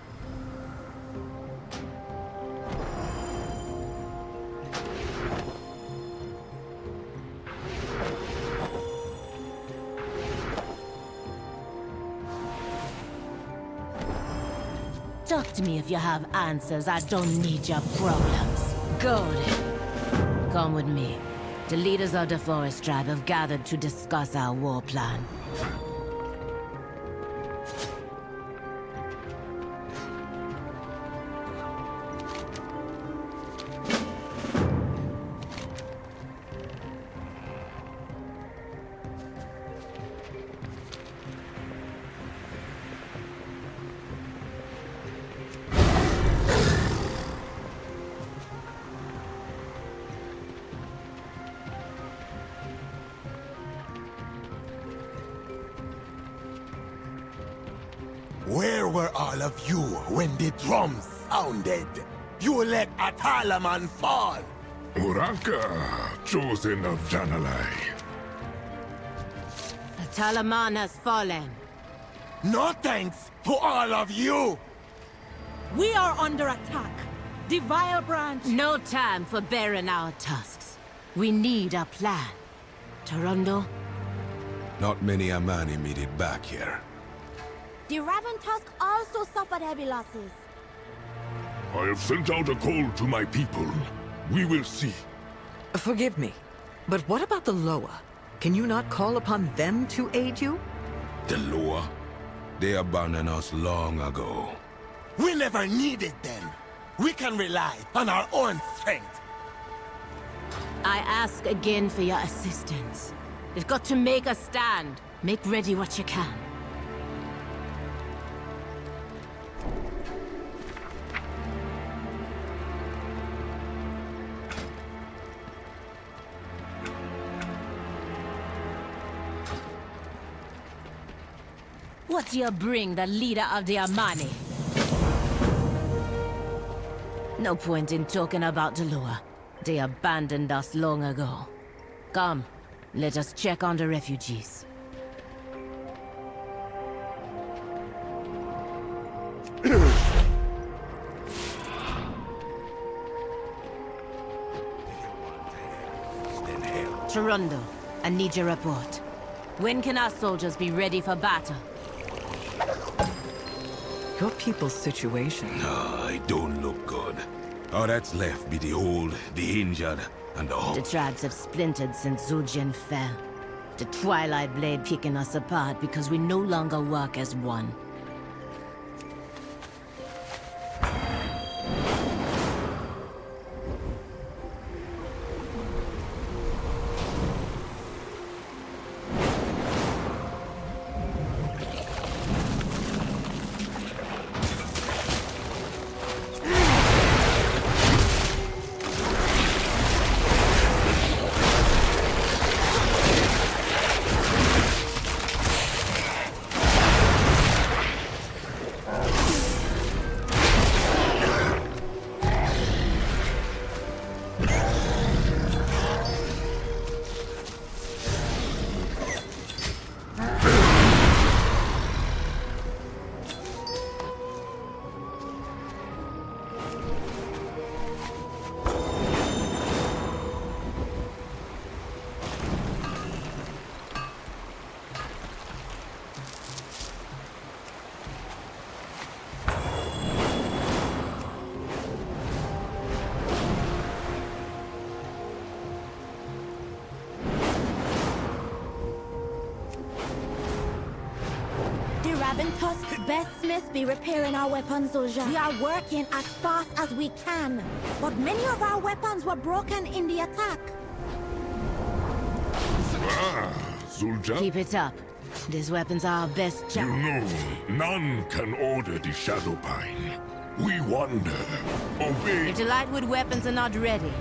W: Talk to me if you have answers. I don't need your problems. Go then. Come with me. The leaders of the Forest Tribe have gathered to discuss our war plan.
V: Where were all of you when the drums sounded? You let Atalaman fall!
M: Uraka, chosen of Janalai.
W: Talaman has fallen.
V: No thanks to all of you!
W: We are under attack. The Vile Branch... No time for bearing our tusks. We need a plan. Tarondo?
B: Not many Amani made it back here.
I: The Raven Tusk also suffered heavy losses.
M: I have sent out a call to my people. We will see.
G: Forgive me, but what about the Loa? Can you not call upon them to aid you?
B: The Loa? They abandoned us long ago.
V: We never needed them. We can rely on our own strength.
W: I ask again for your assistance. We've got to make a stand. Make ready what you can.
A: What do you bring the leader of the Amani? No point in talking about Delua. They abandoned us long ago. Come, let us check on the refugees. Toronto, I need your report. When can our soldiers be ready for battle?
G: Your people's situation.
B: No, it don't look good. All that's left be the old, the injured, and the
A: The
B: hungry.
A: tribes have splintered since Zujin fell. The Twilight Blade picking us apart because we no longer work as one.
I: Tusk's best smiths be repairing our weapons, Zulja. We are working as fast as we can, but many of our weapons were broken in the attack.
H: Zulja?
A: Keep it up. These weapons are our best
H: You
A: chance.
H: know, none can order the Shadowpine. We wander, obey.
A: If the Lightwood weapons are not ready,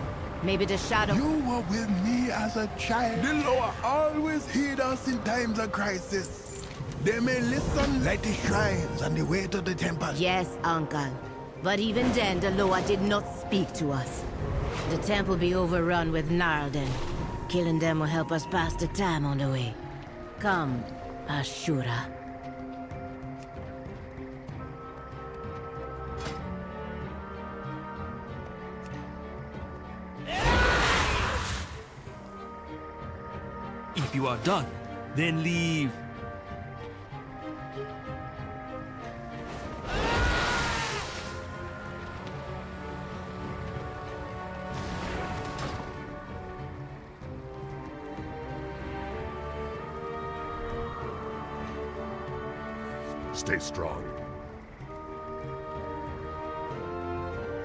A: maybe the Shadow...
E: You were with me as a child. The Loa always heed us in times of crisis. They may listen like the shrines on the way to the temple.
A: Yes, Uncle. But even then, the Loa did not speak to us. The temple be overrun with Narlden. Killing them will help us pass the time on the way. Come, Ashura.
U: If you are done, then leave.
H: Stay strong.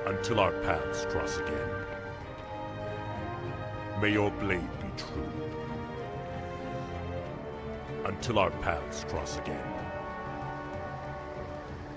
H: Until our paths cross again. May your blade be true. Until our paths cross again.